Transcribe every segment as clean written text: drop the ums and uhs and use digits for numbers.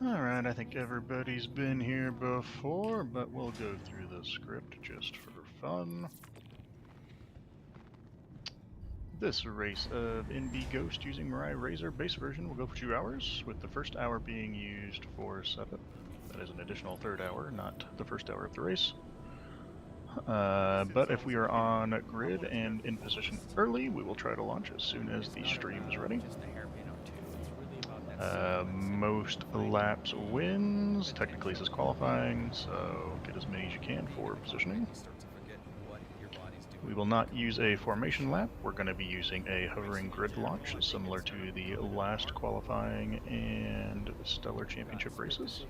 Alright, I think everybody's been here before, but we'll go through the script just for fun. This race of NB Ghost using Mirai Razor base version will go for 2 hours, with the first hour being used for setup. That is an additional third hour, not the first hour of the race. But if we are on grid and in position early, we will try to launch as soon as the stream is ready. Most laps wins. Technically this is qualifying, so get as many as you can for positioning. We will not use a formation lap. We're going to be using a hovering grid launch, similar to the last qualifying and Stellar Championship races.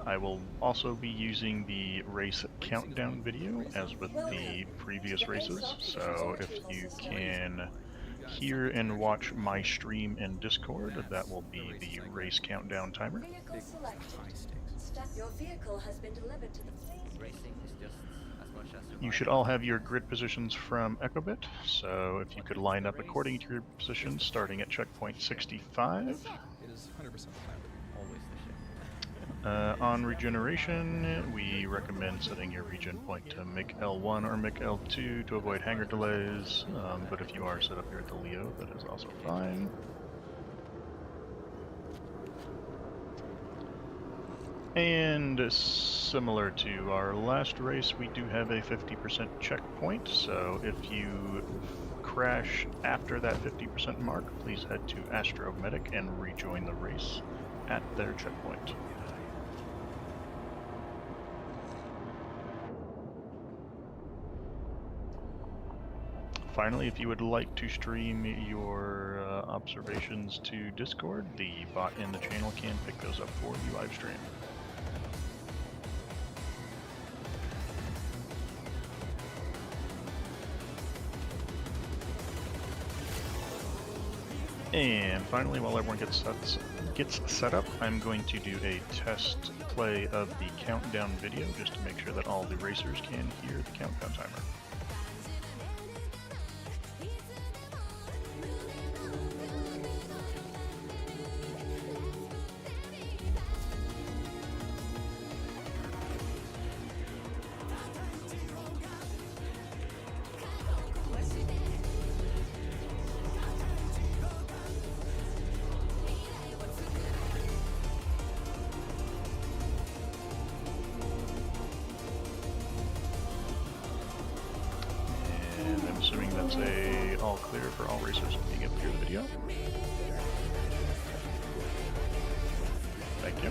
I will also be using the race countdown video as with the previous races, so if you can hear and watch my stream in Discord, that will be the race countdown timer. Your vehicle has been delivered to the You should all have your grid positions from Echobit, so if you could line up according to your positions starting at checkpoint 65. It is 100% On regeneration, we recommend setting your regen point to MIG L1 or MIG L2 to avoid hangar delays, but if you are set up here at the Leo, that is also fine. And similar to our last race, we do have a 50% checkpoint, so if you crash after that 50% mark, please head to Astro Medic and rejoin the race at their checkpoint. Finally, if you would like to stream your observations to Discord, the bot in the channel can pick those up for you live stream. And finally, while everyone gets set up, I'm going to do a test play of the countdown video just to make sure that all the racers can hear the countdown timer. Assuming that's a all clear for all racers being able to hear the video. Thank you.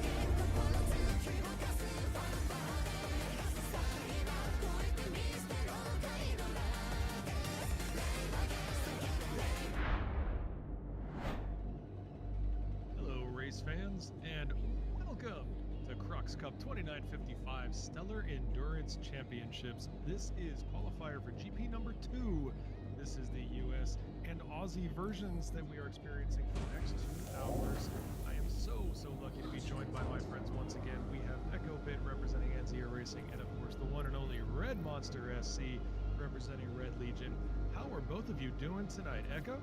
Hello race fans, and welcome to Crux Cup 2955 Stellar Endurance Championships. This is qualifier for GP number 2. This is the US and Aussie versions that we are experiencing for the next 2 hours. I am so lucky to be joined by my friends once again. We have Echobit representing NZR Racing, and of course the one and only Red Monster SC representing Red Legion. How are both of you doing tonight, Echo?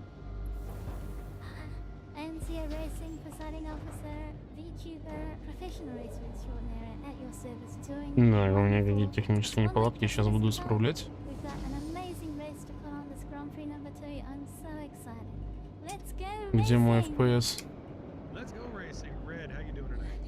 NZR Racing, presiding officer, VTuber, professional racer extraordinaire, at your service touring. Да, у меня какие-то технические неполадки, сейчас буду исправлять. We've got an amazing race to put on this Grand Prix number 2. I'm so excited. Let's go racing! Где мой FPS? Let's go racing. Red, how you doing tonight?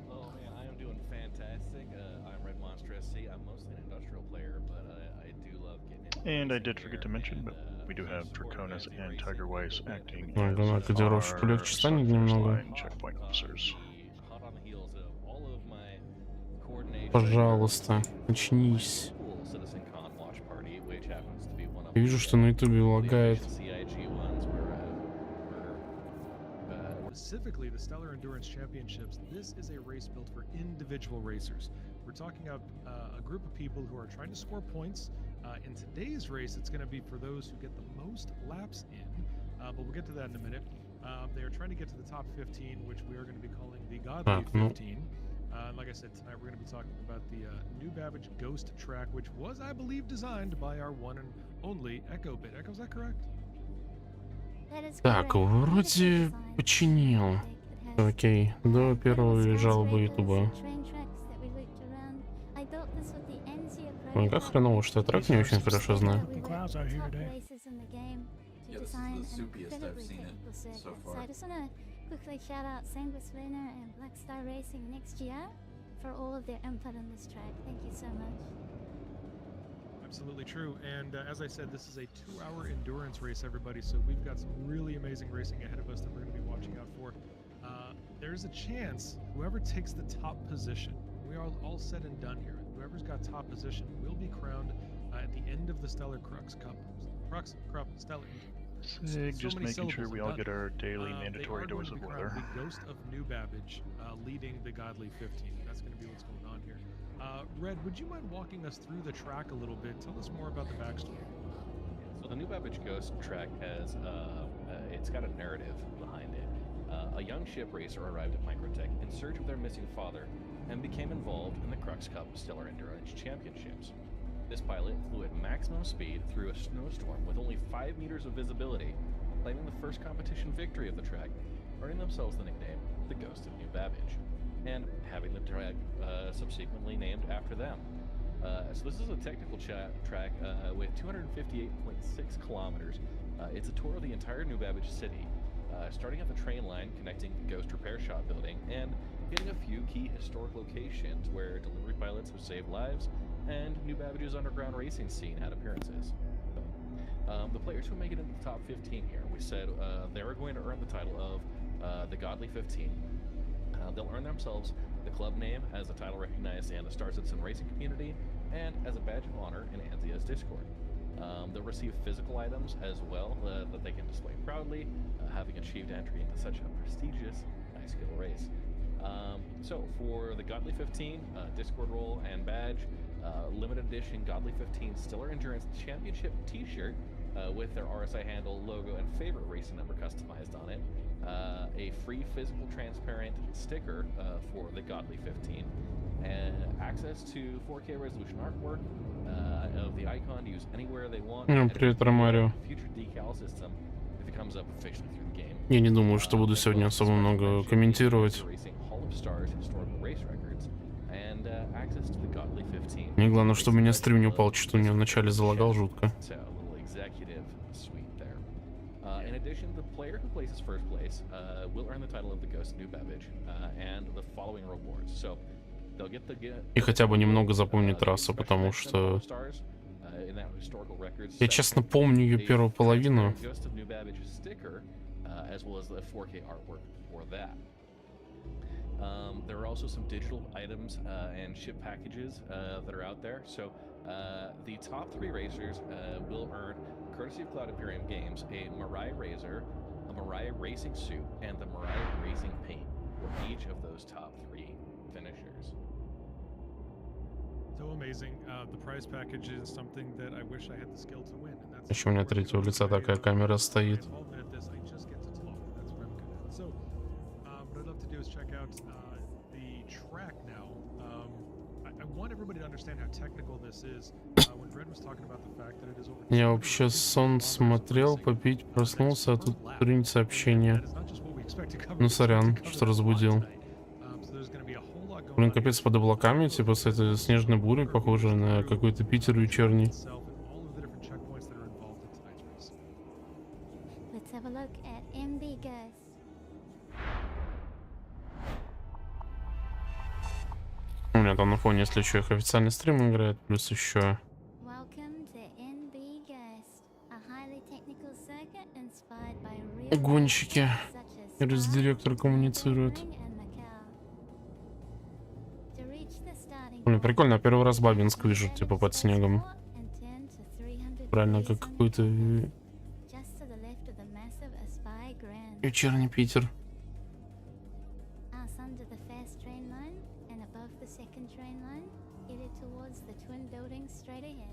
Oh man, I am doing fantastic. I'm Red Monster SC. I'm mostly an industrial player, but I do love getting into And I did forget to mention, but we do have Draconis and Tiger Weiss acting Ага, as кодировщик our полегче станет немного. checkpoint officers. hot on the heels of all of my coordination. Пожалуйста, очнись. Cool Citizen Con watch party, which happens to be one of Я вижу, что на ютубе лагает. CIG ones where Specifically, the Stellar Endurance Championships, this is a race built for individual racers. We're talking about a group of people who are trying to score points. In today's race, it's going to be for those who get the most laps in, but we'll get to that in a minute. They are trying to get to the top 15, which we are going to be calling the Godly 15. Like I said, tonight we're going to be talking about the new Babbage Ghost track, which was, I believe, designed by our one and only Echobit. Echo, is that correct? Так, вроде починил. Окей, до первой жалобы ютуба. Ой, как хреново, что я трек не очень хорошо знаю. Absolutely true. And as I said, this is a 2-hour endurance race, everybody. So we've got some really amazing racing ahead of us that we're going to be watching out for. There's a chance whoever takes the top position, we are all said and done here. Whoever's got top position will be crowned at the end of the Stellar Crux Cup. Stellar. Sig, just making sure we all get our daily mandatory dose of weather. The Ghost of New Babbage leading the Godly 15. That's going to be what's going on here. Red, would you mind walking us through the track a little bit? Tell us more about the backstory. So the New Babbage Ghost track has, it's got a narrative behind it. A young ship racer arrived at Microtech in search of their missing father and became involved in the Crux Cup Stellar Endurance Championships. This pilot flew at maximum speed through a snowstorm with only 5 meters of visibility, claiming the first competition victory of the track, earning themselves the nickname the Ghost of New Babbage, and having the track subsequently named after them. So this is a technical track with 258.6 kilometers. It's a tour of the entire New Babbage city, starting at the train line connecting Ghost Repair Shop building and hitting a few key historic locations where delivery pilots have saved lives and New Babbage's underground racing scene had appearances. The players who make it into the top 15 here, we said they were going to earn the title of the Godly 15. They'll earn themselves the club name as a title recognized in the Star Citizen racing community and as a badge of honor in Anzia's Discord. They'll receive physical items as well that they can display proudly, having achieved entry into such a prestigious high-skill race. So for the Godly 15 Discord role and badge, limited edition Godly 15 Stellar Endurance Championship t-shirt with their RSI handle, logo, and favorite racing number customized on it. A free physical transparent sticker for the Godly 15, and access to 4K resolution artwork of the icon to use anywhere they want. Привет, Ромарио. Future decal system if it comes up officially through the game. Я не думаю, что буду сегодня особо много комментировать. Мне главное, чтобы у меня стрим не упал, что-то у него вначале залагал жутко. In addition, the player who places first place will earn the title of the Ghost of New Babbage and the following rewards. So they'll get the И хотя бы немного запомнить трассу, потому что я честно помню ее первую половину. Ghost of New Babbage sticker as well as the 4K artwork for that. There are also some digital items and ship packages that are out there. So the top 3 racers will earn, courtesy of Cloud Imperium Games, a Mirai Razor, a Mirai Racing Suit, and the Mirai Racing Paint for each of those top 3 finishers. So amazing. The prize package is something that I wish I had the skill to win. And that's Еще у меня третьего лица такая камера стоит. So, what I'd love to do is check out the track now. I want everybody to understand how technical this is. When Red was talking about the fact that it is over. Я вообще сон смотрел, попить, проснулся, а тут принять сообщение. Ну сорян, что разбудил. Блин, капец, под облаками, типа с этой снежной бурей, похоже на какой-то Питер вечерний. У меня там на фоне, если еще их официальный стрим играет, плюс еще гонщики с директором коммуницируют. Блин, прикольно, первый раз Бабинск вижу, типа под снегом. Правильно, как какой-то вечерний Питер.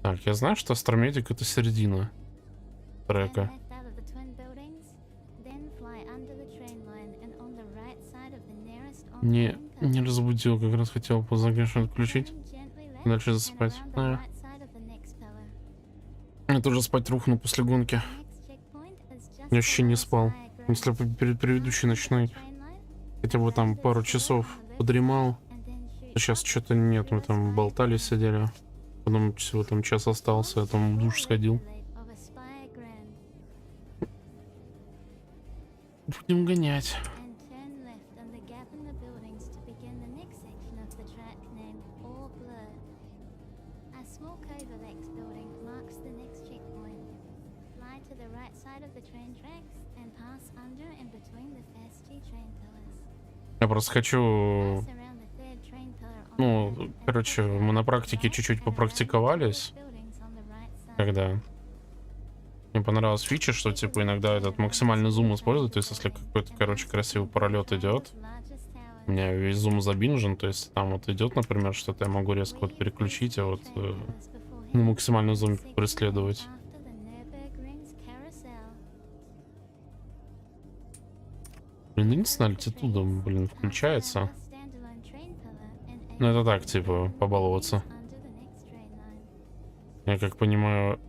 Так, я знаю, что Астромедик — это середина трека. Не разбудил, как раз хотел позагрешно отключить. Дальше засыпать. Я тоже спать рухну после гонки. Я вообще не спал. Если бы перед предыдущей ночной хотя бы там пару часов подремал, то сейчас что-то нет, мы там болтали, сидели. Потом всего там час остался, я там в душ сходил. Будем гонять. Я просто хочу... Ну, короче, мы на практике чуть-чуть попрактиковались. Когда... Мне понравилась фича, что типа иногда этот максимальный зум использует. То есть если какой-то, короче, красивый пролет идет, у меня весь зум забинжен. То есть там вот идет, например, что-то я могу резко вот переключить, а вот на максимальный зум преследовать. Блин, единственная альтитуда, блин, включается. Ну это так, типа, побаловаться. Я как понимаю,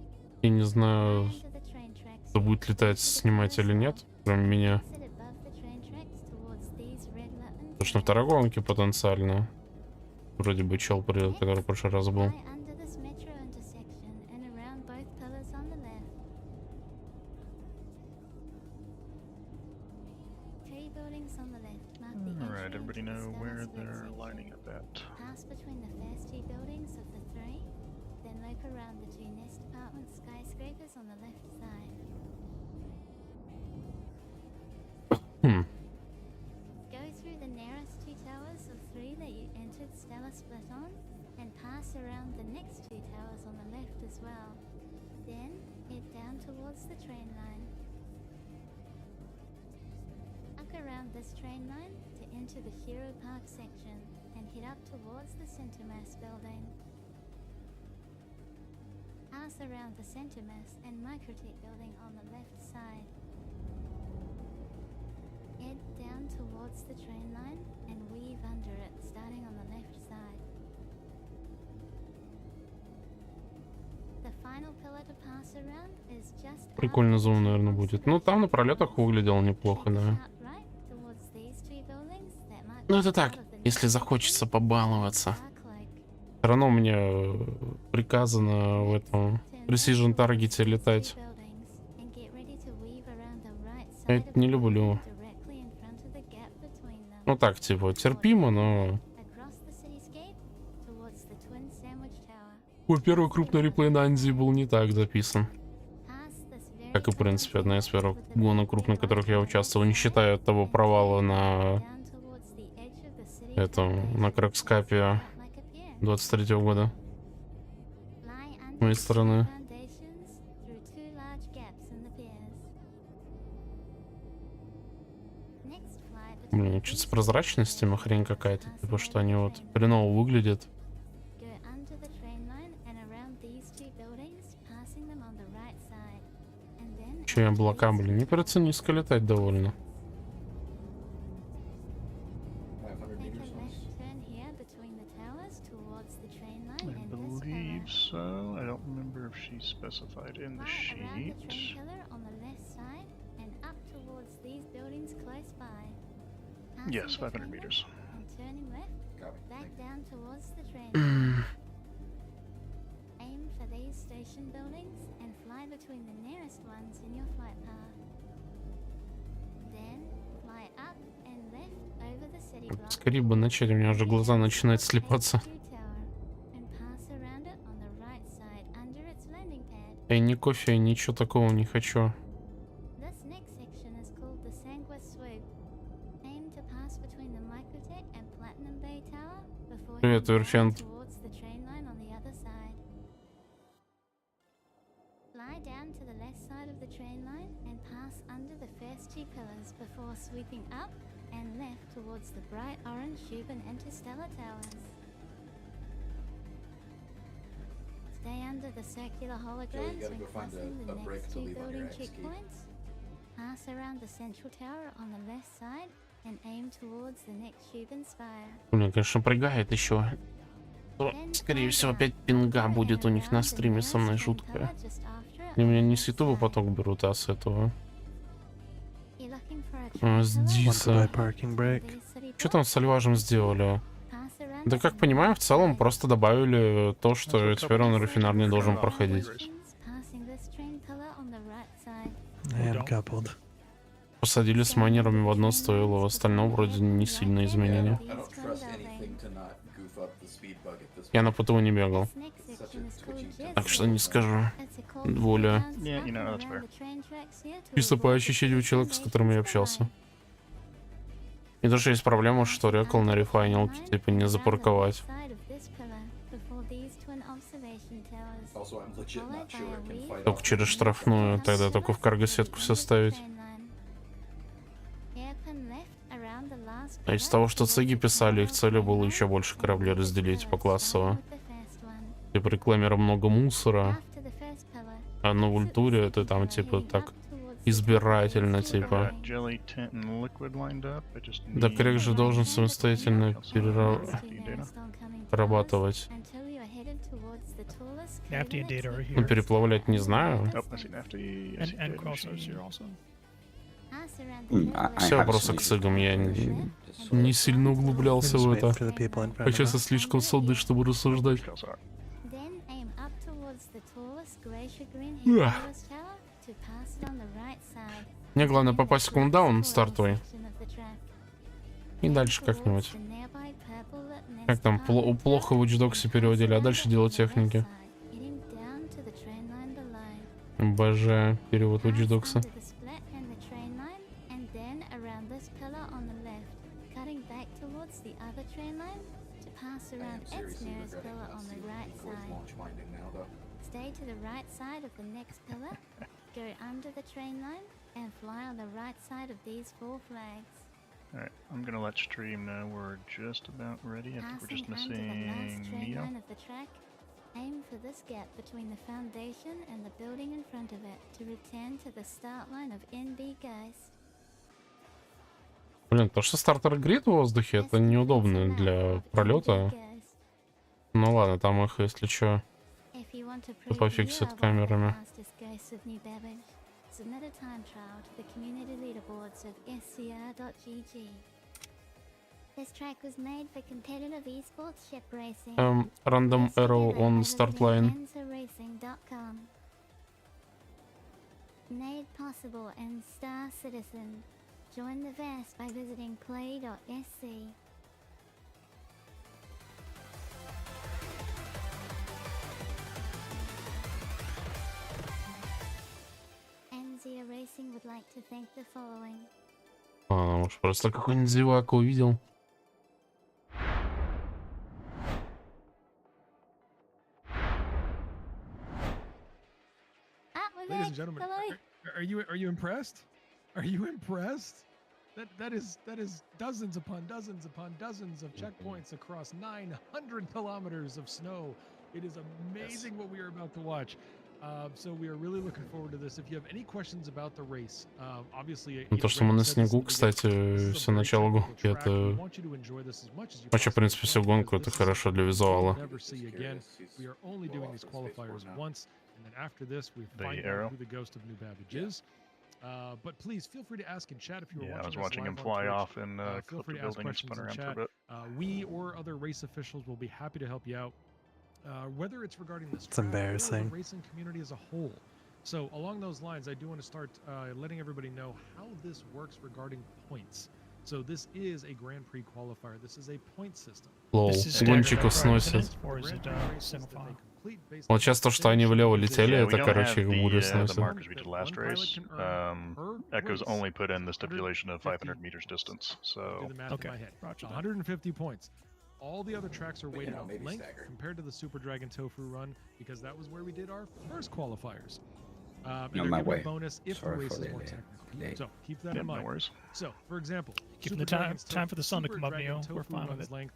я не знаю, кто будет летать, снимать или нет, кроме меня. Потому что на второй гонке потенциально. Вроде бы чел придет, который в прошлый раз был. Alright, everybody know where they're lining up at. Pass between the first two buildings of the three, then loop around the two nest apartment skyscrapers on the left side. Go through the nearest two towers of three that you entered Stellar Split on, and pass around the next two towers on the left as well. Then head down towards the train line. Up around this train line to enter the Hero Park section and head up towards the Centermass building. Pass around the Centermass and Microtech building on the left side. Head down towards the train line and weave under it, starting on the left side. The final pillar to pass around is just Прикольно зум, наверное, будет. Ну, там на пролетах выглядело неплохо, да. Ну, это так, если захочется побаловаться. Все равно мне приказано в этом Precision Target летать. Я это не люблю. Ну так, типа, терпимо, но... Мой первый крупный реплей на Анди был не так записан. Как и, в принципе, одна из первых гонок крупных, в которых я участвовал, не считая того провала на... этом, на Кракскапе 23-го года. С моей стороны. Блин, что-то с прозрачностями хрень какая-то. Типа, что они вот хреново выглядят. Че облака, блин, не придется низко летать довольно. So, I don't remember if she specified in the sheet. Yes, 500 meters. Aim for these station buildings and fly between the nearest ones in your flight path. Then fly up and left over the city block. Скорее бы начать, у меня уже глаза начинают слепаться. Эй, ни кофе, ничего такого не хочу. Привет, Верфент. Stay under the circular holograms when crossing the next two building checkpoints. Pass around the central tower on the left side and aim towards the next tube and spire. Блин, конечно, напрягает еще. Скорее всего, опять пинга будет у них на стриме со мной жуткая. Они меня не с ютуба поток берут, а с этого. С Диса. Что там с альважем сделали? Да как понимаем, в целом просто добавили то, что теперь он рафинар не должен проходить. Посадили с майнерами в одно стоило, в остальном вроде не сильно изменения. Я на ПТУ не бегал, так что не скажу. Воля. Чисто по ощущению человека, с которым я общался. И даже есть проблема, что рекал на рефайнилке, типа не запарковать. Только через штрафную, тогда только в карго-сетку все ставить. А из того, что циги писали, их целью было еще больше кораблей разделить по классово. Типа рекламера много мусора, а на вультуре это там типа так избирательно, типа. Да Крик же должен самостоятельно перерабатывать. Ну, переплавлять не знаю. Все вопросы к цигам, я не сильно углублялся в это. Хотя это слишком солды, чтобы рассуждать. Мне главное попасть в кулдаун стартовый. И дальше как-нибудь. Как там, плохо в Watch переводили, а дальше дело техники. БЖ, перевод Watch. Stay to the right side of the next pillar, go under the train line, and fly on the right side of these 4 flags. Alright, I'm gonna let stream know we're just about ready. I think we're just missing Neo. Of the track, aim for this gap between the foundation and the building in front of it to return to the start line of NB, guys. Блин, то, что стартер грит в воздухе, это неудобно для пролета. Ну ладно, там их, если что, пофиксят камерами. Random arrow on start line. Made possible and Star Citizen. Join the verse by visiting play.sc. Racing would like to thank the following. Может, просто какой-нибудь зевак увидел. Ladies and gentlemen, are you impressed? Are you impressed? That is dozens upon dozens upon dozens of checkpoints across 900 kilometers of snow. It is amazing what we are about to watch. So we are really looking forward to this. If you have any questions about the race, obviously. То, что мы на снегу, кстати, все начало гонки, это вообще, в принципе, всю гонку это хорошо для визуала. But please feel free to ask in chat if you were watching. I was watching him fly off and feel free to ask questions in chat. We or other race officials will be happy to help you out. Whether it's regarding this track or the racing community as a whole. So along those lines, I do want to start letting everybody know how this works regarding points. So this is a Grand Prix qualifier. This is a point system. Лол, гонщиков сносит. Вот сейчас то, что они влево летели, это, короче, их буря сносит. Echo's only put in the stipulation of 500 meters distance, so... Okay, 150 points. All the other tracks are weighted off length compared to the Super Dragon Tofu run because that was where we did our first qualifiers. And they're given a bonus if the race is more technical. So keep that in mind. So, for example, give the time for the sun to come up, Neo. We're fine with it. Length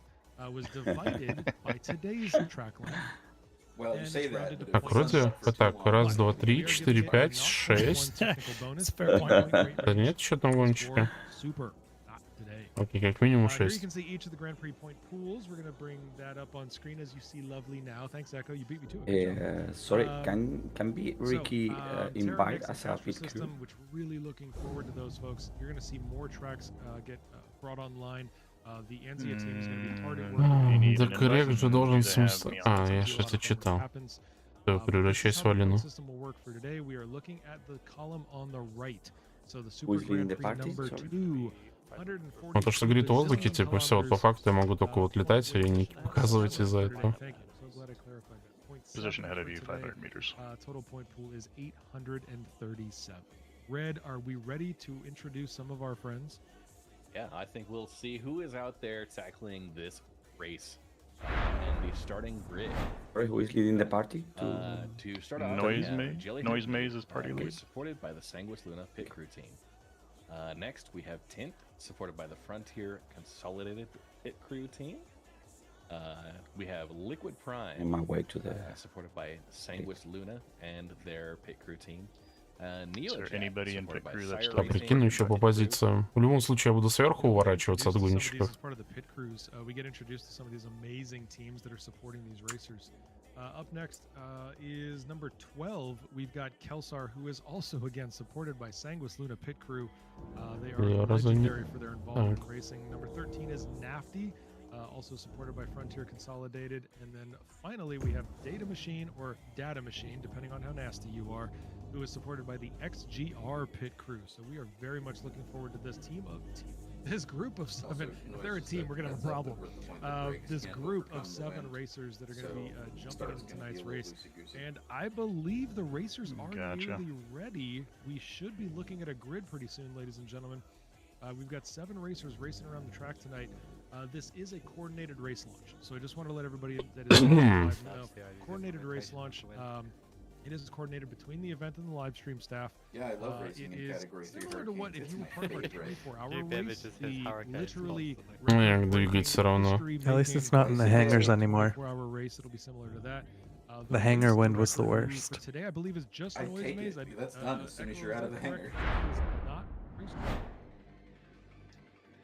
was divided by today's track line. Well, you say that. Так, вроде, так, раз, два, три, четыре, пять, шесть. Да нет, что там гонщика? Super today. Окей, как минимум Here you 6. can see each of the Grand Prix point pools. We're going to bring that up on screen as you see lovely now. Thanks, Echo. You beat me to it. Good job. Sorry, can be Ricky Terra invite makes a as a cash pit crew? system, which we're really looking forward to those folks. You're going to see more tracks get brought online. The Anzia team is going to be hard at work. Да коррект же должен смысл... А, я что-то читал. Все, превращайся в Алину. System will work for today. We are looking at the column on the right. So the Who's Super leading Grand the Prix party? number Sorry. 2. Ну то, что говорит в воздухе, типа, все, вот по факту я могу только вот летать и не показывать из-за этого. Position ahead of you, 500 meters. Total point pool is 837. Red, are we ready to introduce some of our friends? Yeah, I think we'll see who is out there tackling this race. And the starting grid. Sorry, who is leading the party? To start off, Noise we have Maze? Jelly Noise Head, Maze is party lead. supported by the Sanguis Luna pit crew team. Next, we have Tint, supported by the Frontier Consolidated pit crew team. We have Liquid Prime, On my way to the... supported by Sanguis Luna and their pit crew team. Is there anybody in pit crew that's А still прикину еще по позициям. В любом случае я буду сверху уворачиваться от гонщиков. As part of the pit crews, we get introduced to some of these amazing teams that are supporting these racers. Up next is number 12. We've got Kelsar, who is also again supported by Sanguis Luna pit crew. They are legendary for their involvement in racing. Number 13 is Nafty, also supported by Frontier Consolidated. And then finally we have Data Machine or Data Machine, depending on how nasty you are, who is supported by the XGR pit crew. So we are very much looking forward to this this group of 7. If they're a team, we're going to have a problem. This group of 7 racers that are going to be jumping into tonight's race. And I believe the racers are nearly ready. We should be looking at a grid pretty soon, ladies and gentlemen. We've got 7 racers racing around the track tonight. This is a coordinated race launch. So I just want to let everybody that is live know. Coordinated race launch. It is coordinated between the event and the live stream staff. Yeah, I love racing in category 3. Similar to what if you were part of our 24-hour race, the literally Ну, двигать все равно. At least it's not in the hangars anymore. 24-hour race, it'll be similar to that. The hangar wind was the worst. For today, I believe is just I Noise take Maze. it. That's done as soon as you're out of the hangar. Not recent.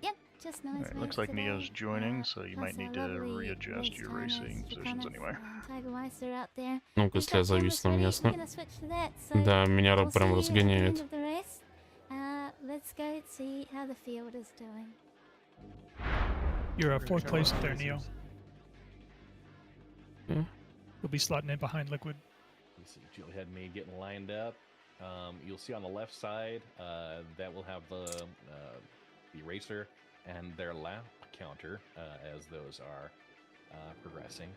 Yep, just nice. Alright, looks like Neo's joining, so you might need to readjust your racing positions anyway. Ну-ка, если я зависну местно. Да, меня прям разгоняет. Let's go see how the field is doing. You're 4th place there, Neo. Yeah. You'll be slotting in behind Liquid. You see Jelly Head Maid getting lined up. You'll see on the left side that will have the racer and their lap counter as those are progressing.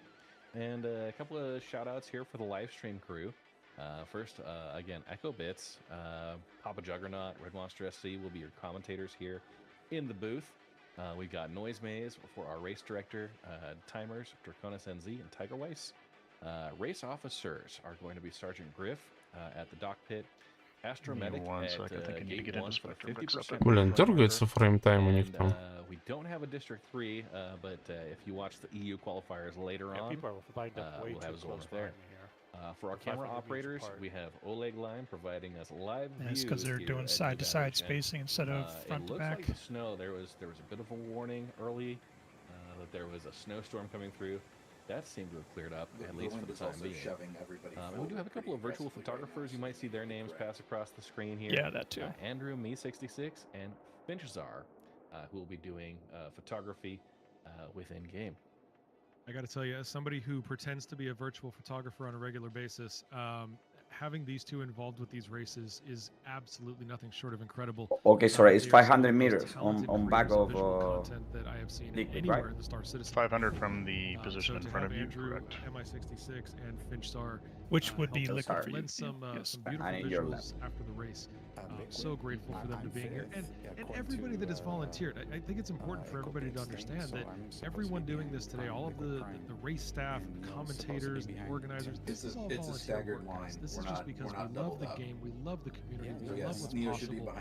And a couple of shout outs here for the live stream crew. First, again, Echo Bits, Papa Juggernaut, Red Monster SC will be your commentators here in the booth. We've got Noise Maze for our race director, Timers, Draconis NZ, and Tiger Weiss. Race officers are going to be Sergeant Griff at the dock pit, Astromedic at Gate 1 for 50%. Блин, дергается фрейм-тайм у них там. We don't have a District 3, but if you watch the EU qualifiers later on, we'll have Zola there. For our camera operators, we have OlegLime providing us live views. That's because they're doing side-to-side spacing instead of front to back. It looks like the snow. There was a bit of a warning early that there was a snowstorm coming through. That seemed to have cleared up, at least for the time being. We do have a couple of virtual photographers. You might see their names pass across the screen here. Yeah, that too. Andrew, Me66, and Finchazar, who will be doing photography within game. I got to tell you, as somebody who pretends to be a virtual photographer on a regular basis, having these two involved with these races is absolutely nothing short of incredible. Okay, sorry, it's 500 meters on back of content that I have seen anywhere in the Star Citizen. 500 from the position in front of you, Andrew, correct. Mi66 and Finchstar, Which would be helped Liquid us for you. lend some Yes. beautiful visuals after the race. So grateful for them to being here, and everybody that has volunteered. I think it's important for everybody to understand that everyone doing this today, all of the race staff, the commentators, the organizers, this is all volunteer work, guys. This is just because we love the game, we love the community, we love what's possible,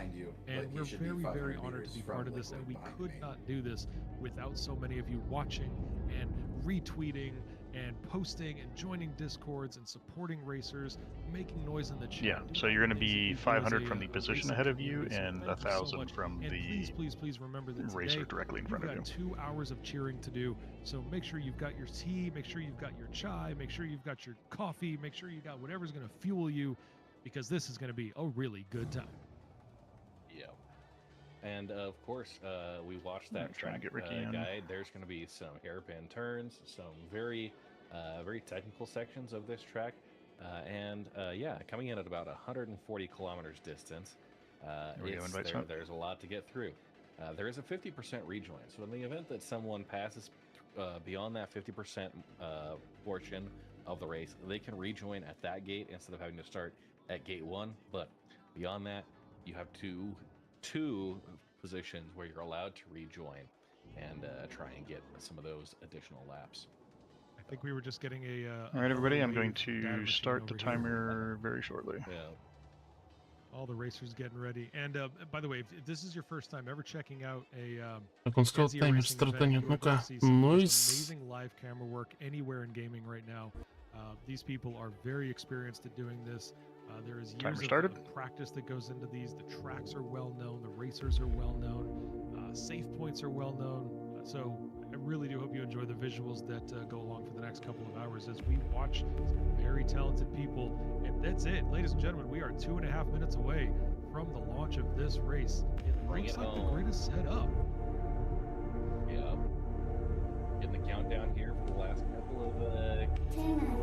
and we're very, very honored to be part of this, and we could not do this without so many of you watching and retweeting and posting and joining Discords and supporting racers, making noise in the chat. Yeah, so you're going to be 500 from the position ahead of you and 1,000 from the please remember that racer directly in front of you. You've got 2 hours of cheering to do, so make sure you've got your tea, make sure you've got your chai, make sure you've got your coffee, make sure you got whatever's going to fuel you, because this is going to be a really good time. Yeah. And of course, we watched that trying to track get Ricky in. guide. There's going to be some hairpin turns, some very technical sections of this track. Yeah, coming in at about 140 kilometers distance, there's a lot to get through. There is a 50% rejoin, so in the event that someone passes beyond that 50% portion of the race, they can rejoin at that gate instead of having to start at gate 1. But beyond that, you have two positions where you're allowed to rejoin and try and get some of those additional laps. I think we were just getting a... All right, everybody, I'm going to start the timer very shortly. Yeah. All the racers getting ready. And by the way, if this is your first time ever checking out a Так он сказал, таймер стартанет. Ну-ка, нойз. amazing live camera work anywhere in gaming right now. These people are very experienced at doing this. There is years of practice that goes into these. The tracks are well known. The racers are well known. Safe points are well known. So I really do hope you enjoy the visuals that go along for the next couple of hours as we watch some very talented people. And that's it, ladies and gentlemen. We are 2.5 minutes away from the launch of this race. It looks like the grid is set up. Yeah. Getting the countdown here for the last couple of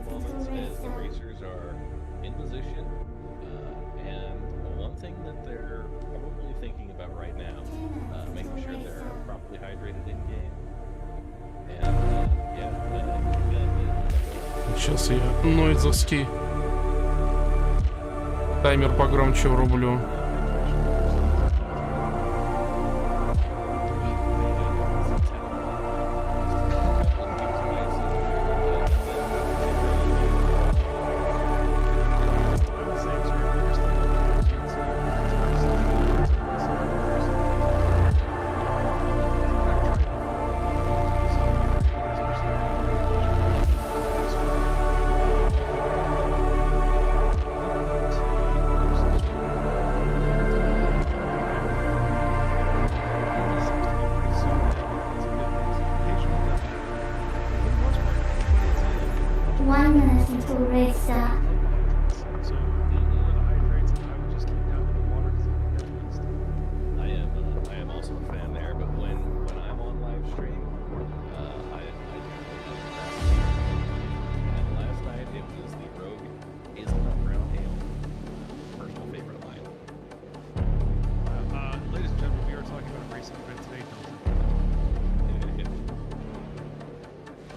moments as the racers are in position. And one thing that they're probably thinking about right now, making sure they're properly hydrated in game. And Сейчас я нойзовский таймер погромче врублю.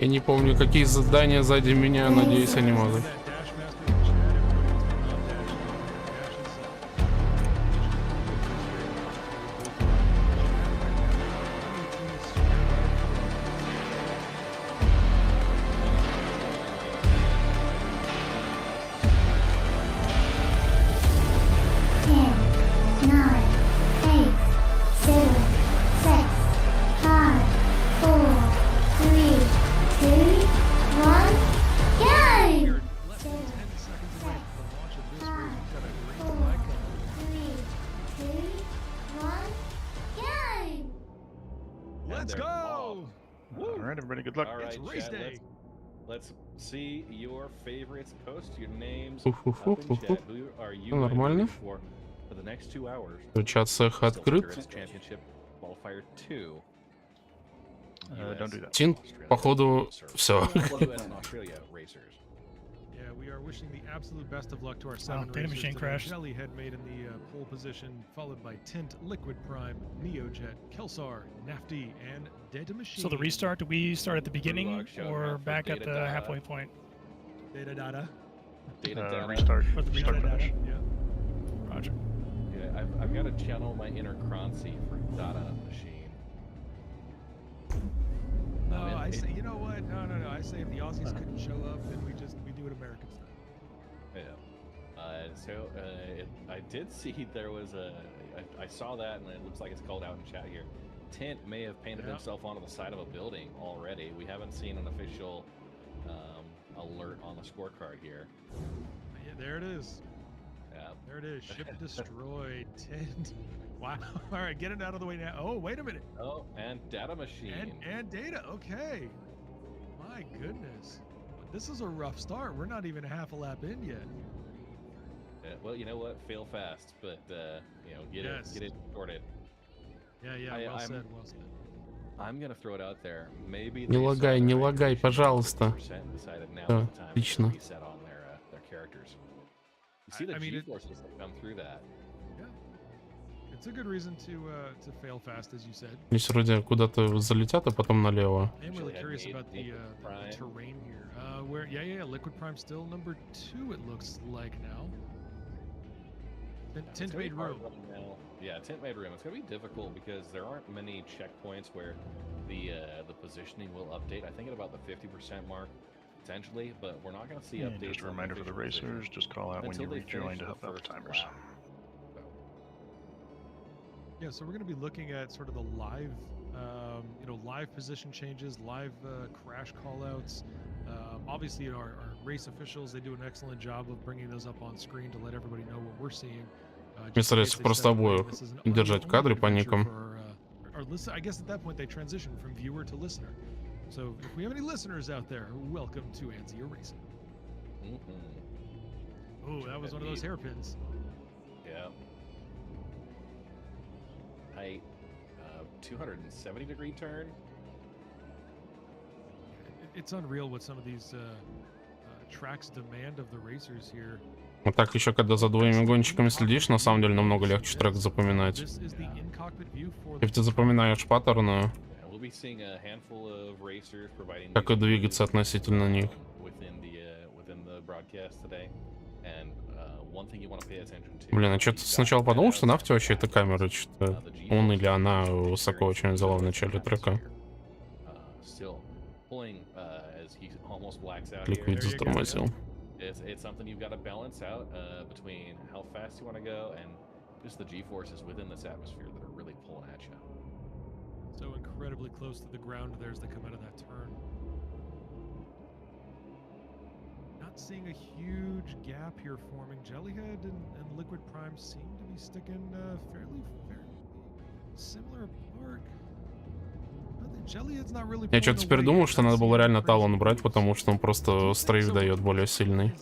Я не помню, какие задания сзади меня, надеюсь, они могут. See your favorites. Post your names up in chat. Who are you Нормально. for the next 2 hours? Чат цеха открыт. Championship qualifier 2. Don't do that. Тин, походу, все. Yeah, we are wishing the absolute best of luck to our 7 data machine crashed. Jelly had made in the pole position, followed by Tint, Liquid Prime, Neojet, Kelsar, Nafty, and Data Machine. So the restart, do we start at the beginning or back at the halfway point? Data data. Restart. Or the Start restart finish. dash? Roger. Yeah, I've got to channel my inner Croncy for Data Machine. No, I say, you know what? No. I say if the Aussies couldn't show up, then we do it American style. Yeah. I did see there was I saw that, and it looks like it's called out in chat here. Tint may have painted himself onto the side of a building already. We haven't seen an official alert on the scorecard here. Yeah, there it is. Yeah. There it is. Ship destroyed. 10. Wow. All right, get it out of the way now. Oh, wait a minute. Oh, and data machine. And data. Okay. My goodness. This is a rough start. We're not even half a lap in yet. Yeah, well, you know what? Fail fast, but you know, get it sorted. Yeah. Well said. Well said. I'm gonna throw it out there. Maybe Не лагай, не лагай, пожалуйста. Да, отлично. You see the G-forces that come through that. Yeah. It's a good reason to fail fast, as you said. Здесь вроде куда-то залетят, а потом налево. I am really curious about the terrain here. Where Liquid Prime still number 2. It looks like now. Tint made room. Yeah, tint made room. It's gonna be difficult because there aren't many checkpoints where the positioning will update. I think at about the 50% mark, potentially, but we're not gonna see updates. Just a reminder for the racers: just call out when you rejoin to help out the timers. Yeah, so we're going to be looking at sort of the live, live position changes, live crash callouts. Obviously, our race officials, they do an excellent job of bringing those up on screen to let everybody know what we're seeing. Я стараюсь просто обоих держать в кадре по никам. I guess at that point they transition from viewer to listener. So if we have any listeners out there, welcome to Anzia Racing. Oh, that was one of those hairpins. Yeah. Height, 270-degree turn. It's unreal what some of these tracks demand of the racers here. А так еще, когда за двоими гонщиками следишь, на самом деле намного легче трек запоминать. Если ты запоминаешь паттерны, как и двигаться относительно них. Блин, а что-то сначала подумал, что нафиг вообще эта камера, что-то он или она высоко очень взяла в начале трека. Liquid затормозил. It's something you've got to balance out between how fast you want to go and just the G-forces within this atmosphere that are really pulling at you. So incredibly close to the ground there as they come out of that turn. Not seeing a huge gap here forming. Jellyhead and Liquid Prime seem to be sticking fairly similar apart. Я что-то теперь думаю, что надо было реально талон брать, потому что он просто стрейф дает более сильный.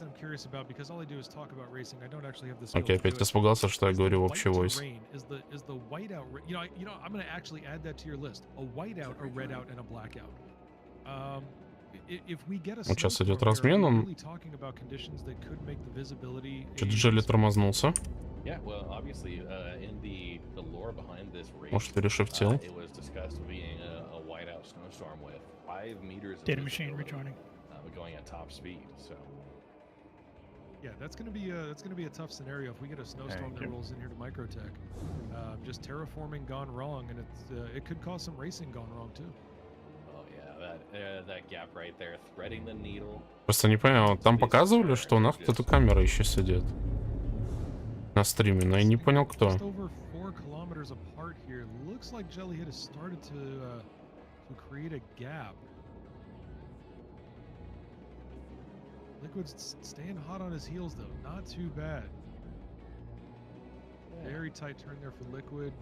Окей, опять испугался, что я говорю в общий войс. Вот сейчас идет размен, он... Что-то Джелли тормознулся. Может, перешифтил. Data machine rejoining. Going at top speed, so. Yeah, that's gonna be a tough scenario if we get a snowstorm that rolls in here to Microtech. Just terraforming gone wrong, and it could cause some racing gone wrong too. Oh yeah, that gap right there, threading the needle. Просто не понял, там показывали, что у нас кто-то камера еще сидит на стриме, но я не понял, кто. Just over 4 kilometers apart here. Looks like Jellyhead has started to create a gap. Liquid's staying hot on his heels though, not too bad. Yeah. Very tight turn there for Liquid.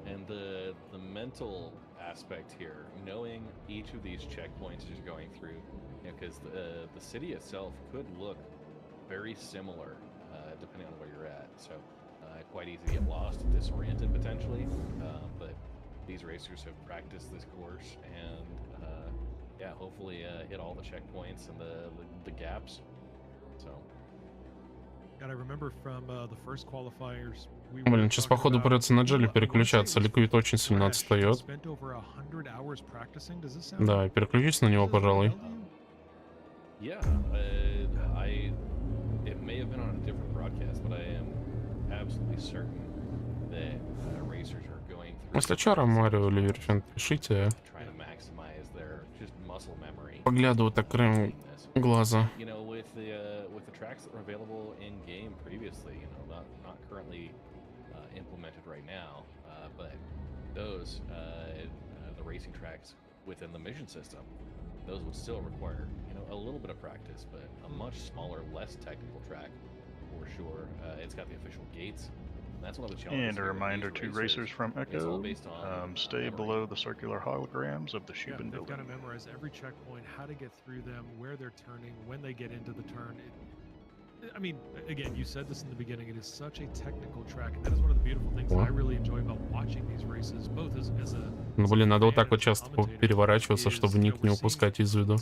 And the mental aspect here, knowing each of these checkpoints you're going through, because the city itself could look very similar depending on where you're at. So quite easy to get lost and disoriented potentially, but these racers have practiced this course and hopefully hit all the checkpoints and the gaps. So gotta remember from the first qualifiers. Блин, сейчас походу придется на Джелли переключаться. Ликвид очень сильно отстает. Да, переключись на него, пожалуй. Yeah, it may have been on a different broadcast, but I am absolutely certain that racers are going through. Если чара, Марио или Верфен, пишите. Поглядываю так краем глаза. You know, with the tracks that were available in game previously, you know, not currently implemented right now, but those the racing tracks within the mission system. Those would still require, you know, a little bit of practice, but a much smaller, less technical track for sure. It's got the official gates. That's one of the challenges. And a reminder to racers from Echo, stay below the circular holograms of the Shubin They've got to building. memorize every checkpoint, how to get through them, where they're turning, when they get into the turn. I mean, again, you said this in the beginning, it is such a technical track, and that is one of the beautiful things that I really enjoy about watching these races, both as a Ну, блин, надо вот так вот часто переворачиваться, чтобы ник не упускать из виду.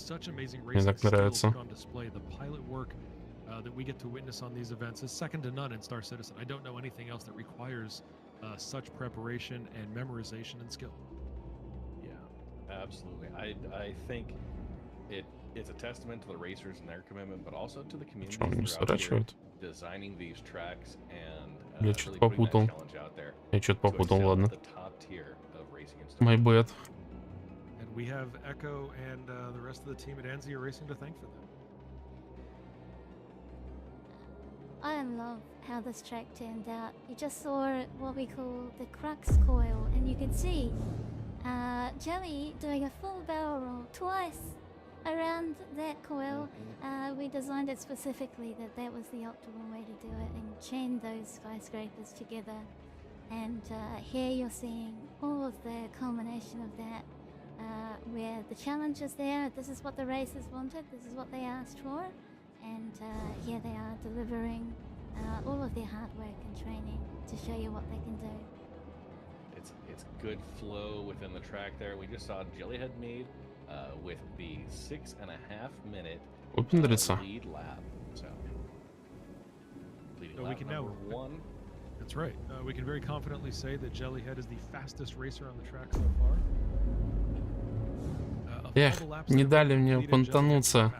Мне так нравится. That we get to witness on these events is second to none in Star Citizen. I don't know anything else that requires such preparation and memorization and skill. Yeah, absolutely. I think it's a testament to the racers and their commitment, but also to the community throughout here, designing these tracks and Я что-то попутал. Я что-то попутал, ладно. My bad. And we have Echo and the rest of the team at Anzia Racing to thank for that. I love how this track turned out. You just saw what we call the Crux coil, and you could see Jelly doing a full barrel roll twice around that coil. We designed it specifically that was the optimal way to do it and chain those skyscrapers together. And here you're seeing all of the culmination of that, where the challenge is there. This is what the racers wanted. This is what they asked for. And here they are delivering all of their hard work and training to show you what they can do. It's good flow within the track there. We just saw Jellyhead made with the 6.5 minute lead lap. So leading lap number 1. That's right. We can very confidently say that Jellyhead is the fastest racer on the track so far. Эх, не дали мне понтануться.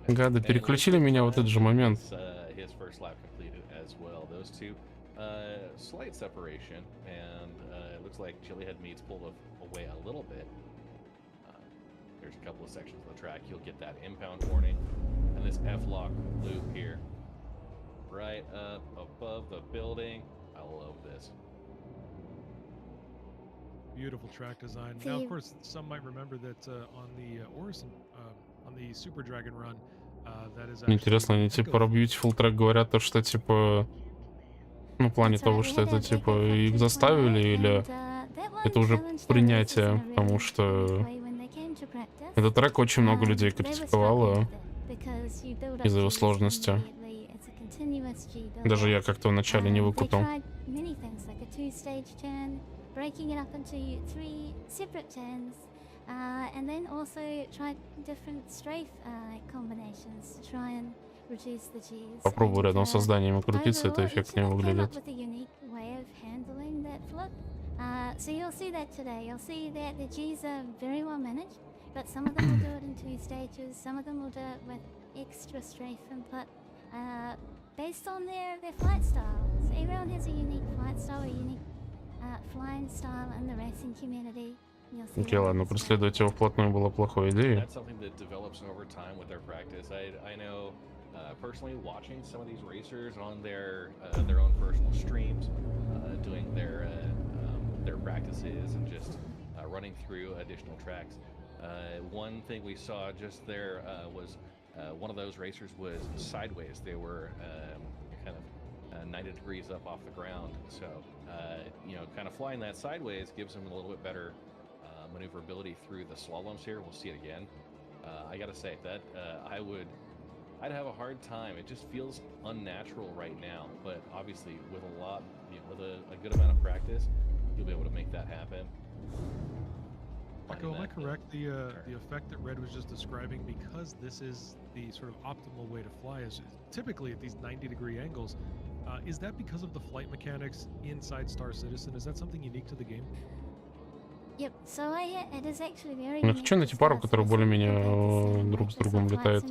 Гады, переключили меня в этот же момент. His first lap completed as well. Those two, slight separation, and it looks like Jellyhead Meat's pulled away a little bit. There's a couple of sections of the track. You'll get that impound warning, and this F-lock loop here, right up above the building. I love this. Beautiful track design. Now, of course, some might remember that on the Orison, on the Super Dragon run, that is. Интересно, они типа про Beautiful Track говорят то, что типа, ну, в плане того, что это типа их заставили, или это уже принятие, потому что этот трек очень много людей критиковало из-за его сложности. Даже я как-то вначале не выкупил. Breaking it up into 3 separate turns, and then also try different strafe combinations to try and reduce the G's. Попробую рядом со зданиями крутиться, это эффектнее выглядит. So you'll see that today. You'll see that the G's are very well managed, but some of them will do it in 2 stages. Some of them will do it with extra strafe input, based on their flight style. So everyone has a unique flight style, a unique flying style in the racing community. Окей, ладно, преследовать его вплотную было плохой идеей. That's something that develops over time with their practice. I know personally watching some of these racers on their own personal streams, doing their practices and just running through additional tracks. One thing we saw just there was one of those racers was sideways. They were kind of 90 degrees up off the ground, so you know, kind of flying that sideways gives them a little bit better maneuverability through the slaloms here. We'll see it again. I gotta say that I'd have a hard time. It just feels unnatural right now, but obviously with a good amount of practice, you'll be able to make that happen. Echo, am I correct? The effect that Red was just describing, because this is the sort of optimal way to fly, is typically at these 90-degree angles. Is that because of the flight mechanics inside Star Citizen? Is that something unique to the game? Yep. So it is actually very. Ну, хочу найти пару, которые более-менее друг с другом летают.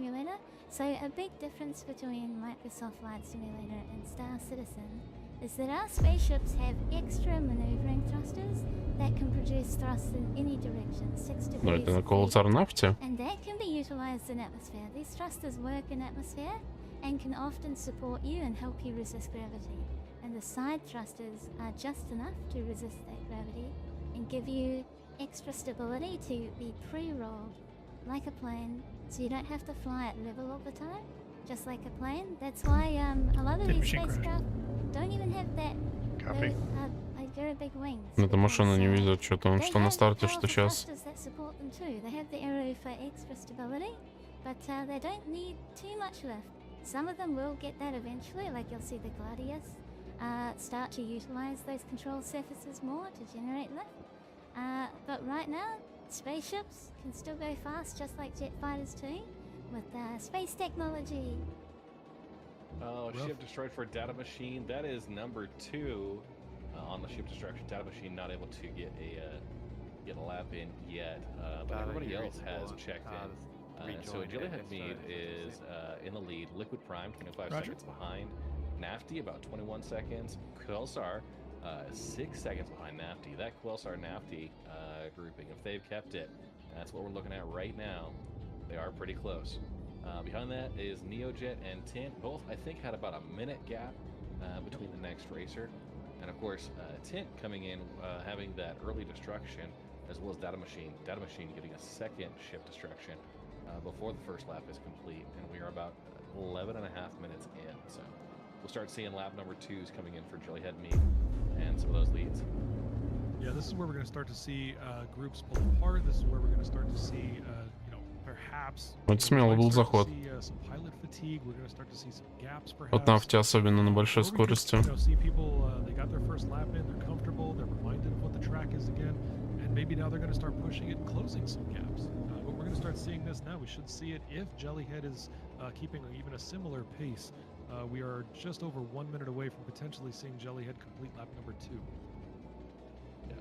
So a big difference between Microsoft Flight Simulator and Star Citizen is that our spaceships have extra maneuvering thrusters that can produce thrusts in any direction, 6 degrees. Ну, это на колоцарнафте. And that can be utilized in atmosphere. These thrusters work in atmosphere and can often support you and help you resist gravity. And the side thrusters are just enough to resist that gravity and give you extra stability to be pre-rolled, like a plane, so you don't have to fly at level all the time, just like a plane. That's why a lot of Did these machine crash. spacecraft don't even have that Copy. like very big wings. Эта машина не because, везет, что-то он, they что на have старте, что powerful сейчас. thrusters that support them too. They have the aero for extra stability, but they don't need too much lift. Some of them will get that eventually, like you'll see the Gladius start to utilize those control surfaces more to generate lift. But right now, spaceships can still go fast just like jet fighters too, with space technology. Oh, ship destroyed for data machine. That is number 2 on the ship destruction. Data machine not able to get a lap in yet, but everybody else has checked in. So Jellyhead Mead is in the lead. Liquid Prime 25 seconds behind. Nafty about 21 seconds. Quelsar 6 seconds behind Nafty. That Quelsar Nafty grouping, if they've kept it, that's what we're looking at right now. They are pretty close. Behind that is Neojet and Tint. Both, I think, had about a minute gap between the next racer. And of course, Tint coming in, having that early destruction, as well as Data Machine. Data Machine getting a second ship destruction before the first lap is complete. And we are about 11 and a half minutes in. So we'll start seeing lap number 2s coming in for Jellyhead Mead and some of those leads. Yeah, this is where we're going to start to see groups pull apart. This is where we're going to start to see, perhaps. Вот смелый был заход. Some pilot fatigue. We're going to start to see some gaps, perhaps. Вот нафте, особенно на большой Or we could, скорости. see people, they got their first lap in, they're comfortable, they're reminded of what the track is again, and maybe now they're going to start pushing it and closing some gaps. But we're going to start seeing this now. We should see it if Jellyhead is keeping even a similar pace. We are just over 1 minute away from potentially seeing Jellyhead complete lap number 2. Yeah.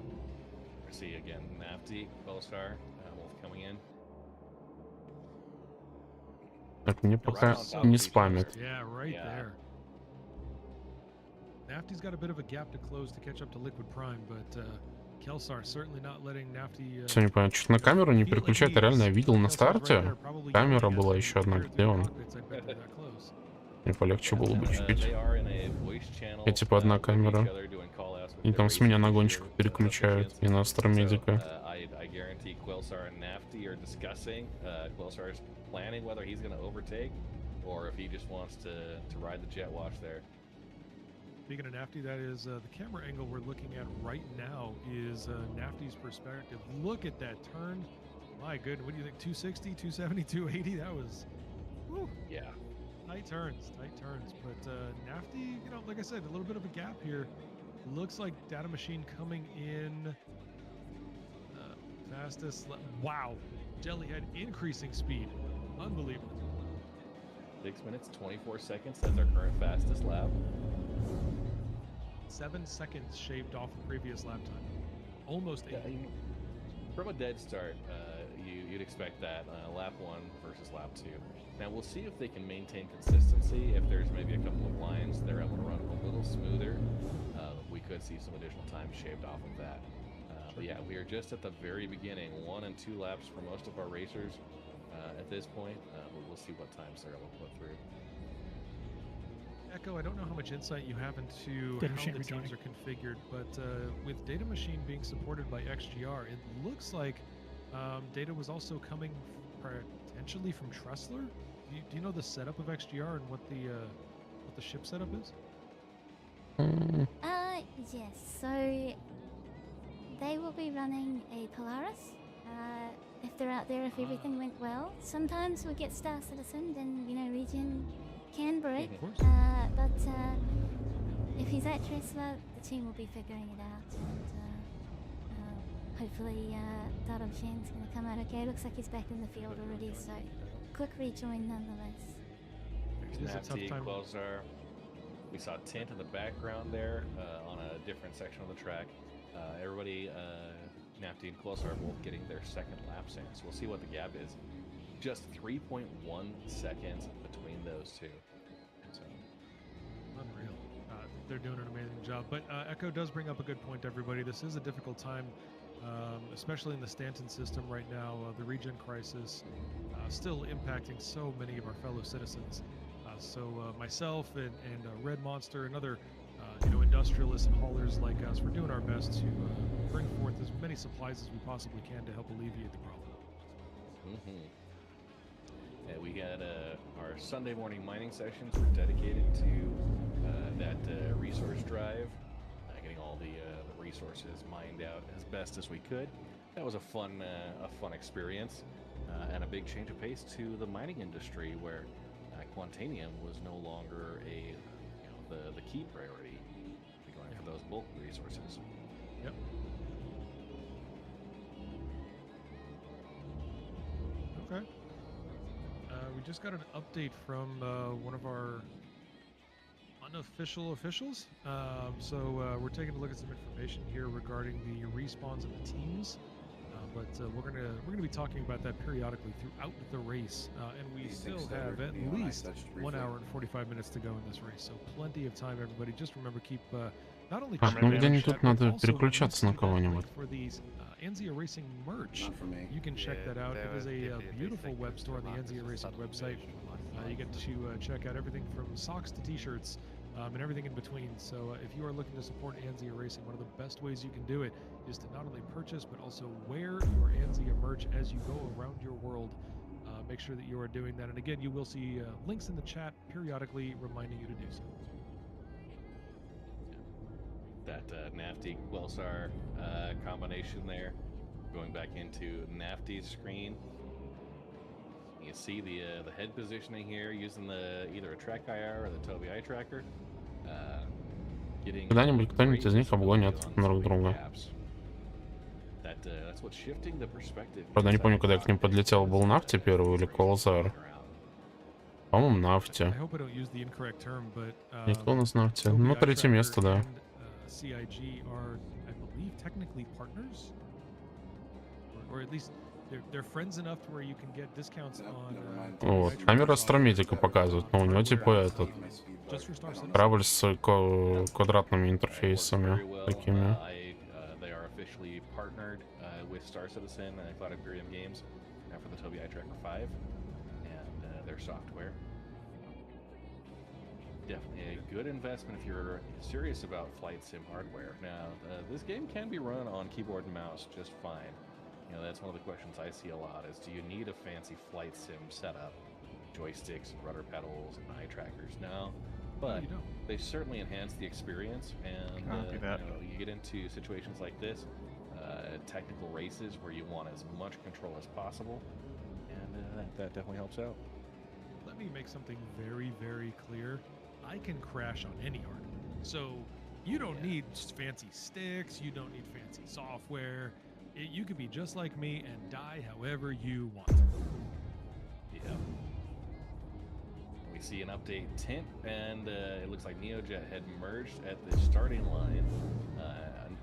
We see again Nafty, Quelsar, both coming in. Так, мне пока не спамит. Yeah, right there. Nafty's got a bit of a gap to close to catch up to Liquid Prime, but Quelsar certainly not letting Nafty. Все не понятно, что на камеру не переключает, а реально я видел на старте. Камера была еще одна, где он? Мне полегче было бы чуть-чуть. Я типа одна камера. И там с меня на гонщика переключают, и на астромедика. Planning whether he's going to overtake or if he just wants to ride the jet wash there. Speaking of Nafty, that is the camera angle we're looking at right now is Nafty's perspective. Look at that turn. My goodness, what do you think? 260, 270, 280? That was, whew. Yeah. Tight turns. But Nafty, like I said, a little bit of a gap here. Looks like Data Machine coming in fastest. Wow. Jellyhead increasing speed. Unbelievable. 6 minutes, 24 seconds. That's our current fastest lap. 7 seconds shaved off the previous lap time. Almost 8. Yeah, from a dead start, you'd expect that lap 1 versus lap 2. Now we'll see if they can maintain consistency. If there's maybe a couple of lines they're able to run a little smoother, we could see some additional time shaved off of that. But yeah, we are just at the very beginning. 1 and 2 laps for most of our racers at this point. But we'll see what times they're able to put through. Echo, I don't know how much insight you have into Data how Machine the teams rejoining. are configured, but with Data Machine being supported by XGR, it looks like Data was also coming potentially from Tressler. Do you know the setup of XGR and what the ship setup is? Yes. So they will be running a Polaris. If they're out there, if everything went well. Sometimes we get Star Citizen and, Regen can break. Of course. But if he's at Tressler, the team will be figuring it out. And hopefully Data Machine's going to come out okay. Looks like he's back in the field already, so quick rejoin nonetheless. It is a tough time. Quelsar. We saw Tint in the background there on a different section of the track. Everybody, Nafty and Quelsar, are both getting their second laps in, so we'll see what the gap is. Just 3.1 seconds between those two. So. Unreal. They're doing an amazing job. But Echo does bring up a good point, everybody. This is a difficult time, especially in the Stanton system right now. The regen crisis still impacting so many of our fellow citizens. So myself and Red Monster and other industrialists and haulers like us, we're doing our best to bring forth as many supplies as we possibly can to help alleviate the problem. Yeah, we got our Sunday morning mining sessions were dedicated to that resource drive, getting all the resources mined out as best as we could. That was a fun experience, and a big change of pace to the mining industry, where Quantanium was no longer the key priority. We're going for those bulk resources. Yep. Okay. We just got an update from one of our unofficial officials. We're taking a look at some information here regarding the respawns of the teams. But we're gonna be talking about that periodically throughout the race, and we still have at least 1 hour and 45 minutes to go in this race. So plenty of time, everybody. Just remember, keep not only Так, ну где-нибудь тут надо переключаться на кого-нибудь. for these Anzia Racing merch. You can check that out. It is a beautiful web store on the Anzia Racing website. You get to check out everything from socks to t-shirts and everything in between. So if you are looking to support Anzia Racing, one of the best ways you can do it is to not only purchase but also wear your Anzia merch as you go around your world. Make sure that you are doing that. And again, you will see links in the chat periodically reminding you to do so. That Nafty Wellstar combination there, going back into Nafty's screen. You see the head positioning here using either a track IR or the Toby eye tracker. Когда-нибудь кто-нибудь из них обгонит друг друга. That's what's shifting the perspective. Правда, не помню, когда я к ним подлетел, был Нафти первый или Колзар. По-моему, Нафти. И кто у нас Нафти? Ну, третье место, да. CIG are, I believe, technically partners, or at least they're friends enough to where you can get discounts on. Вот, камера Астромедика показывает, но у него типа этот корабль с квадратными интерфейсами такими. They are officially partnered with Star Citizen and Cloud Imperium Games for the Toby Eye Tracker 5 and their software. Definitely a good investment if you're serious about flight sim hardware. Now, this game can be run on keyboard and mouse just fine. You know, that's one of the questions I see a lot is, do you need a fancy flight sim setup? Joysticks, rudder pedals, and eye trackers? No, but they certainly enhance the experience, and you get into situations like this, technical races where you want as much control as possible, and that definitely helps out. Let me make something very, very clear. I can crash on any hardware. So you don't need fancy sticks, you don't need fancy software. You could be just like me and die however you want. Yeah. We see an update tint, and it looks like NeoJet had merged at the starting line.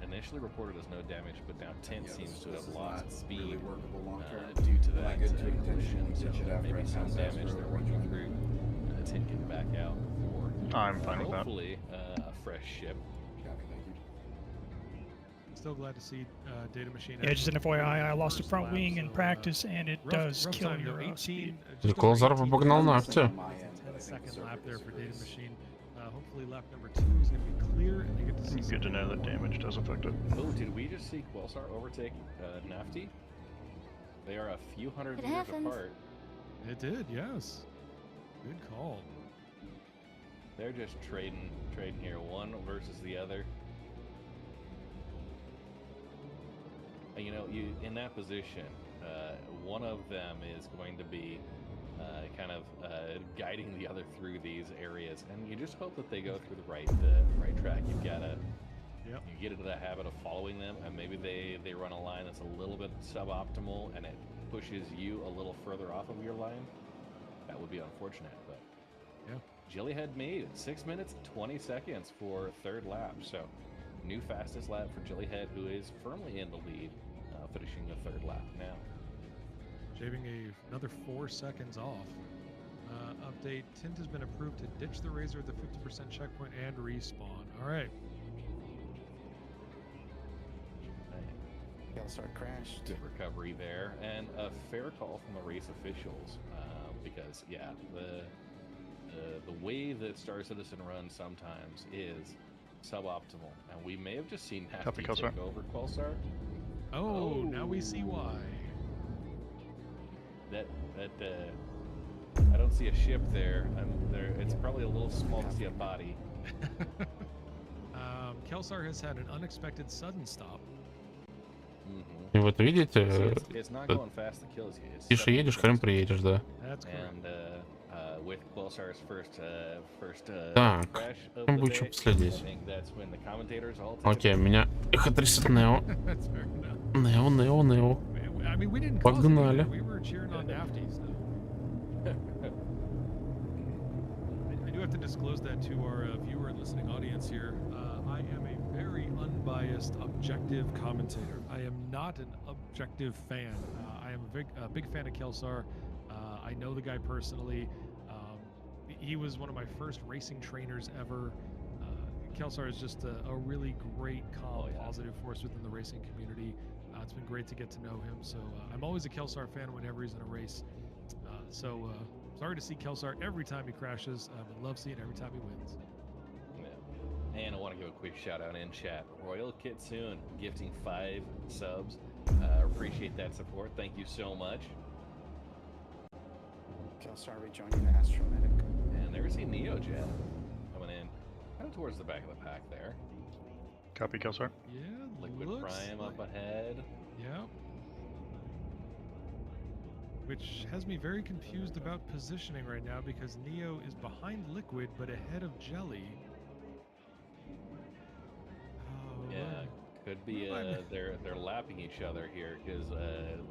Initially reported as no damage, but now tint seems to have lost speed due to that collision. So maybe some damage they're working through. Tint getting back out for I'm fine with that. Hopefully a fresh ship. Still glad to see Data Machine. Yeah, just an FYI, I lost a front wing in practice, and it does kill your speed. Колзар обогнал Нафти. Second lap there for Data Machine. Hopefully lap number 2 is going to be clear, and they get to see. Good to know that damage does affect it. Oh, did we just see Quelsar overtake Nafty? They are a few hundred meters apart. It did, yes. Good call. They're just trading here, one versus the other. And, you know, in that position, one of them is going to be kind of guiding the other through these areas, and you just hope that they go through the right track. You've got to you get into the habit of following them, and maybe they run a line that's a little bit suboptimal, and it pushes you a little further off of your line. That would be unfortunate, but Jillyhead made it 6 minutes 20 seconds for third lap. So new fastest lap for Jillyhead, who is firmly in the lead, finishing the third lap now. Shaving another 4 seconds off. Update, Tint has been approved to ditch the Razor at the 50% checkpoint and respawn. All right. Start crashed. Good recovery there, and a fair call from the race officials, because the way that Star Citizen runs sometimes is suboptimal, and we may have just seen Copy, Hefty Kelsar. take over Quelsar. Oh, now we see why. I don't see a ship there. It's probably a little small to see a body. Kelsar has had an unexpected sudden stop. И вот видите, It's not going fast to kills you. It's тише едешь, хрен приедешь, да. That's correct. And with Quelsar's first Так, crash of чем the бы еще day, I последить? think that's when the commentators all take Окей, меня эхо трясет Нео. That's fair enough. Нео. I mean, we didn't cause it Погнали. either. We were cheering on Nafties. I do have to disclose that to our viewer and listening audience here. I am a very unbiased, objective commentator. I am not an objective fan. I am a big fan of Kelsar. I know the guy personally. He was one of my first racing trainers ever. Kelsar is just a really great, calm, positive force within the racing community. It's been great to get to know him. So I'm always a Kelsar fan whenever he's in a race. Sorry to see Kelsar every time he crashes. But love seeing every time he wins. Yeah. And I want to give a quick shout out in chat. Royal Kitsune gifting 5 subs. Appreciate that support. Thank you so much. Kelsar rejoining the Astromedic. And there's a Neojet coming in, kind of towards the back of the pack there. Copy, Kelsar. Yeah, Liquid looks Prime like, up ahead. Yeah. Which has me very confused about positioning right now because Neo is behind Liquid but ahead of Jelly. Oh, Yeah, could be they're lapping each other here because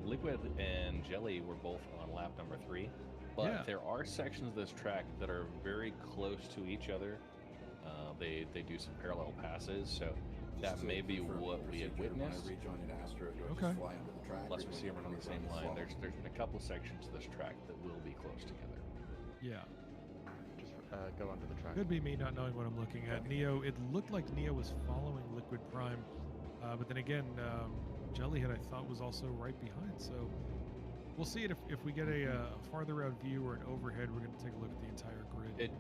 Liquid and Jelly were both on lap number 3, but there are sections of this track that are very close to each other. They do some parallel passes, so that may be what we had witnessed. Okay. Unless we see them on the same line, there's been a couple sections of this track that will be close together. Yeah. Just go onto the track. Could be me not knowing what I'm looking at. Neo, it looked like Neo was following Liquid Prime, but then again, Jellyhead I thought was also right behind. So we'll see it if we get a farther out view or an overhead. We're going to take a look at the entire grid.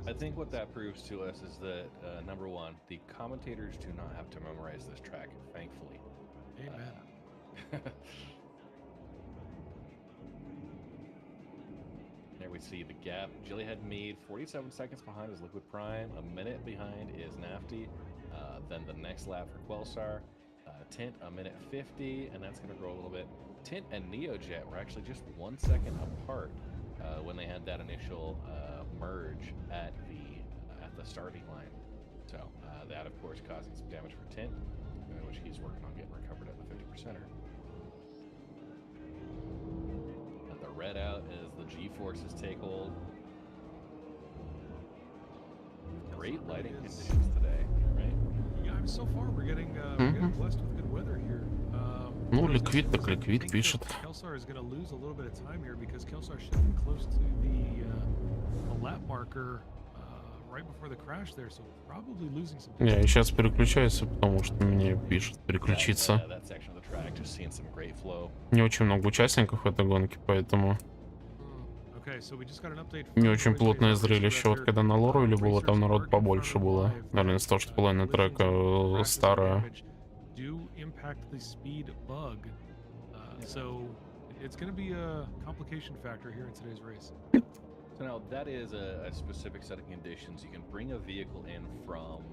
I think what that proves to us is that number one, the commentators do not have to memorize this track, thankfully. Amen. There we see the gap. Jellyhead Mead, 47 seconds behind is Liquid Prime. A minute behind is Nafty. Then the next lap for Quelsar. Tint, a minute 50, and that's going to grow a little bit. Tint and Neojet were actually just 1 second apart when they had that initial merge at the starting line. So that, of course, causing some damage for Tint, which he's working on getting recovered at the 50%er. And the red out as the G-forces take hold. Great lighting conditions today, right? Yeah, so far we're getting blessed with good weather here. Ну, ликвид так ликвид пишет. Kelsar is going to lose a little bit of time here because Kelsar should be close to the lap marker right before the crash there, so probably losing some time. Я сейчас переключаюсь, потому что мне пишут переключиться. Не очень много участников этой гонки, поэтому не очень плотное зрелище. Вот когда на Лоруэле было, там народ побольше было. Наверное, из-за того, что половина трека старая. So it's going to be a complication factor here in today's race. So now that is a specific set of conditions. You can bring a vehicle in from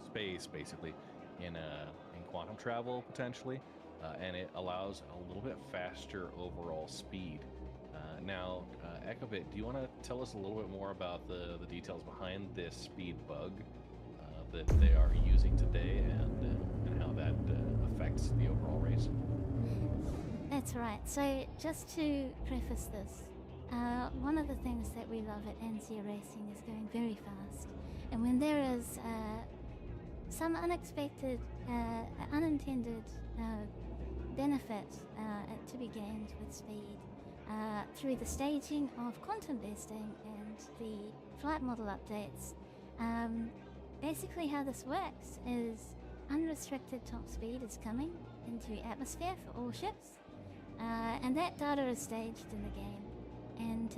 space, basically, in quantum travel potentially, and it allows a little bit faster overall speed. Now, Ekobit, do you want to tell us a little bit more about the details behind this speed bug that they are using today, and how that affects the overall race? That's right. So just to preface this, one of the things that we love at NC Racing is going very fast. And when there is some unexpected, unintended benefit to be gained with speed through the staging of quantum vesting and the flight model updates, basically how this works is unrestricted top speed is coming into atmosphere for all ships, and that data is staged in the game, and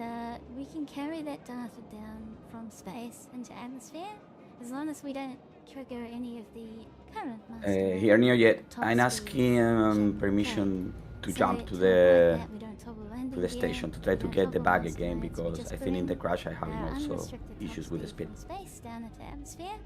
we can carry that data down from space into atmosphere As long as we don't trigger any of the current master. Here near yet. top I'm speeds, asking okay. permission to So jump to avoid the that, we don't toggle landing to the gear, station to try we to don't get the toggle bag master again modes, we because just I put think in the in crash I have our also unrestricted top issues with the speed speed. from space down into atmosphere.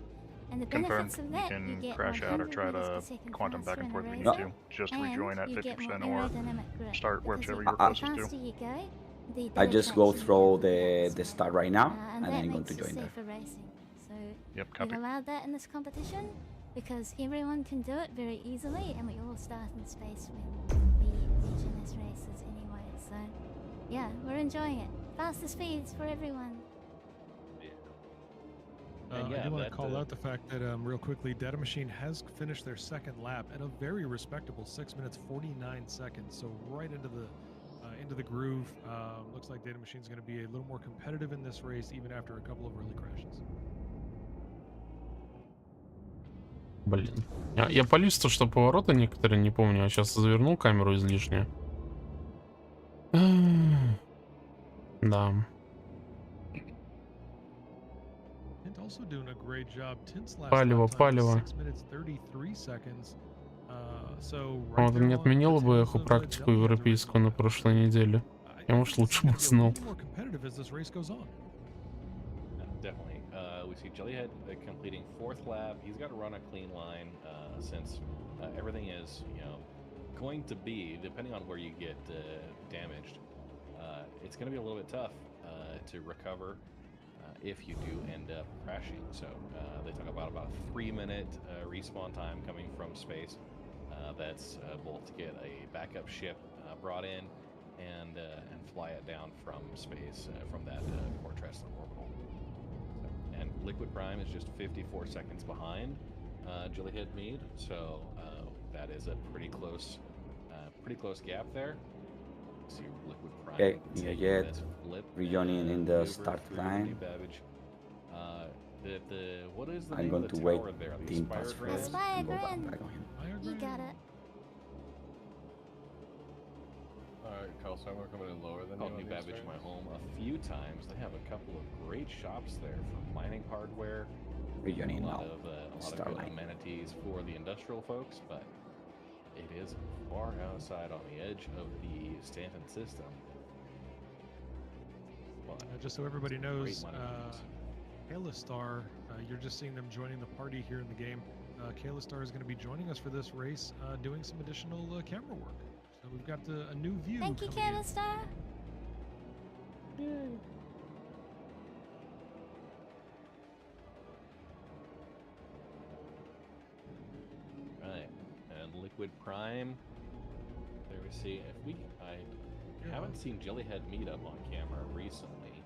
And the Confirmed. benefits of You that, can you get crash out or 100 try meters per to second quantum back faster and in a forth if you need razor, to. Just and rejoin at you get more 50% or aerodynamic grip, start because whichever the you're closest faster to. you go, the I better just go traction you through have with the atmosphere. start right now And and that then I'm going makes to it join there. safer racing. So Yep, we've copy. allowed that in this competition because everyone can do it very easily, and we all start in space when we reach in as races anyway. So yeah, we're enjoying it. Faster speeds for everyone. And I yeah, do want to that, call out the fact that, real quickly, Data Machine has finished their second lap at a very respectable 6 minutes 49 seconds. So right into the groove. Looks like Data Machine's going to be a little more competitive in this race, even after a couple of early crashes. Блин. Я полез то, что повороты некоторые не помню, а сейчас завернул камеру излишне. Да. Also doing a great job. Tint's last Палево, lap time was палево. 6 minutes 33 seconds. So А right вот there не on отменила the бы tails эхо of практику Jellyhead's европейскую на original lap. прошлой неделе. Я, может, лучше бы знал. More competitive as this race goes on. Definitely. We see Jellyhead completing 4th lap. He's got to run a clean line since everything is, going to be, depending on where you get damaged, it's going to be a little bit tough to recover if you do end up crashing. So they talk about a 3-minute respawn time coming from space. That's both to get a backup ship brought in and fly it down from space from that Fortress orbital. And Liquid Prime is just 54 seconds behind Jellyhead Mead, so that is a pretty close gap there. See Liquid Prime. Okay, yeah, rejoining in the start line. What is the I'm name going of to the wait tower there? The team pass Aspire first Grand? and go Grand. back on him. You got it. Alright, Carl Summer coming in lower than Called you New on these Babbage my turns. home a few times. They have a couple of great shops there for mining hardware. Rejoining a lot now. of Start good line. amenities for the industrial folks, but it is far outside on the edge of the Stanton system. But Just so everybody knows, great money games. Kalistar, you're just seeing them joining the party here in the game. Kalistar is going to be joining us for this race, doing some additional camera work. So we've got a new view. Thank you, coming in. Kalistar. Right, and Liquid Prime. There we see. I haven't seen Jellyhead meet up on camera recently.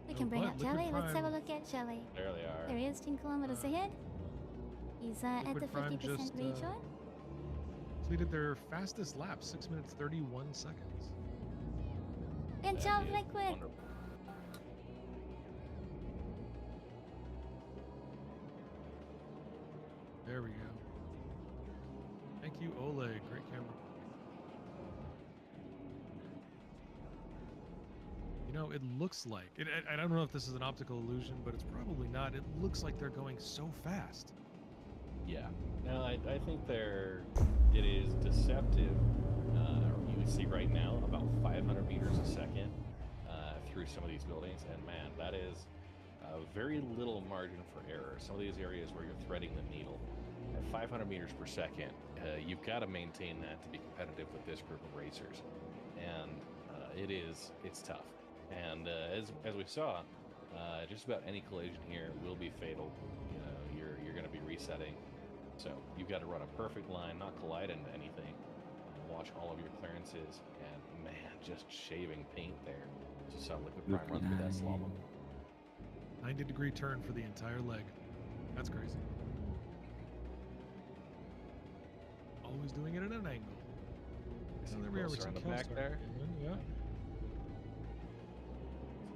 We can bring but up Liquid Jelly. Let's have a Prime- look at Jelly. There they are. There he is, 10 kilometers ahead. He's at the Liquid Prime 50% just, rejoin. Completed their fastest lap, 6 minutes 31 seconds. Good That job, is Liquid. wonderful. There we go. Thank you, Oleg. Great camera. It looks like, I don't know if this is an optical illusion, but it's probably not. It looks like they're going so fast. Yeah. No, I think it is deceptive. You see right now about 500 meters a second through some of these buildings, and man, that is very little margin for error. Some of these areas where you're threading the needle at 500 meters per second, you've got to maintain that to be competitive with this group of racers, and it's tough. And as we saw, just about any collision here will be fatal. You're going to be resetting. So you've got to run a perfect line, not collide into anything. Watch all of your clearances, and man, just shaving paint there. Just saw Liquid Prime run through that slalom. 90-degree turn for the entire leg. That's crazy. Always doing it at an angle. So there we are with Closer some in the back Killstar. there. Yeah.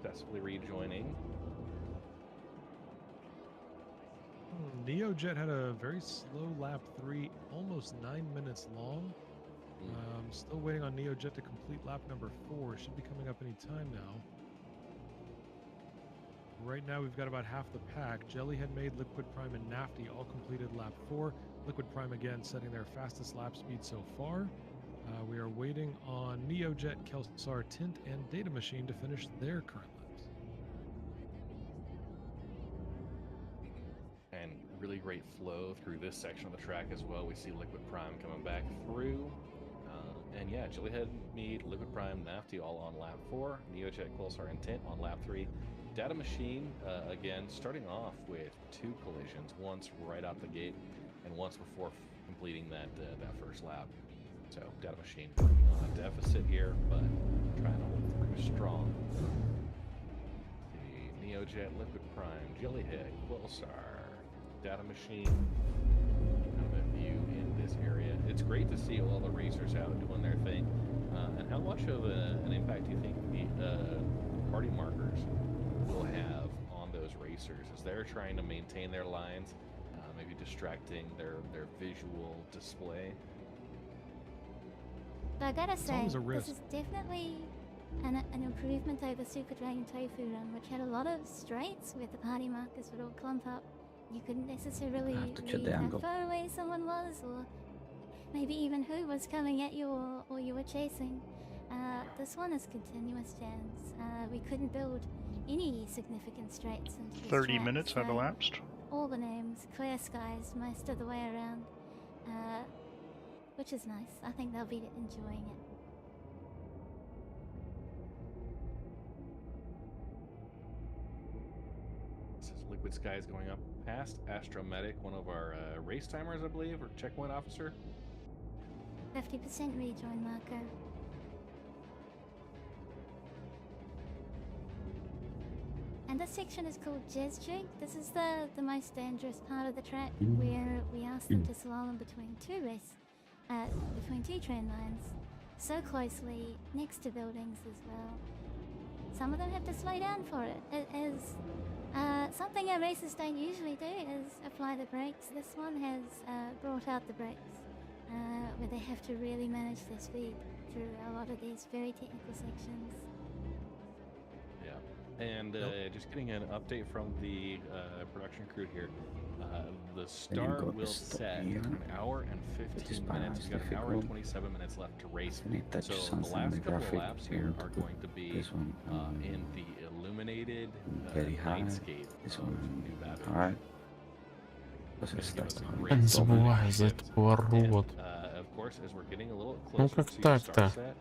Successfully rejoining. NeoJet had a very slow lap 3, almost 9 minutes long. Still waiting on NeoJet to complete lap number 4. Should be coming up any time now. Right now we've got about half the pack. Jellyhead Made, Liquid Prime, and Nafty all completed lap 4. Liquid Prime again setting their fastest lap speed so far. We are waiting on Neojet, Kelsar, Tint, and Data Machine to finish their current laps. And really great flow through this section of the track as well. We see Liquid Prime coming back through. And yeah, Jellyhead, Mead, Liquid Prime, Nafty all on lap 4. Neojet, Kelsar, and Tint on lap 3. Data Machine, again, starting off with 2 collisions, once right out the gate and once before completing that first lap. So Data Machine working on a deficit here, but trying to hold through strong. The Neojet, Liquid Prime, Jellyhead, Quillsar, Data Machine, kind of a view in this area. It's great to see all the racers out doing their thing. And how much of an impact do you think the party markers will have on those racers as they're trying to maintain their lines, maybe distracting their visual display? But I gotta say, always a this risk. is definitely an improvement over Super Dragon Tofu Run, which had a lot of straights where the party markers would all clump up. You couldn't necessarily have to check read the how angle. far away someone was, or maybe even who was coming at you or you were chasing. This one is continuous jams. We couldn't build any significant straights into this 30 track, minutes have so elapsed. all the names, clear skies most of the way around, which is nice. I think they'll be enjoying it. This is Liquid Skies going up past Astromedic, one of our race timers, I believe, or checkpoint officer. 50% rejoin marker. And this section is called Jazz Jig. This is the most dangerous part of the track, where we ask them to slalom between two train lines, so closely next to buildings as well. Some of them have to slow down for it. It is something our racers don't usually do, is apply the brakes. This one has brought out the brakes, where they have to really manage their speed through a lot of these very technical sections. Yeah, and just getting an update from the production crew here. The start will set here. an hour and 15 minutes. We've got an hour and 27 minutes left to race. So the last couple of laps here are going to be in the illuminated very high. nightscape This of one New Babbage. hard. Не забывай за этот поворот. Of course, as we're getting a little Ну closer как to the так-то? start set,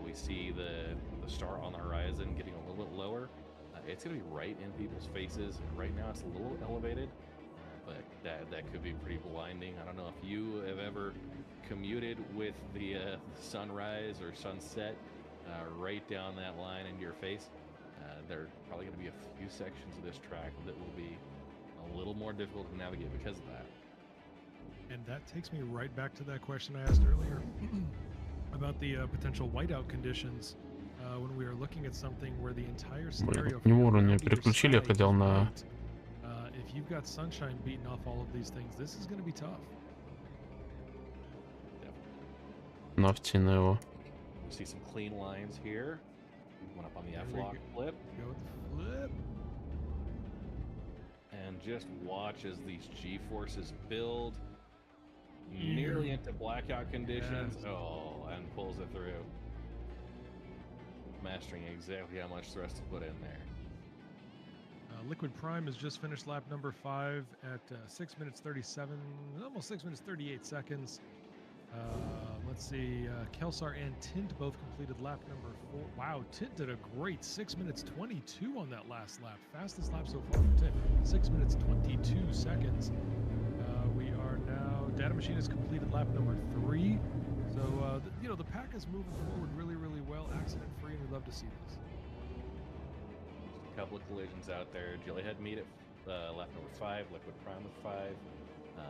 we see the star on the horizon getting a little bit lower. It's going to be right in people's faces, and right now it's a little elevated, but that could be pretty blinding. I don't know if you have ever commuted with the sunrise or sunset right down that line into your face. There are probably going to be a few sections of this track that will be a little more difficult to navigate because of that. And that takes me right back to that question I asked earlier about the potential whiteout conditions when we are looking at something where the entire scenario. Не вовремя переключили, я хотел на... If you've got sunshine beating off all of these things, this is going to be tough. Нафти на его. You see some clean lines here. Went up on the F-lock flip. Go with the flip. And just watch as these G-forces build nearly into blackout conditions. Yes. Oh, and pulls it through. Mastering exactly how much thrust to put in there. Liquid Prime has just finished lap number 5 at 6 minutes 37, almost 6 minutes 38 seconds. Let's see, Kelsar and Tint both completed lap number 4. Wow, Tint did a great 6 minutes 22 on that last lap. Fastest lap so far for Tint, 6 minutes 22 seconds. We are now, Data Machine has completed lap number 3. So, the pack is moving forward really, really well, accident free, and we'd love to see this. A couple of collisions out there. Jellyhead Meat at lap number 5, Liquid Prime with 5,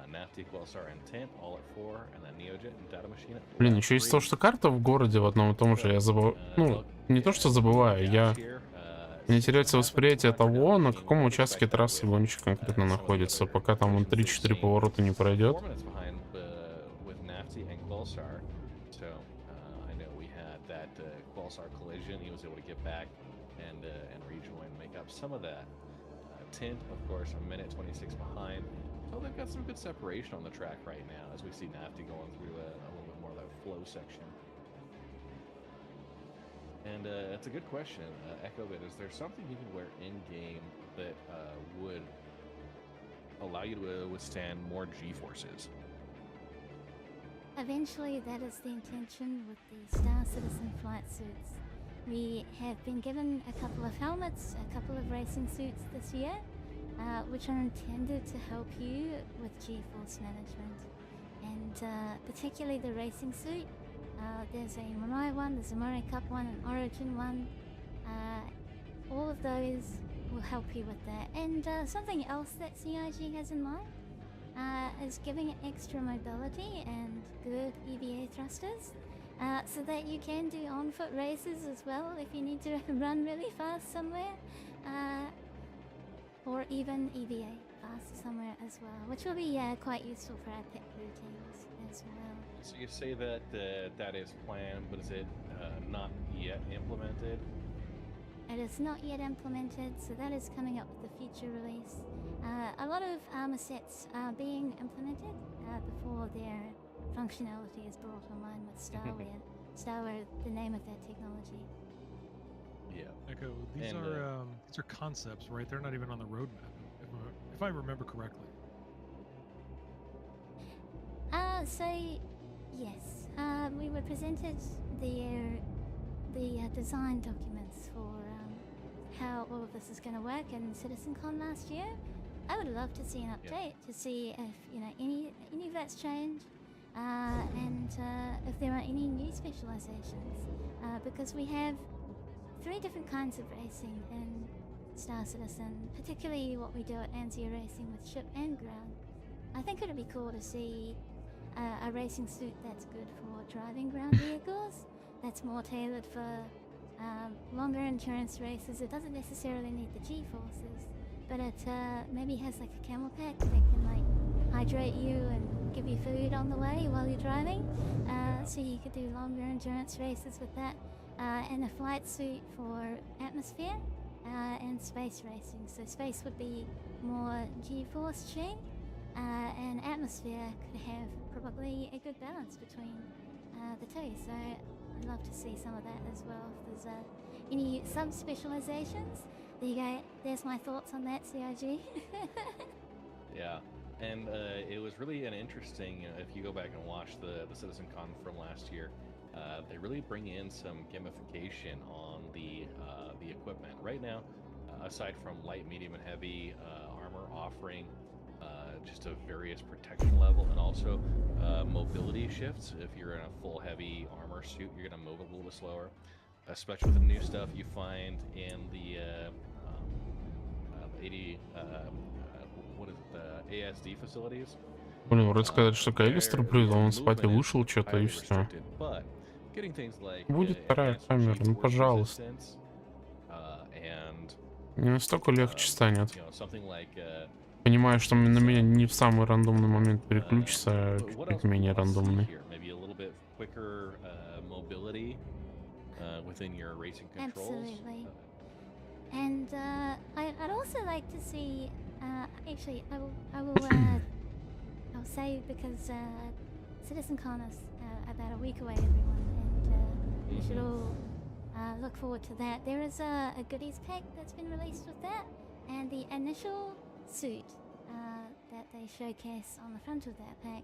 Nafty, Quelsar, and Tint all at 4, and then Neojet and Data Machine at Блин, еще из-за того, что карта в городе в одном и том же, я забываю... Ну, не то, что забываю, мне теряется восприятие того, на каком участке трассы гонщик конкретно находится, пока там он 3-4 поворота не пройдет. So I know we had that Quelsar collision. He was able to get back and rejoin, make up some of that. Tint, of course, a minute 26 behind. So they've got some good separation on the track right now, as we see Nafty going through a little bit more of that flow section. And it's a good question, Echobit. Is there something you can wear in-game that would allow you to withstand more G-forces? Eventually, that is the intention with the Star Citizen flight suits. We have been given a couple of helmets, a couple of racing suits this year, which are intended to help you with G-force management. And particularly the racing suit. There's a Mirai one, there's a Mirai Cup one, an Origin one. All of those will help you with that. And something else that CIG has in mind is giving it extra mobility and good EVA thrusters, so that you can do on-foot races as well if you need to run really fast somewhere, or even EVA fast somewhere as well, which will be quite useful for our pit crew teams as well. So you say that that is planned, but is it not yet implemented? It is not yet implemented, so that is coming up with the future release. A lot of armor sets are being implemented before their functionality is brought online with Starware. Starware, the name of that technology. Yeah. Echo, these are concepts, right? They're not even on the roadmap, if I remember correctly. So yes, we were presented the design documents for how all of this is going to work in CitizenCon last year. I would love to see an update to see if any of that's changed, and if there are any new specializations, because we have 3 different kinds of racing in Star Citizen, particularly what we do at Anzio Racing with ship and ground. I think it would be cool to see a racing suit that's good for driving ground vehicles, that's more tailored for longer endurance races. It doesn't necessarily need the G-forces, but it maybe has like a camel pack that can like hydrate you and give you food on the way while you're driving, so you could do longer endurance races with that, and a flight suit for atmosphere and space racing. So space would be more G-force tuned, and atmosphere could have probably a good balance between the two. So I'd love to see some of that as well. If there's any sub-specializations, there you go. There's my thoughts on that, CIG. Yeah, and it was really an interesting, if you go back and watch the CitizenCon from last year, they really bring in some gamification on the equipment. Right now, aside from light, medium, and heavy armor offering just a various protection level, and also mobility shifts. If you're in a full heavy armor suit, you're going to move a little bit slower, especially with the new stuff you find in the 80 what is it, the ASD facilities. Блин, вроде сказать, что Кайлистер привел, он спать и вышел что-то и все. Будет вторая камера, ну пожалуйста. Не настолько легче станет. Понимаю, что на меня не в самый рандомный момент переключится, а чуть менее рандомный. Absolutely. And I'd also like to see. Actually, I'll say, because CitizenCon is about a week away, everyone, and you should all look forward to that. There is a goodies pack that's been released with that, and the initial suit that they showcase on the front of that pack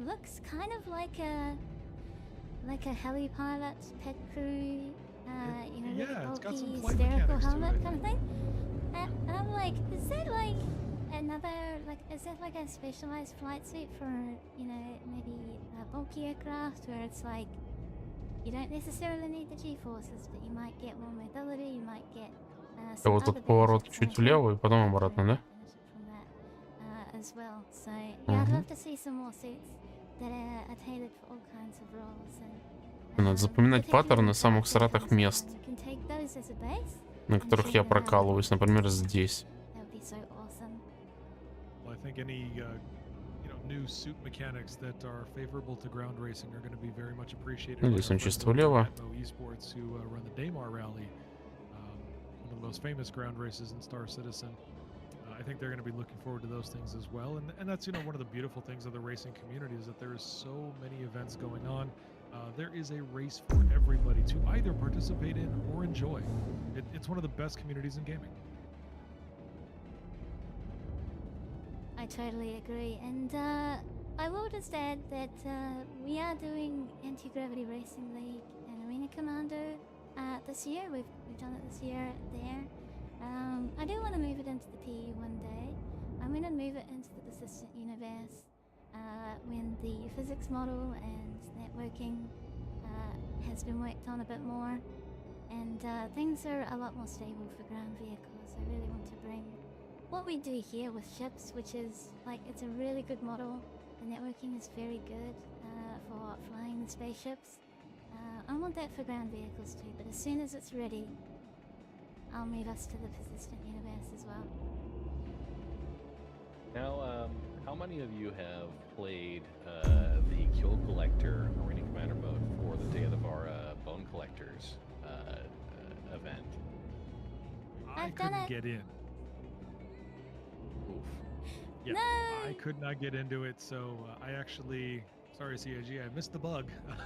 looks kind of like a heli pilot, pet crew, with a bulky spherical helmet kind of thing. And I'm like, is that like is that like a specialized flight suit for, maybe a bulky aircraft, where it's like you don't necessarily need the G-forces, but you might get more mobility, you might get some Вот other тут поворот benefits чуть влево и потом обратно, да? from that as well. So yeah, I'd love to see some more suits that are tailored for all kinds of roles. And Надо запоминать паттерны самых сратых мест, you can take those as a base. на которых я прокалываюсь, например, здесь. That would be so awesome. Well, I think any new suit mechanics that are favorable to ground racing are going to be very much appreciated. Здесь он чисто влево. Esports, who run the Daymar Rally, one of the most famous ground races in Star Citizen. I think they're going to be looking forward to those things as well. And that's, you know, one of the beautiful things of the racing community is that there is so many events going on. There is a race for everybody to either participate in or enjoy. It's one of the best communities in gaming. I totally agree, and I will just add that we are doing Anti-Gravity Racing League and Arena Commando this year. We've done it this year there. I do want to move it into the PE one day. I'm going to move it into the persistent universe when the physics model and networking has been worked on a bit more, and things are a lot more stable for ground vehicles. I really want to bring what we do here with ships, which is like, it's a really good model. The networking is very good for flying the spaceships. I want that for ground vehicles too, but as soon as it's ready, I'll move us to the persistent universe as well. Now, how many of you have played the Kill Collector Arena Commander mode for the Day of the Vara Bone Collectors event? I couldn't get in. Oof. Yeah, No! I could not get into it, so I actually, sorry CIG, I missed the bug,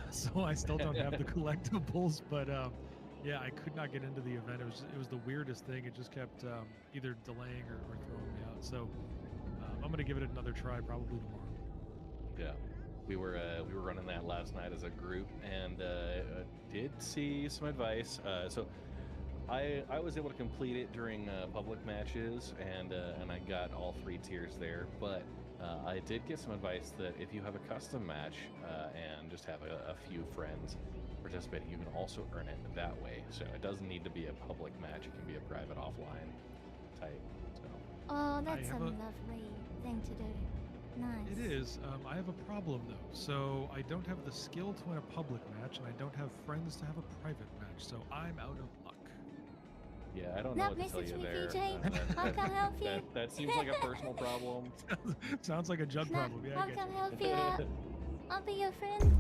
so I still don't have the collectibles, but yeah, I could not get into the event. It was the weirdest thing. It just kept either delaying or throwing me out, so I'm going to give it another try probably tomorrow. Yeah, we were running that last night as a group, and did see some advice. So I was able to complete it during public matches, and I got all 3 tiers there. But I did get some advice that if you have a custom match and just have a few friends participating, you can also earn it that way. So it doesn't need to be a public match; it can be a private offline type. So. Oh, that's a lovely thing to do. Nice. It is. I have a problem though. So I don't have the skill to win a public match, and I don't have friends to have a private match. So I'm out of luck. Yeah, I don't know what to tell you there. I can help you. That seems like a personal problem. Sounds like a Jug problem. Yeah, I can help you out. I'll be your friend.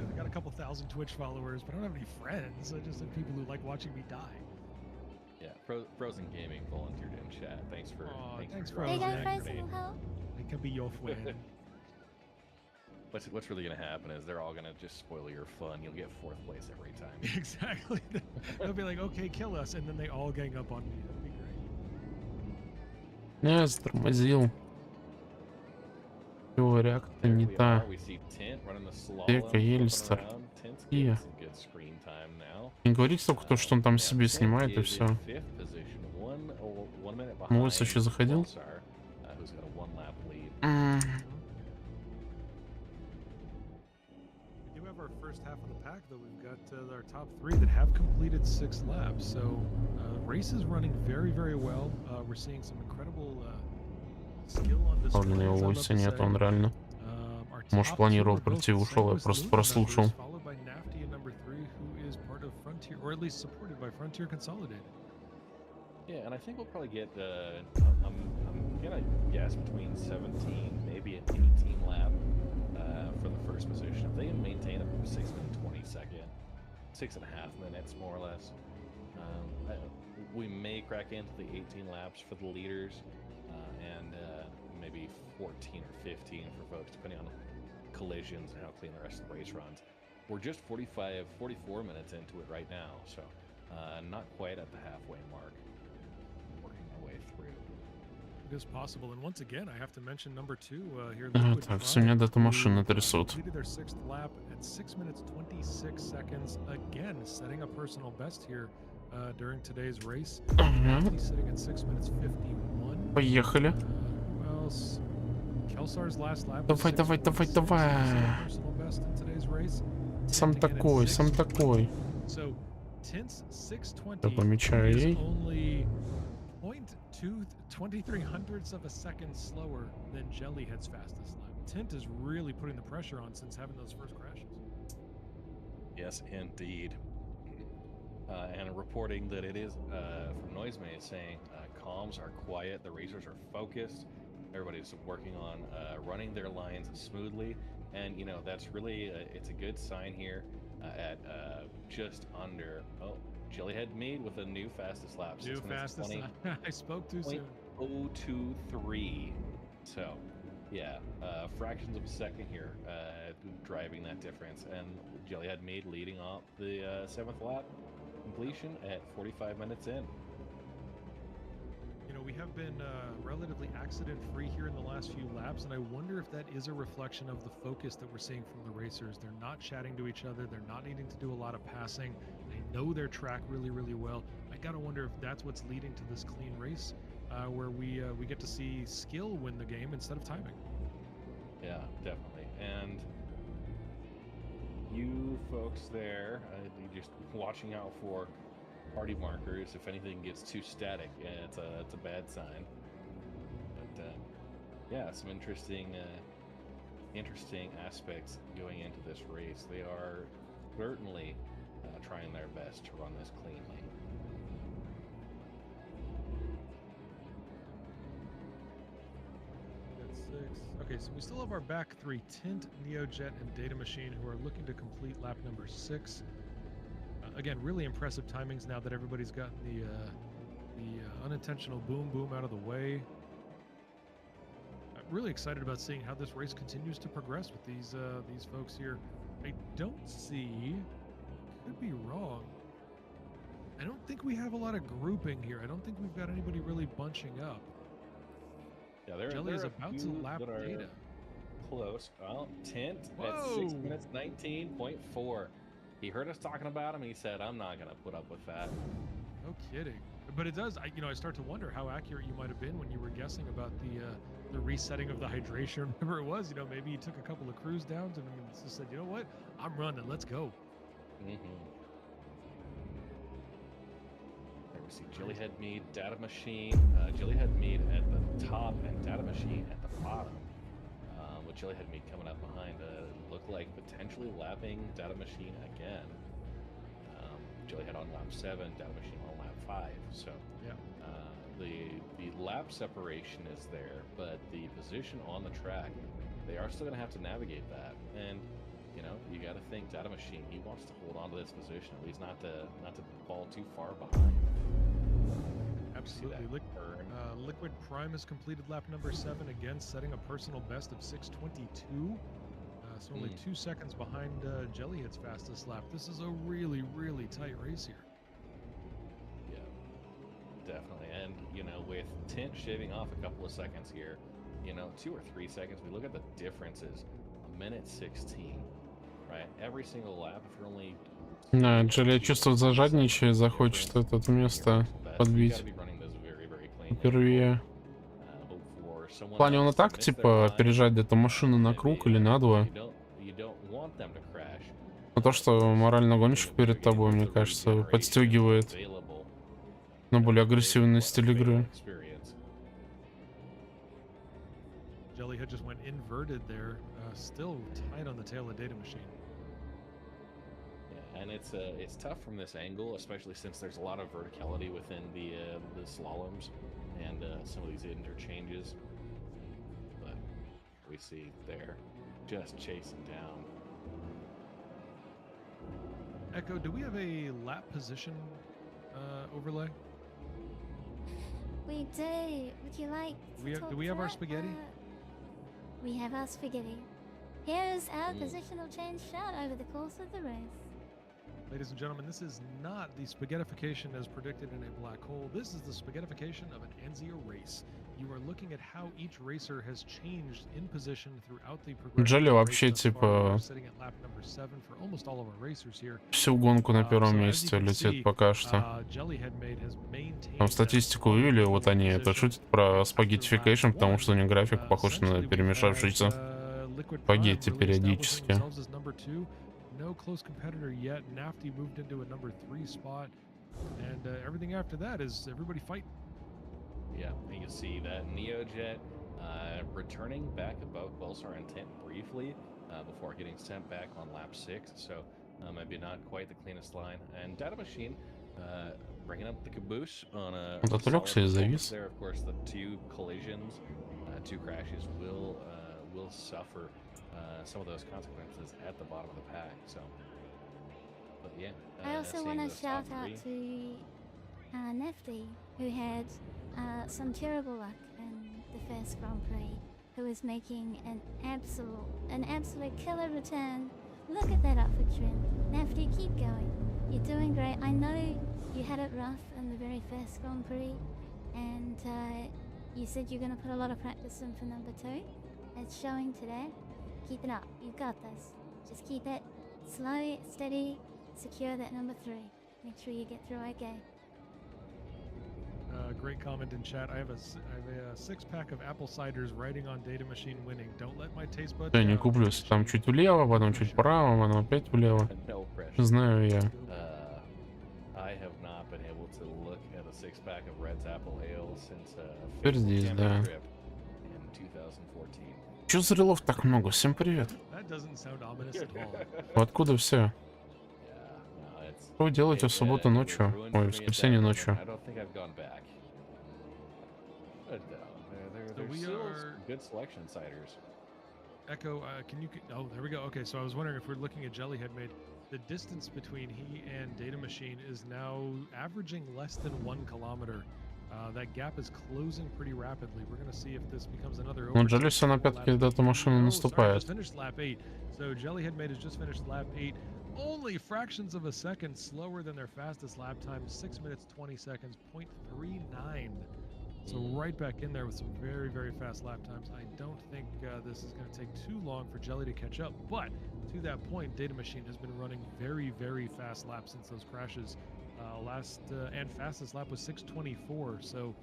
I got a couple thousand Twitch followers, but I don't have any friends. I just have people who like watching me die. Yeah, Frozen Gaming volunteered in chat. Thanks for. Thanks, They Frozen. got Frozen will help. I can be your friend. What's really gonna happen is they're all gonna just spoil your fun. You'll get 4th place every time. Exactly. They'll be like, okay, kill us, and then they all gang up on me. That'd be great. Я затормозил. Всё, реакция не та. Дека, Ельстер. И... Не говорите только то, что он там себе снимает, и все. Мойс еще заходил? Our first half of the pack, though, we've got our top 3 that have completed 6 laps. So race is running very, very well. We're seeing some incredible skill on display. У него войса нет, он реально. Может, планировал прийти, ушел, я просто прослушал. Followed by Nafty and number 3, who is part of Frontier, or at least supported by Frontier Consolidated. Yeah, and I think we'll probably get. I'm gonna guess between 17, maybe an 18 lap. For the first position, if they can maintain a 6 minute 20 second, 6.5 minutes more or less, we may crack into the 18 laps for the leaders, and maybe 14 or 15 for folks, depending on collisions and how clean the rest of the race runs. We're just 44 minutes into it right now, so not quite at the halfway mark. Working our way through. It is possible, and once again, I have to mention number 2 here. Так, все меня дата машины трясут. Completed their 6th lap at 6 minutes 26 seconds, again setting a personal best here during today's race. He's sitting at 6 minutes 51. Поехали. Who else? Kelsar's last lap. Давай, давай, давай, давай. Personal best in today's race. Сам такой, сам такой. So, Tint's 620 Я помечаю is ей. only 0.23 of a second slower than Jellyhead's fastest lap. Tint is really putting the pressure on since having those first crashes. Yes, indeed. And reporting that it is from Noisemaid saying comms are quiet, the racers are focused, everybody's working on running their lines smoothly, and you know that's really it's a good sign here at just under Jellyhead made with a new fastest lap. New 6 minutes fastest. 20. I spoke too soon. 023. So, yeah, fractions of a second here, driving that difference. And Jellyhead made leading off the 7th lap completion at 45 minutes in. You know, we have been relatively accident-free here in the last few laps, and I wonder if that is a reflection of the focus that we're seeing from the racers. They're not chatting to each other. They're not needing to do a lot of passing. They know their track really, really well. I gotta wonder if that's what's leading to this clean race, where we get to see skill win the game instead of timing. Yeah, definitely. And you folks there, just watching out for party markers. If anything gets too static, it's a bad sign. But yeah, some interesting aspects going into this race. They are certainly trying their best to run this cleanly. That's 6. Okay, so we still have our back 3, Tint, Neojet, and Data Machine, who are looking to complete lap number 6. Again, really impressive timings now that everybody's gotten the unintentional boom out of the way. I'm really excited about seeing how this race continues to progress with these folks here. I don't see, could be wrong, I don't think we have a lot of grouping here. I don't think we've got anybody really bunching up. Yeah, Jelly is about to lap Data. Close. Well, Tint at Whoa. 6 minutes 19.4. He heard us talking about him. He said, "I'm not gonna put up with that." No kidding. But it does. I start to wonder how accurate you might have been when you were guessing about the resetting of the hydration. Whatever it was, maybe you took a couple of cruise downs and just said, "You know what? I'm running. Let's go." There we see Jellyhead Mead, Data Machine. Jellyhead Mead at the top and Data Machine at the bottom. With Jellyhead Mead coming up behind, look like potentially lapping Data Machine again. Jellyhead on lap 7, Data Machine on lap 5. So yeah, the lap separation is there, but the position on the track, they are still going to have to navigate that. And you got to think Data Machine, he wants to hold on to this position, at least not to fall too far behind. Absolutely. Liquid Prime has completed lap number 7, again setting a personal best of 6:22. So only 2 seconds behind Jellyhead's fastest lap. This is a really, really tight race here. Yeah, definitely. And with Tint shaving off a couple of seconds here, 2 or 3 seconds, we look at the differences. 1:16, right? Every single lap, if you're only... Да, Джелли, я чувствую, зажадничает, захочет это место подбить. Впервые. В плане он и так, типа, опережает где-то машину на круг или на 2. Но то, что морально гонщик перед тобой, мне кажется, подстегивает на более агрессивный стиль игры. Jellyhead just went inverted there, still tight on the tail of Data Machine. Yeah, and it's tough from this angle, especially since there's a lot of verticality within the slaloms and some of these interchanges. But we see there, just chasing down. Echo, do we have a lap position overlay? We do. Would you like to do we have our spaghetti? We have our spaghetti. Here is our positional change shot over the course of the race. Ladies and gentlemen, this is not the spaghettification as predicted in a black hole. This is the spaghettification of an Anzio race. You are looking at how each racer has changed in position throughout the progression. Джелли вообще, типа, всю гонку на первом месте летит пока что. Там статистику вывели, вот они это шутят про спагеттификейшн, потому что у них график похож на перемешавшийся спагетти периодически. No close competitor yet. Nafty moved into a number 3 spot, and everything after that is everybody fighting. Yeah, you can see that Neojet returning back above Pulsar and Tint briefly before getting sent back on lap 6. So maybe not quite the cleanest line. And Data Machine bringing up the caboose on a there. Of course, the 2 collisions, 2 crashes will suffer some of those consequences at the bottom of the pack. So But yeah. I also seeing want to those shout top out three- to Nefty, who had some terrible luck in the first Grand Prix, who is making an absolute killer return. Look at that upward trend. Nefty, keep going. You're doing great. I know you had it rough in the very first Grand Prix, and you said you're going to put a lot of practice in for number 2. It's showing today. Keep it up. You've got this. Just keep it slow, steady, secure that number 3. Make sure you get through okay. Great comment in chat. I have a 6-pack of apple ciders riding on data machine winning. Don't let my taste buds Я не down. куплю, если там чуть влево, потом чуть вправо, потом опять влево. No pressure. Знаю я. I have not been able to look at a 6-pack of Red's Apple Ale since Теперь здесь, да. trip in 2014. Чё зрелов так много? Всем привет. That doesn't sound ominous at all. Откуда все? Yeah, no, it's Что вы делаете в субботу it was ночью? ruined for Ой, me в at воскресенье that ночью. moment. I don't think I've gone back. But So we there's still are- good selection ciders. Echo, oh, there we go. Okay, so I was wondering if we're looking at Jellyhead Made, the distance between he and Data Machine is now averaging less than 1 kilometer. That gap is closing pretty rapidly. We're going to see if this becomes another. Ну, Джалиса на пятке эта машина Sorry, наступает. just finished lap 8. So Jellyhead Made has just finished lap 8. Only fractions of a second slower than their fastest lap time. 6 minutes 20 seconds, 0.39. So right back in there with some very, very fast lap times. I don't think this is going to take too long for Jelly to catch up. But to that point, Data Machine has been running very, very fast laps since those crashes. Last and fastest lap was 6:24. So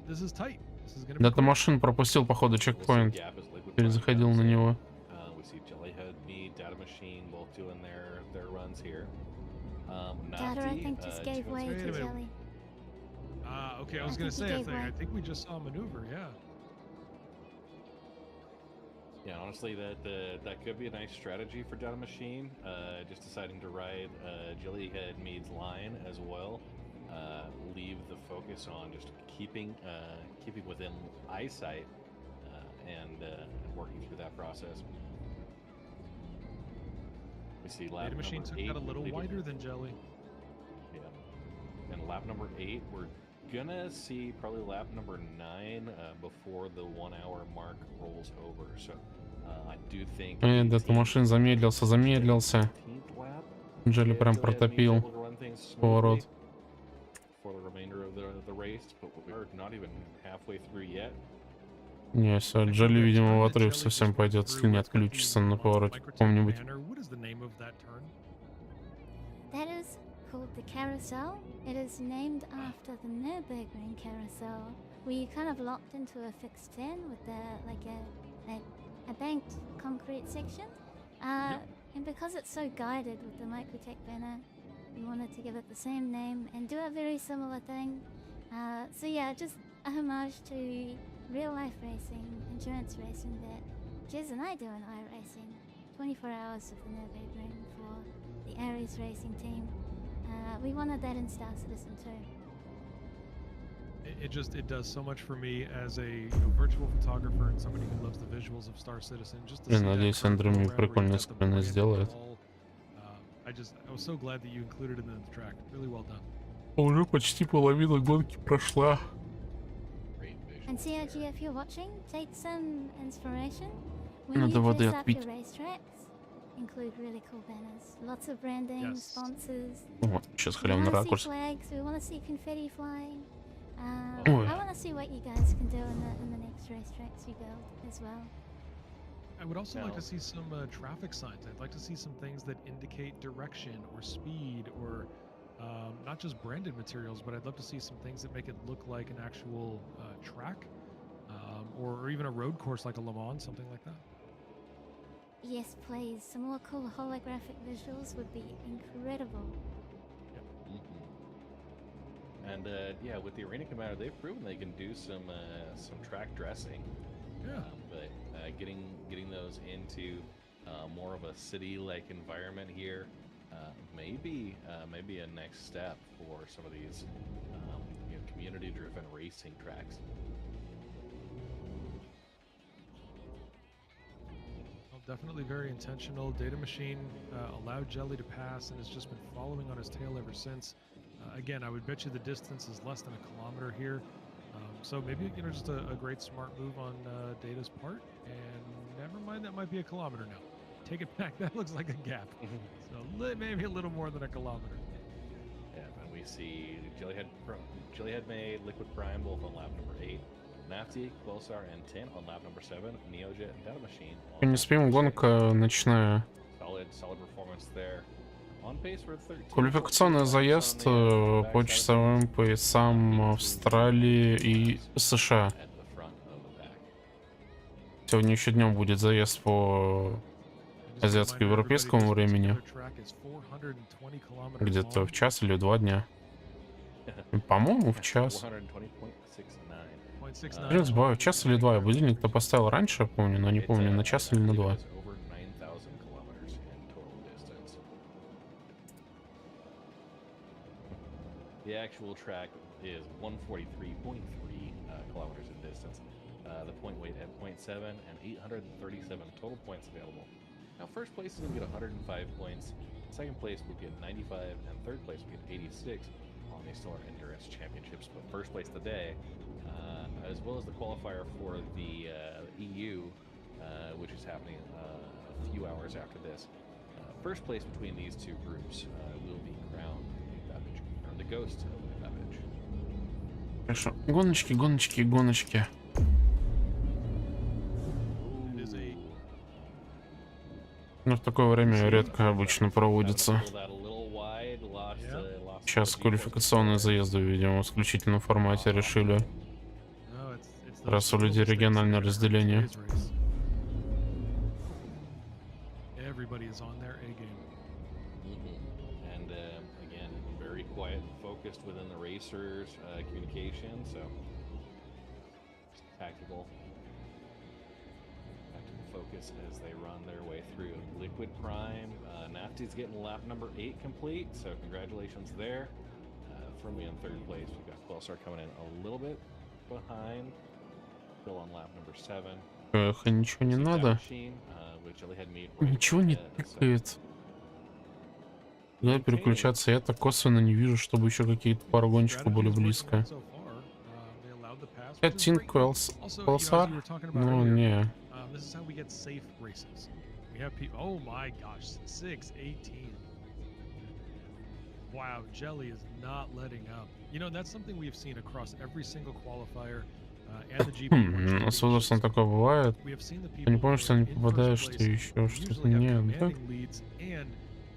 this is tight. This is going to be Дата quick. машин пропустил, походу, чекпоинт. Теперь заходил на него. We see Jellyhead, me, Data Machine, both doing their runs here. Data, I think, just gave way Wait a to minute. Jelly. Okay, I was I going to think say, he gave I way. think we just saw a maneuver, yeah. Yeah, honestly, that could be a nice strategy for Data Machine. Just deciding to ride Jellyhead Mead's line as well. Leave the focus on just keeping within eyesight and working through that process. We see lap Data Machine number took 8 that a little leading- wider than Jelly. Yeah. And lap number 8, we're gonna see probably lap number 9 before the 1 hour mark rolls over. So I do think. Дата машин замедлился. 18th lap, Джелли прям Jellyhead протопил Mead's able to run things smoothly поворот. for the remainder of the race, but we're not even halfway through yet. Не, все, Джелли, видимо, в отрыв совсем пойдет, если не отключится на повороте каком-нибудь. What is the name of that turn? That is called the carousel. It is named after the Nürburgring carousel, where you kind of locked into a fixed turn with a banked concrete section. And because it's so guided with the Microtech banner, we wanted to give it the same name and do a very similar thing. So yeah, just a homage to real life racing, endurance racing that Jez and I do in iRacing. 24 hours of the Nürburgring for the Aries racing team. We wanted that in Star Citizen too. It does so much for me as a virtual photographer and somebody who loves the visuals of Star Citizen. Just to see that Надеюсь, curve Андрей go мне around where you прикольно got the скрины brand сделает. all, I was so glad that you included it in the track. Really well done. Уже почти половина гонки прошла. And CRG, if you're watching, take some inspiration. When Надо you воды dress up your отпить. racetracks, include really cool banners. Lots of branding, Yes. sponsors. Вот, сейчас We халявный want to see ракурс. flags, we want to see confetti flying. Ой. I want to see what you guys can do in the next racetracks you build as well. I would also like Now- to see some traffic signs. I'd like to see some things that indicate direction or speed or not just branded materials, but I'd love to see some things that make it look like an actual track or even a road course like a Le Mans, something like that. Yes, please. Some more cool holographic visuals would be incredible. And yeah, with the Arena Commander, they've proven they can do some track dressing. Yeah. But getting those into more of a city-like environment here, maybe a next step for some of these community-driven racing tracks. Well, definitely very intentional. Data machine allowed Jelly to pass and has just been following on his tail ever since. Again, I would bet you the distance is less than a kilometer here. So maybe, you know, just a great smart move on Data's part. And never mind, that might be a kilometer now. Take it back. That looks like a gap. So maybe a little more than a kilometer. Yeah, and we see Jellyhead made Liquid Prime both on lap number 8. Nafty, Quillsar, and Tin on lap number 7. Neojet and Data Machine. Не спим, гонка ночная. Solid performance there. On pace for 13. Квалификационный заезд по часовым поясам Австралии и США. Сегодня еще днем будет заезд по азиатско-европейскому времени. Где-то в час или 2 дня. По-моему, в час. Я забываю, в час или 2. Я будильник-то поставил раньше, я помню, но не помню, на час или на 2. The actual track is 143.3 kilometers in distance. The point weight at 0.7 and 837 total points available. Now, first place is going to get 105 points. Second place will get 95, and third place will get 86 on the Stellar Endurance Championships. But first place today, as well as the qualifier for the EU, which is happening a few hours after this. First place between these two groups will be crowned the ghost of Babbage. Хорошо. Гоночки, гоночки, гоночки. Но в такое время редко обычно проводится. Сейчас квалификационные заезды, видимо, в исключительном формате решили. Раз у людей региональное разделение. Quiet and focused within the racers' communication, so tactical focus as they run their way through. Liquid Prime, Nafty's getting lap number 8 complete, so congratulations there. Firmly in third place, we've got Quillsar coming in a little bit behind, still on lap number 7. Эх, ничего не надо. Ничего не тыкает. Куда переключаться? Я так косвенно не вижу, чтобы еще какие-то пару гонщиков были близко. Тин Quillsar? Ну, не. Wow, Jelly is not letting up. You know, that's something we've seen across every single qualifier and the GP. С возрастом такое бывает. Я не помню, что не попадает, что еще что-то нет, да?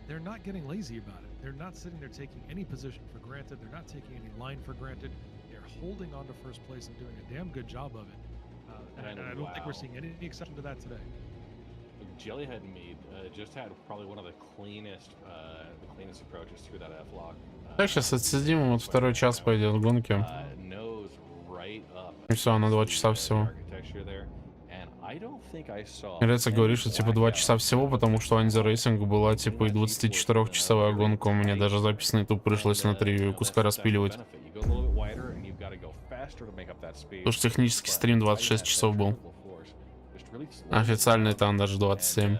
They're not getting lazy about it. They're not sitting there taking any position for granted. They're not taking any line for granted. They're holding on to first place and doing a damn good job of it. And I don't think we're seeing any exception to that today. Jellyhead made just had probably one of the cleanest approaches through that F-lock. Так, сейчас отсидим, вот второй час пойдет гонки. И все, на 2 часа всего. Рецик говорит, что типа 2 часа всего, потому что Анди Рейсинг была типа и 24-часовая гонка. У меня даже запись на YouTube пришлось на 3 куска распиливать. Потому что технический стрим 26 часов был. Официальный там даже 27.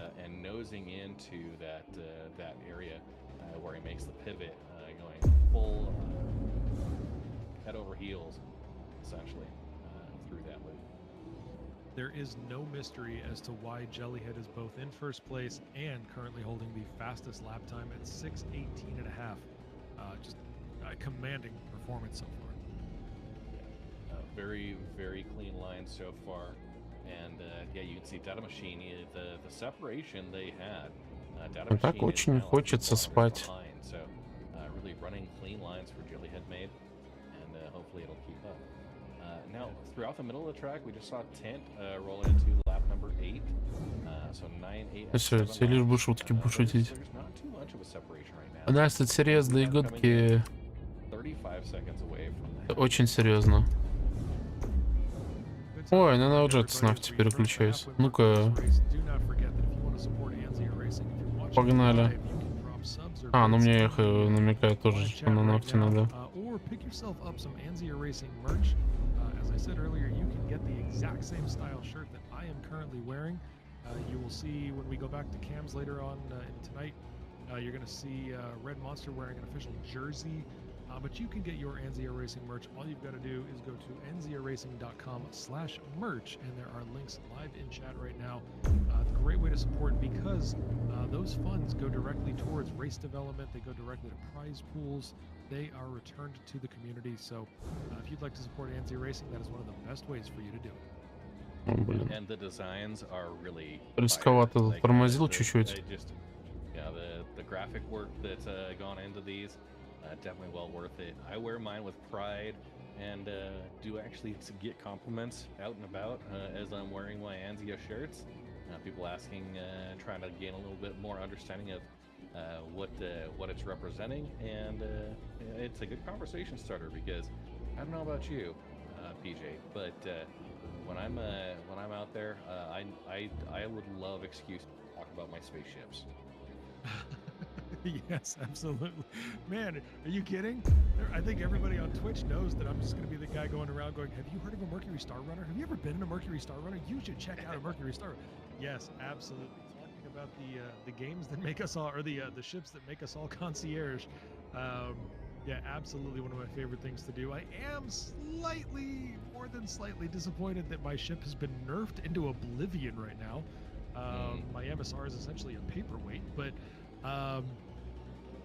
There is no mystery as to why Jellyhead is both in first place and currently holding the fastest lap time at 6:18 and a half. Just a commanding performance so far. Very, very clean line so far. And yeah, you can see Data Machine, the separation they had. Data Так очень хочется спать. So really running clean lines for Jellyhead made, and hopefully it'll keep up. Now, throughout the middle of the track, we just saw Tint roll into lap number 8. So 9, 8, Все, все лишь бы шутки пошутить. У нас тут серьезные гонки. Очень серьезно. Ой, на Jet с нафти переключаюсь. Ну-ка. Погнали. А, ну мне их намекает тоже, что на нафте надо. As I said earlier, you can get the exact same style shirt that I am currently wearing You will see when we go back to cams later on tonight, you're going to see Red Monster wearing an official jersey. But you can get your NZR Racing merch. All you've got to do is go to nzrracing.com/merch, and there are links live in chat right now. It's a great way to support because those funds go directly towards race development. They go directly to prize pools. They are returned to the community. So if you'd like to support NZ Racing, that is one of the best ways for you to do it. And the designs are really рисковато затормозил чуть-чуть. Yeah, the graphic work that's gone into these, definitely well worth it. I wear mine with pride and do actually get compliments out and about as I'm wearing my Anzio shirts. People asking, trying to gain a little bit more understanding of what it's representing, and it's a good conversation starter because I don't know about you, PJ, but when I'm out there, I would love excuse to talk about my spaceships. Yes, absolutely. Man, are you kidding? I think everybody on Twitch knows that I'm just going to be the guy going around going, have you heard of a Mercury Star Runner? Have you ever been in a Mercury Star Runner? You should check out a Mercury Star Runner. Yes, absolutely. Talking about the games that make us all, or the ships that make us all concierge. Yeah, absolutely one of my favorite things to do. I am slightly, more than slightly disappointed that my ship has been nerfed into oblivion right now. My MSR is essentially a paperweight, but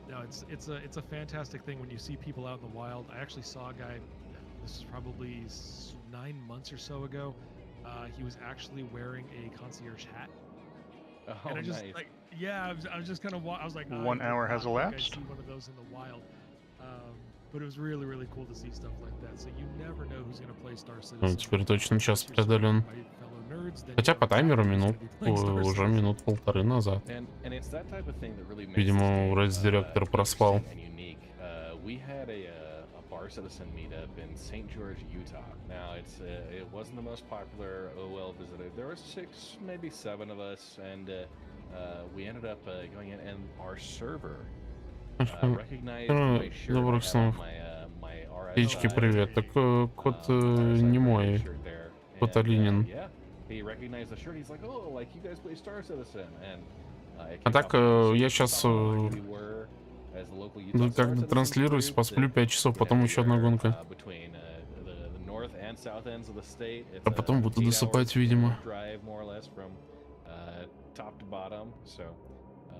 no, it's a fantastic thing when you see people out in the wild. I actually saw a guy, this is probably 9 months or so ago. He was actually wearing a concierge hat. Oh, and I just nice. like, yeah, I was just kind of, I was like, 1 hour has elapsed. I see one of those in the wild. But it was really, really cool to see stuff like that. So you never know who's going to play Star Citizen. Ну, теперь точно час преодолен. Хотя по таймеру уже минут полторы назад. Видимо, рейс-директор проспал. We had a Bar Citizen meetup in St. George, Utah. Now it wasn't the most popular OL visited. There were 6, maybe 7 of us, and we ended up going in, and our server recognized my shirt. Добрых снов. Птички, привет. Так кот не мой. Кот Алинин. А так, я сейчас как-то транслируюсь, посплю 5 часов, потом еще одна гонка. А потом буду досыпать, видимо.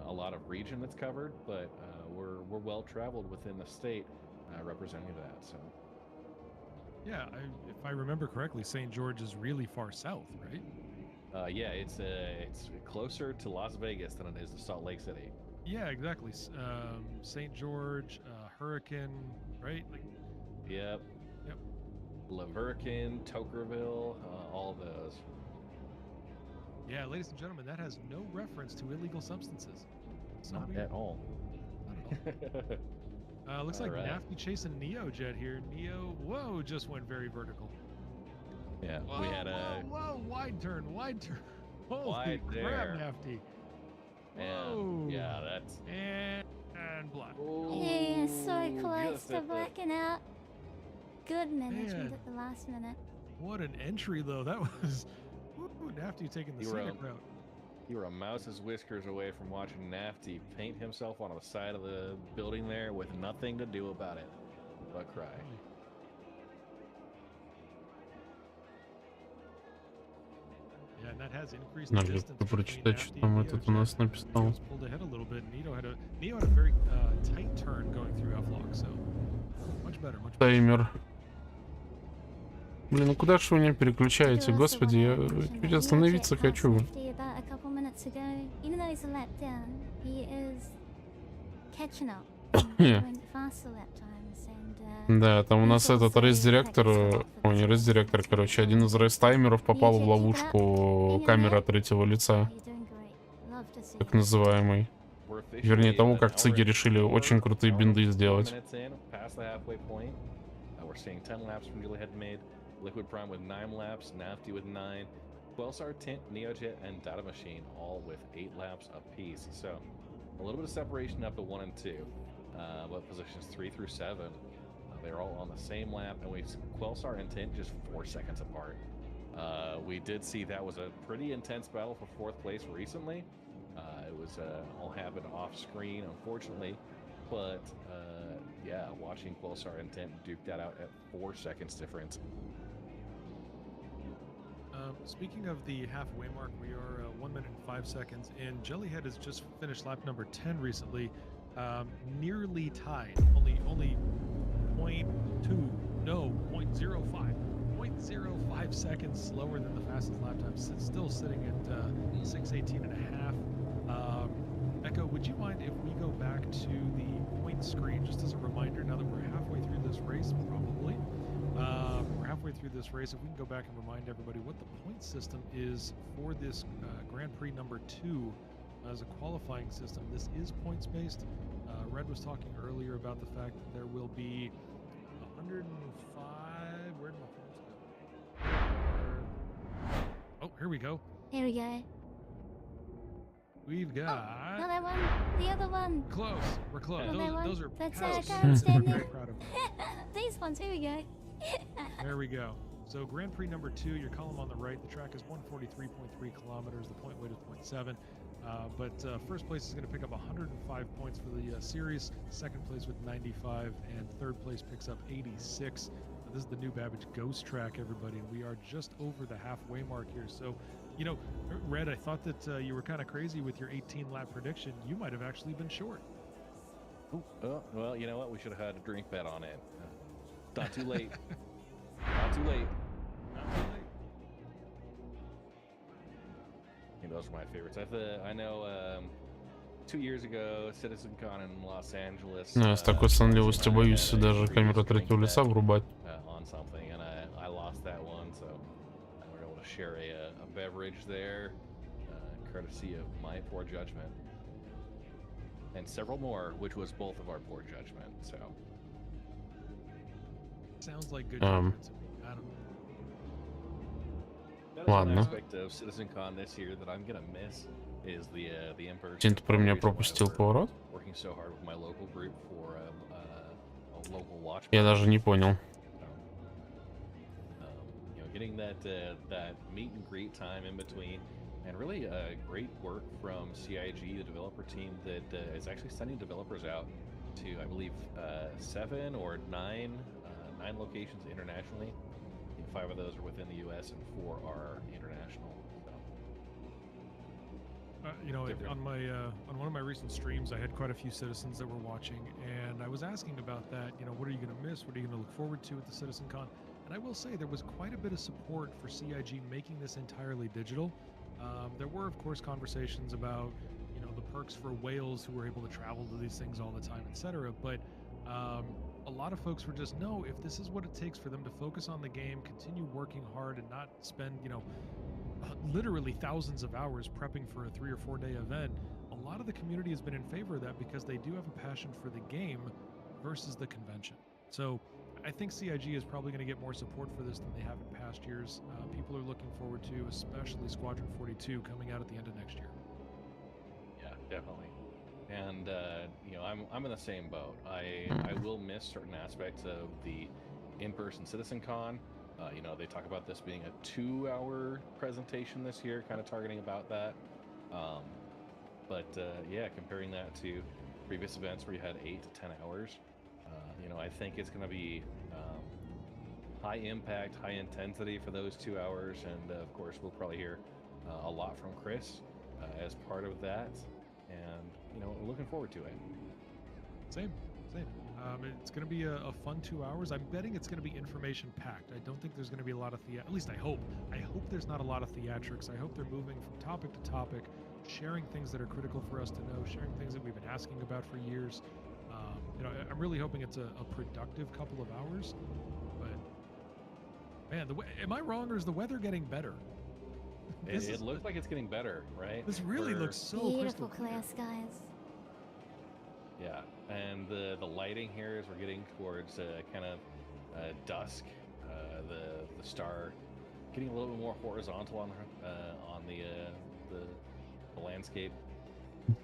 A lot of region that's covered, but we're well traveled within the state representing that. So yeah, if I remember correctly, St. George is really far south, right? Yeah, it's closer to Las Vegas than it is to Salt Lake City. Yeah, exactly. St. George, Hurricane, right? Like. Yep. Hurricane, Tokerville, all those. Yeah, ladies and gentlemen, that has no reference to illegal substances. Not at all. Looks like Nafty chasing Neojet here. Neo, whoa, just went very vertical. Yeah, whoa, we had whoa, wide turn. Holy wide crap, there. Nafty. And yeah, that's and black. Yeah, so close to blacking out. Good management at the last minute. What an entry, though. That was Nafty taking the scenic route. You were a mouse's whiskers away from watching Nafty paint himself on the side of the building there with nothing to do about it but cry. Yeah, and that has increased Надо distance прочитать, что там этот у нас написал. Pulled ahead a little bit. Neo had a very tight turn going through F-lock, so much better. Таймер. Блин, ну куда же вы меня переключаете? Господи, я чуть остановиться хочу. Да, там у нас этот рейс-директор, не рейс-директор, короче, один из рейс-таймеров попал в ловушку камеры от третьего лица, так называемый. Вернее, того, как цыги решили очень крутые бинды сделать. Liquid Prime with 9 laps, Nafty with 9, Quelsar, Tint, Neojet, and Data Machine all with 8 laps apiece. So a little bit of separation up to 1 and 2, but positions 3 through 7, they're all on the same lap, and Quelsar and Tint just 4 seconds apart. We did see that was a pretty intense battle for 4th place recently. It was all happened off screen, unfortunately. But yeah, watching Pulsar Intent duke that out at 4 seconds difference. Speaking of the halfway mark, we are 1 minute and 5 seconds in. Jellyhead has just finished lap number 10 recently, nearly tied. Only 0.2, no, 0.05. 0.05 seconds slower than the fastest lap time. Still sitting at 6:18 and a half. Echo, would you mind if we go back to the point screen just as a reminder now that we're halfway through this race? Probably. We're halfway through this race. If we can go back and remind everybody what the point system is for this Grand Prix number 2 as a qualifying system. This is points based. Red was talking earlier about the fact that there will be 105. Where did my points go? Oh, here we go. Here we go. We've got Not that one. The other one. close. We're close. Those are That's past I'm us. standing. We're very proud of them. These ones. Here we go. There we go. So Grand Prix number 2, your column on the right, the track is 143.3 kilometers. The point weight is 0.7. But first place is going to pick up 105 points for the series. Second place with 95, and third place picks up 86. This is the new Babbage Ghost track, everybody, and we are just over the halfway mark here. So, you know, Red, I thought that you were kind of crazy with your 18-lap prediction. You might have actually been short. Oh, well, you know what? We should have had a drink bet on it. Not too late. Not too late. Not too late. You know, those are my favorites. I know 2 years ago, CitizenCon in Los Angeles. Ну, я с такой сонливостью боюсь даже камеру третьего лица врубать. On something, and I lost that one, so we were able to share a beverage there, courtesy of my poor judgment, and several more, which was both of our poor judgment. So sounds like good judgment to me. I don't know. That is one Ладно. aspect of CitizenCon this year that I'm gonna miss is the in-person. Тин, ты про меня пропустил поворот? Working so hard with my local group for a local watch. Я даже не понял. You know, getting that meet and greet time in between, and really great work from CIG, the developer team that is actually sending developers out to, I believe, 7 or 9 locations internationally. I think 5 of those are within the U.S. and 4 are international. You know, on one of my recent streams, I had quite a few citizens that were watching, and I was asking about that. You know, what are you going to miss? What are you going to look forward to at the CitizenCon? And I will say there was quite a bit of support for CIG making this entirely digital. There were, of course, conversations about, you know, the perks for whales who were able to travel to these things all the time, etc. But a lot of folks were just, no, if this is what it takes for them to focus on the game, continue working hard, and not spend, you know, literally thousands of hours prepping for a 3 or 4 day event, a lot of the community has been in favor of that because they do have a passion for the game versus the convention. So I think CIG is probably going to get more support for this than they have in past years. People are looking forward to, especially Squadron 42 coming out at the end of next year. Yeah, definitely. And you know, I'm in the same boat. I will miss certain aspects of the in-person CitizenCon. You know, they talk about this being a 2-hour presentation this year, kind of targeting about that. But yeah, comparing that to previous events where you had 8 to 10 hours, you know, I think it's going to be high impact, high intensity for those 2 hours. And of course, we'll probably hear a lot from Chris as part of that. And, you know, we're looking forward to it. Same. It's going to be a fun 2 hours. I'm betting it's going to be information packed. I don't think there's going to be a lot of at least I hope there's not a lot of theatrics. I hope they're moving from topic to topic, sharing things that are critical for us to know, sharing things that we've been asking about for years. You know, I'm really hoping it's a productive couple of hours. But man, am I wrong, or is the weather getting better? It looks like it's getting better, right? This really looks so Beautiful crystal clear skies. Yeah, and the lighting here as we're getting towards kind of dusk, the star getting a little bit more horizontal on the landscape,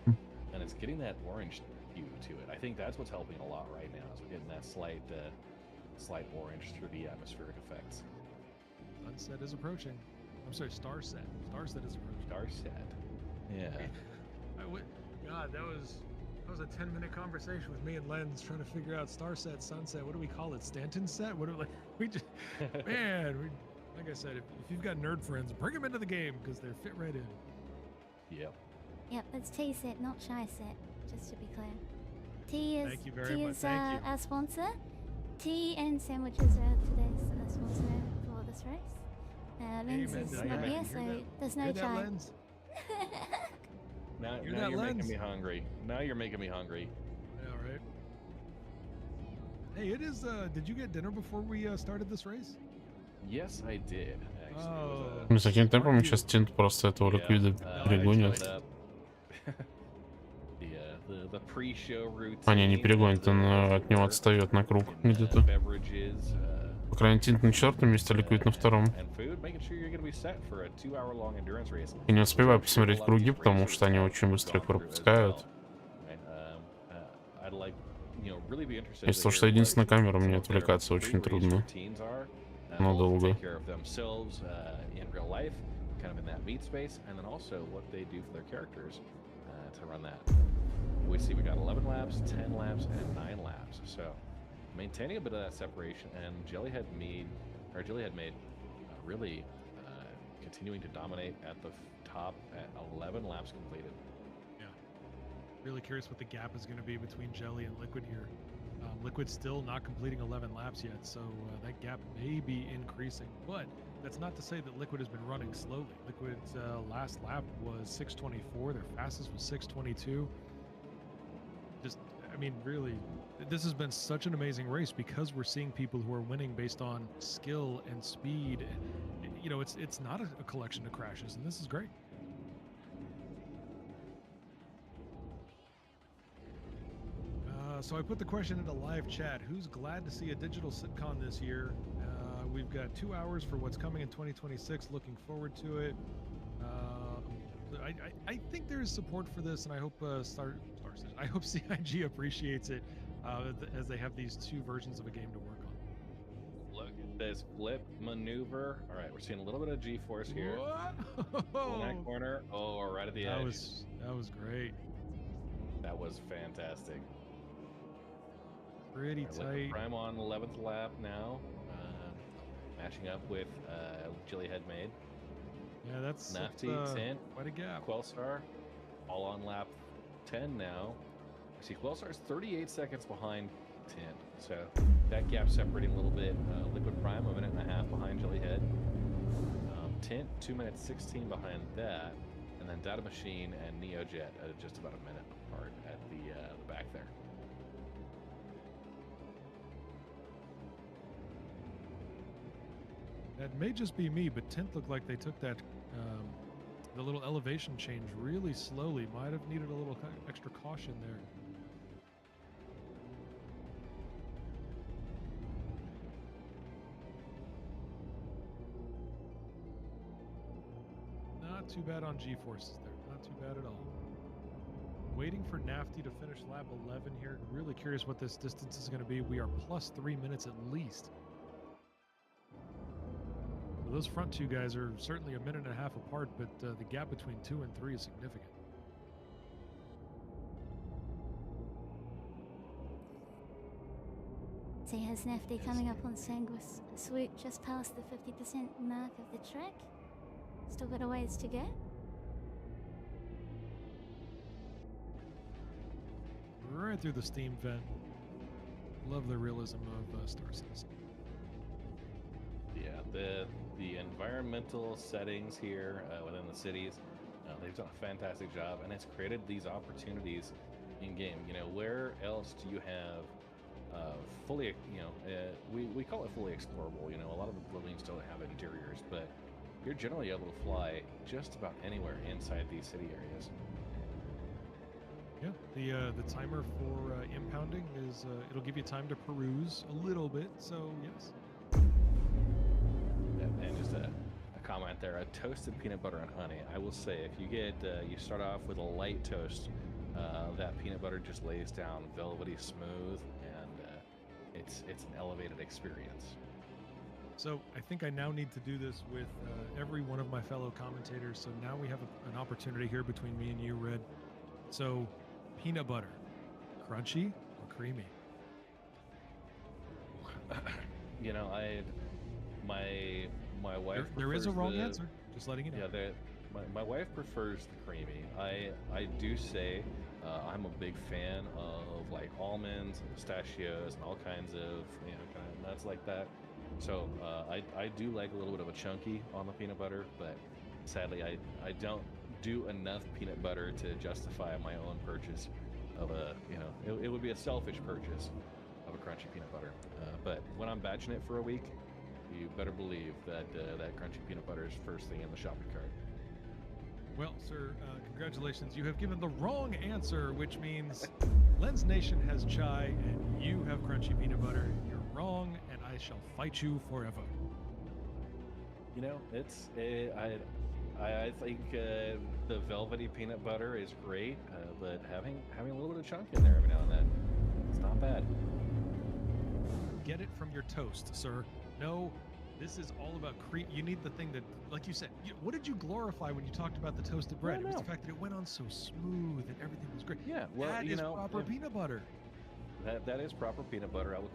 and it's getting that orange hue to it. I think that's what's helping a lot right now. Is we're getting that slight orange through the atmospheric effects. Sunset is approaching. I'm sorry, Starset. Starset is approaching. Starset. Yeah. God, that was a 10-minute conversation with me and Lens trying to figure out Starset, Sunset. What do we call it? Stanton set? What do we just man? Like I said, if you've got nerd friends, bring them into the game because they're fit right in. Yep. Yep, it's T set, not Shy set, just to be clear. T is, Thank you very much. Thank you. Our sponsor. Tea and sandwiches are today's sponsor for this race. Lens is not here, so there's no chai. Now you're making me hungry. Now you're making me hungry. Yeah, right. Hey, it is. Did you get dinner before we started this race? Yes, I did. Actually, Ну, с таким темпом сейчас Тинт просто этого ликвида перегонит. The pre-show routine. А, не перегонит, он от него отстает на круг где-то. По крайней мере, Тинт на 4-м месте, ликвид на 2-м. Я не успеваю посмотреть круги, потому что они очень быстро пропускают. Из-за того, что единственная камера, мне отвлекаться очень трудно. Но долго. We see we got 11 laps, 10 laps, and 9 laps. So maintaining a bit of that separation, and Jellyhead made really continuing to dominate at the top at 11 laps completed. Yeah, really curious what the gap is going to be between Jelly and Liquid here. Liquid's still not completing 11 laps yet, so that gap may be increasing. But that's not to say that Liquid has been running slowly. Liquid's last lap was 6:24. Their fastest was 6:22. I mean, really, this has been such an amazing race because we're seeing people who are winning based on skill and speed. You know, it's not a collection of crashes, and this is great. So I put the question into live chat. Who's glad to see a digital sitcom this year? We've got 2 hours for what's coming in 2026. Looking forward to it. I think there is support for this, and I hope I hope CIG appreciates it as they have these 2 versions of a game to work on. Look at this flip maneuver. All right, we're seeing a little bit of G-force here. In that corner. Oh, right at the edge. That was great. That was fantastic. Pretty tight. Prime on 11th lap now, matching up with Jellyhead made. Yeah, that's Nafty, Tint, quite a gap. Quellstar, all on lap 10 now. I see Quellstar's 38 seconds behind Tint, so that gap separating a little bit. Liquid Prime 1.5 minutes behind Jellyhead. Tint 2 minutes 16 behind that, and then Data Machine and Neojet at just about a minute apart at the back there. That may just be me, but Tint looked like they took that the little elevation change really slowly. Might have needed a little extra caution there. Not too bad on G-forces there. Not too bad at all. Waiting for Nafty to finish lap 11 here. Really curious what this distance is going to be. We are plus 3 minutes at least. Those front 2 guys are certainly 1.5 minutes apart, but the gap between 2 and 3 is significant. See, has Nafty coming up on Sanguis Swoop just past the 50% mark of the track? Still got a ways to go. Right through the steam vent. Love the realism of Star Citizen. Yeah, the environmental settings here within the cities, they've done a fantastic job, and it's created these opportunities in game. You know, where else do you have fully, we call it fully explorable. You know, a lot of the buildings don't have interiors, but you're generally able to fly just about anywhere inside these city areas. Yeah, the timer for impounding is it'll give you time to peruse a little bit. So yes. And just a comment there, a toasted peanut butter and honey. I will say, if you get you start off with a light toast, that peanut butter just lays down velvety smooth, and it's an elevated experience. So I think I now need to do this with every one of my fellow commentators. So now we have an opportunity here between me and you, Red. So peanut butter, crunchy or creamy? You know, my wife. There is a prefers wrong the- answer. Just letting you know. Yeah, my wife prefers the creamy. I do say I'm a big fan of like almonds and pistachios and all kinds of kind of nuts like that. So I do like a little bit of a chunky on the peanut butter, but sadly I don't do enough peanut butter to justify my own purchase of a it would be a selfish purchase of a crunchy peanut butter. But when I'm batching it for a week, you better believe that that crunchy peanut butter is first thing in the shopping cart. Well, sir, congratulations. You have given the wrong answer, which means Lens Nation has chai and you have crunchy peanut butter. You're wrong, and I shall fight you forever. You know, it's I think the velvety peanut butter is great, but having a little bit of chunk in there every now and then, it's not bad. Get it from your toast, sir. No, this is all about you need the thing that, like you said, what did you glorify when you talked about the toasted bread? It was the fact that it went on so smooth and everything was great. Yeah, well, that is proper peanut butter. That is proper peanut butter. I will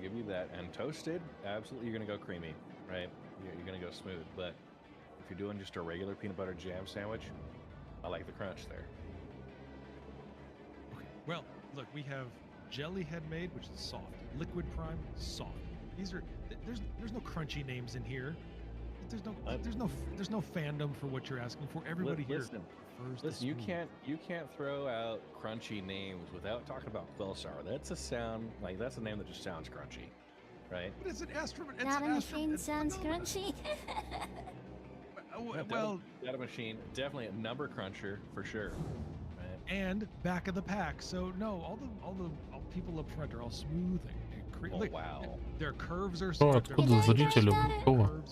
give you that. And toasted, absolutely, you're gonna go creamy, right? You're gonna go smooth. But if you're doing just a regular peanut butter jam sandwich, I like the crunch there. Okay. Well, look, we have jelly head made, which is soft. Liquid prime, soft. These are there's no crunchy names in here. There's no fandom for what you're asking for. Everybody here prefers Listen, you can't throw out crunchy names without talking about quill sour. That's a name that just sounds crunchy, right? But it's an astronaut. Data machine sounds crunchy. Well, data machine, definitely a number cruncher for sure. Right? And back of the pack. So no, all the people up front are all smooth and Oh, wow. Their curves are О, smooth. откуда зрители? Какого?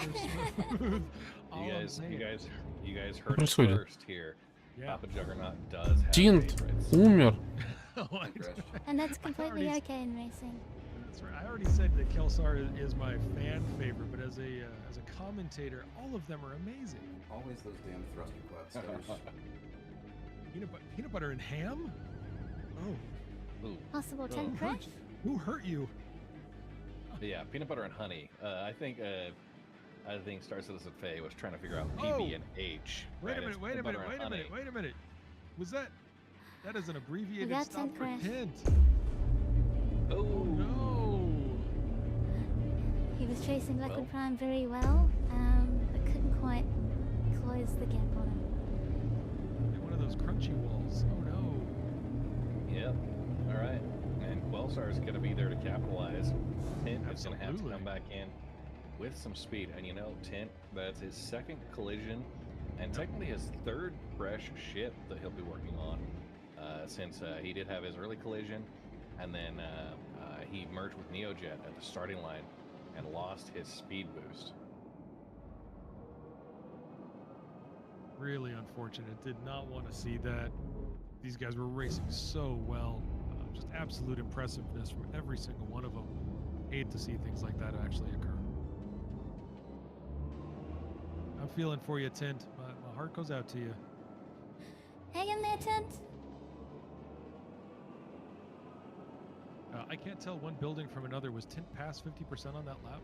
You guys heard it происходит? first here. Papa Juggernaut does have Тинт favorites. умер. And that's completely okay in racing. That's right. I already said that Kelsar is my fan favorite, but as a commentator, all of them are amazing. Always those damn thruster quad stars. Peanut butter and ham? Oh. Ooh. Possible 10 crash? Who hurt you? Yeah, peanut butter and honey. I think Star Citizen Faye was trying to figure out PB and H. Wait right? a minute, wait a minute. Was that is an abbreviated That's stop for incorrect. hint. Oh No. He was chasing Liquid Prime very well, but couldn't quite close the gap on him. One of those crunchy walls. Oh no. Yep. All right. And Quelsar is going to be there to capitalize. Tint is going to have to come back in with some speed. And Tint, that's his second collision and technically his third fresh ship that he'll be working on since he did have his early collision. And then he merged with Neojet at the starting line and lost his speed boost. Really unfortunate. Did not want to see that. These guys were racing so well. Just absolute impressiveness from every single one of them. Hate to see things like that actually occur. I'm feeling for you, Tint. My heart goes out to you. Hang in there, Tint. I can't tell one building from another. Was Tint past 50% on that lap?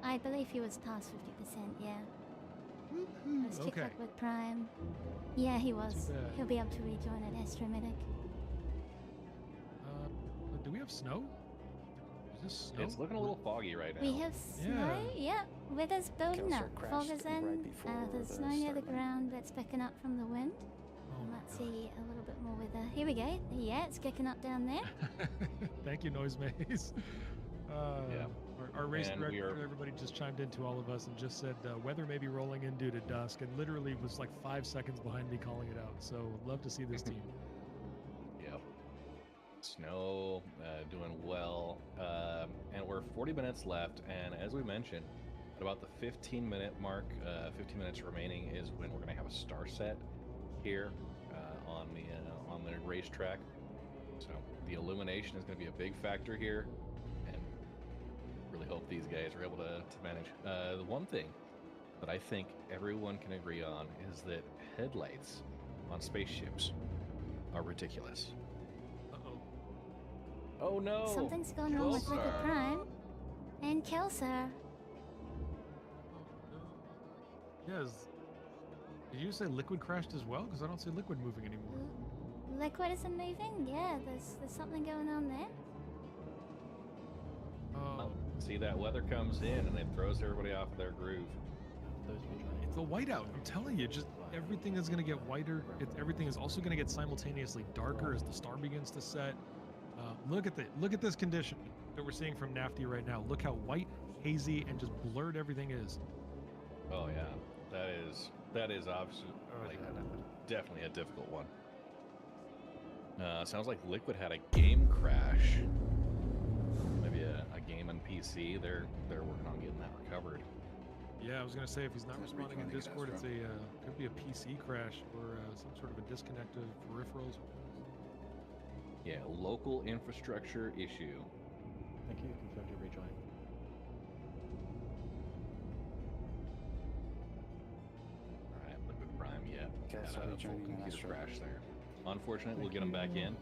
I believe he was past 50%, yeah. I was kicked Okay. up with Prime. Yeah, he was. Too bad. He'll be able to rejoin at Astromedic. Do we have snow? Is this snow? It's looking a little foggy right now. We have snow, yeah. Weather's building up. Fog is in. There's snow near the ground that's picking up from the wind. We might see a little bit more weather. Here we go. Yeah, it's kicking up down there. Thank you, Noise Maze. Yeah. Our race And director, everybody just chimed into all of us and just said weather may be rolling in due to dusk, and literally was like 5 seconds behind me calling it out. So love to see this team. Yep. Snow, doing well. And we're 40 minutes left, and as we mentioned, at about the 15-minute mark, 15 minutes remaining is when we're going to have a star set here on the racetrack. So the illumination is going to be a big factor here, and really hope these guys are able to manage. The one thing that I think everyone can agree on is that headlights on spaceships are ridiculous. Uh-oh. Oh no! Something's gone wrong with Liquid Prime and Kelser. Yes. Did you say Liquid crashed as well? Because I don't see Liquid moving anymore. Liquid isn't moving? Yeah, there's something going on there. Oh. See, that weather comes in and it throws everybody off of their groove. It's a whiteout. I'm telling you, just everything is going to get whiter. Everything is also going to get simultaneously darker as the star begins to set. Look at this condition that we're seeing from Nafty right now. Look how white, hazy, and just blurred everything is. Oh yeah, that is obviously definitely a difficult one. Sounds like Liquid had a game crash. Maybe a game on PC. They're working on getting that recovered. Yeah, I was gonna say if he's not responding in Discord, it's could be a PC crash or some sort of a disconnect of peripherals. Yeah, local infrastructure issue. Thank you. Confirmed your rejoin. All right, Liquid Prime. Yeah, Okay, got so a full rejoining computer Astro. crash there. Unfortunate. We'll get him back in.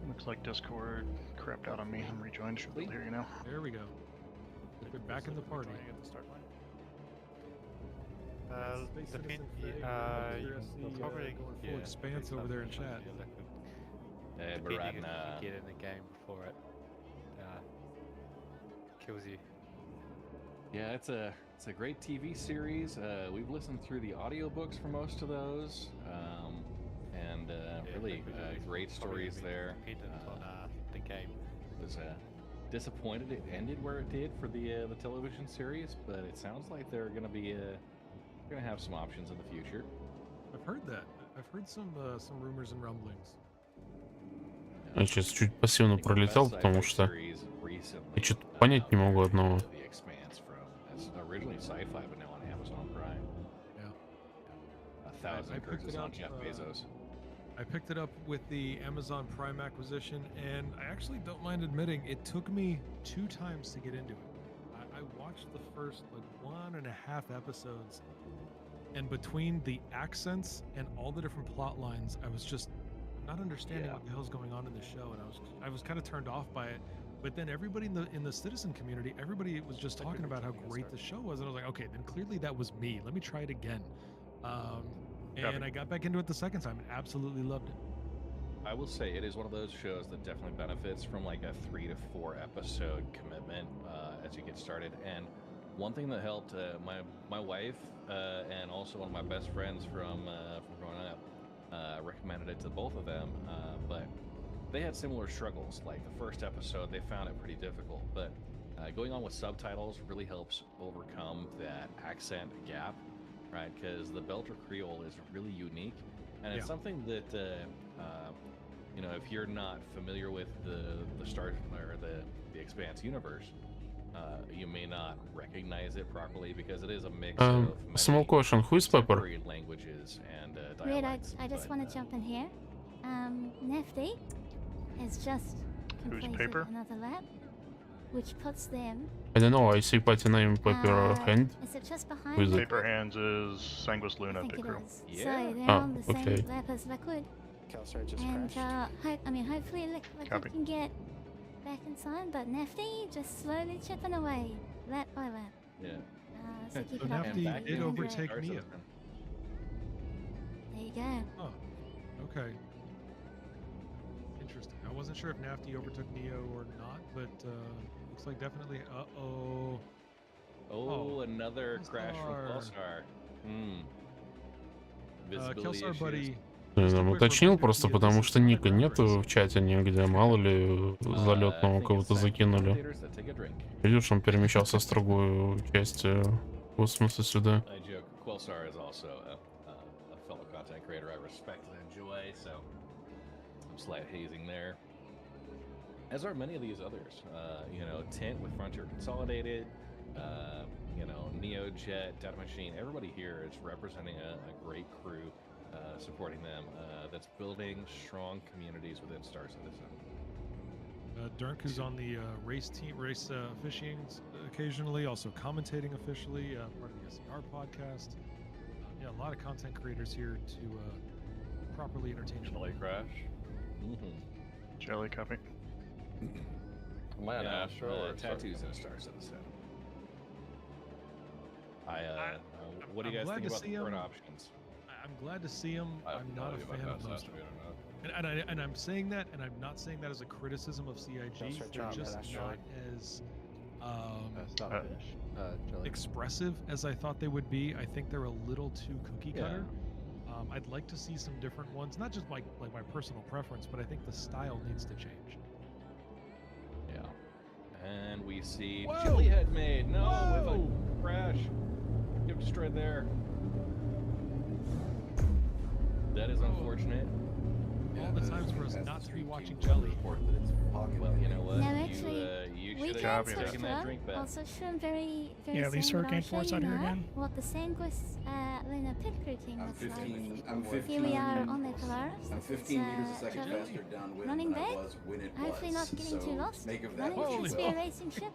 Looks like Discord crapped out on me. I'm rejoined. Should be able to hear you now. There we go. Liquid back in the party. At the start line. The pin, probably full expanse over there in chat. Hey, Depending Barat, if you get in the game before it kills you. yeah, it's a great TV series. We've listened through the audiobooks for most of those, and really great stories there. Dependent on the game. Was disappointed it ended where it did for the television series, but it sounds like they're gonna have some options in the future. I've heard that. I've heard some rumors and rumblings. Я сейчас чуть пассивно пролетел, потому что я что-то понять не могу одного. The Expanse from it's originally sci-fi, but now on Amazon Prime. Yeah. 1,000 curses on Jeff Bezos. I picked it up with the Amazon Prime acquisition, and I actually don't mind admitting it took me 2 times to get into it. I watched the first 1.5 episodes, and between the accents and all the different plot lines, I was just not understanding what the hell's going on in the show, and I was kind of turned off by it. But then everybody in the citizen community, everybody was just talking about how great the show was, and I was like, okay, then clearly that was me. Let me try it again. And I got back into it the second time and absolutely loved it. I will say it is one of those shows that definitely benefits from like a 3 to 4 episode commitment as you get started. And one thing that helped, my wife and also one of my best friends from growing up recommended it to both of them, but they had similar struggles. Like the first episode, they found it pretty difficult, but going on with subtitles really helps overcome that accent gap, right? Because the Belter Creole is really unique, and it's something that you know, if you're not familiar with the Star or the Expanse universe, you may not recognize it properly because it is a mix of Small question, who is Pepper? languages and Wait, dialects. I just want to jump in here. Nefty has just completed Paper? another lap, which puts them. I don't know, I see party name Pepper Hand. Is it just behind? Who is it? Paper Hands is Sanguis I Luna think Pit it Crew. is. Yeah. So they're on the okay. same lap as Liquid. Kelser just And crashed. hopefully Liquid Copy. can get back in time, but Nefty just slowly chipping away, lap by lap. Yeah. So keep So it up. Nafty back did in overtake Stars Neo. Open. There you go. Oh, okay. Interesting. I wasn't sure if Nafty overtook Neo or not, but looks like definitely. Oh, Oh, another crash from Kelsar. Pulsar. Visibility Kelsar, issues. buddy. Я там уточнил просто потому, что ника нету в чате нигде, мало ли залетного кого-то закинули. Видишь, он перемещался с другой части космоса сюда. I joke. Quelsar is also a fellow content creator I respect and enjoy, so some slight hazing there. As are many of these others. You know, Tint with Frontier Consolidated, you know, NeoJet, Data Machine. Everybody here is representing a great crew, supporting them, that's building strong communities within Star Citizen. Dirk, who's on the race officiating occasionally, also commentating officially, part of the SBER podcast. Yeah, a lot of content creators here to properly entertain you. Jelly crash. Jelly copy. Am I an Astro or tattoos and stars at the set? What do you guys think about the current options? I'm glad to see him. I'm not a fan of most of them. And I'm saying that, and I'm not saying that as a criticism of CIG. They're just not as expressive as I thought they would be. I think they're a little too cookie cutter. I'd like to see some different ones, not just like my personal preference, but I think the style needs to change. Yeah. And we see Chili had made with a crash. Get destroyed there. That is unfortunate. All the times for us not to be watching Jelly. Well, you know what? No, actually, you we should can have switch taken to that it. drink back. I'll switch to him very Yeah, at least soon, but Hurricane I'll show Force you out here now again. what the Sanguis Lunar pit crew team looks like. I'm 15. Here we are on the Polaris. I'm This 15 is, meters a second Jelly faster downwind running than I back. was when it was. Hopefully not getting too lost. Make of that Running what through you Sbere will. racing ship.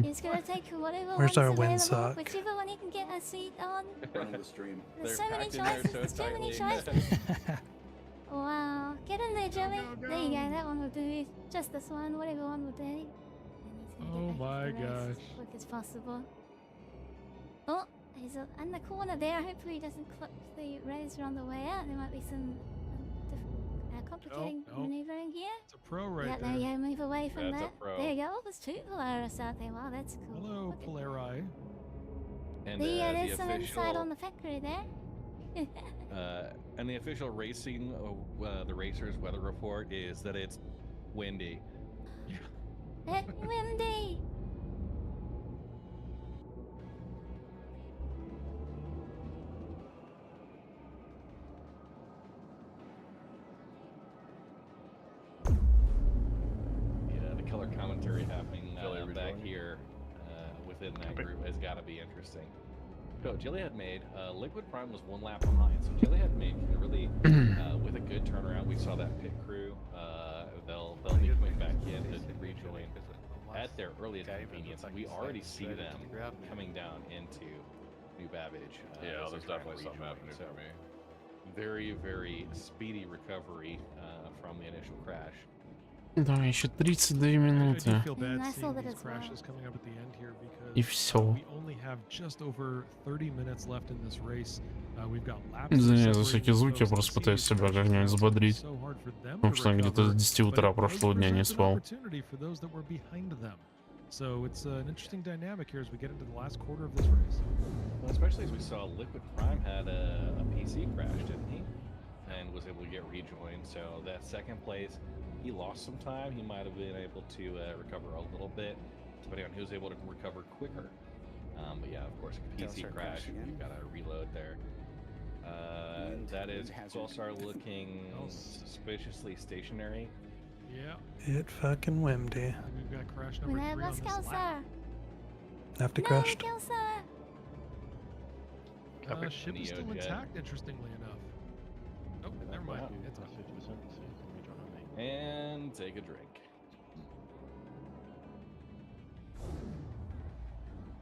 He's gonna take whatever Where's one's our available, windsock? whichever one he can get a seat on. Running the stream. There's They're so many packed in there choices. so There's too many tightly. choices. Wow. Get in there, Jelly. There you go. That one will do. Just this one. Whatever one will do. And he's gonna Oh get back my into the race gosh. as quick as possible. Oh, he's in the corner there. Hopefully he doesn't clip the razor on the way out. There might be some complicating Nope. maneuvering here. It's a pro right Yeah, there. there you go. Move away from That's a that. pro. There you go. Oh, there's two Polaris out there. Wow, that's cool. Hello, Look at that. Polari. And There's the some official, insight on the factory there. and the official racing, the racers' weather report is that it's windy. Windy. Yeah, the color commentary happening back here within that group has got to be interesting. So Jilly had made Liquid Prime was one lap behind, so Jilly had made can really with a good turnaround. We saw that pit crew. They'll be coming back in to rejoin at their earliest convenience. We already see them coming down into New Babbage. Yeah, as there's they're trying to definitely something rejoin. happening So for me. very, very speedy recovery from the initial crash. Да, еще 32 I do минуты. feel bad I saw seeing that these as well. crashes coming up at the end here because И всё. we only have just over 30 minutes left in this race. We've got laps. Извини за всякие звуки, я просто пытаюсь себя как-нибудь взбодрить. Потому что где-то с 10 утра прошлого дня не спал. So it's an interesting dynamic here as we get into the last quarter of this race. Well, especially as we saw Liquid Prime had a PC crash, didn't he? And was able to get rejoined. So that second place, he lost some time. He might have been able to recover a little bit, depending on who's able to recover quicker. But yeah, of course, PC crash. We've got to reload there. That is Soulstar looking suspiciously stationary. Yeah. It fucking windy. We've got crash number 3 on Let's this go, lap. sir. After crashed. Go, sir. Ship is still intact, interestingly enough. Oh, never mind. It's up. 50%, so you can rejoin on me. And take a drink.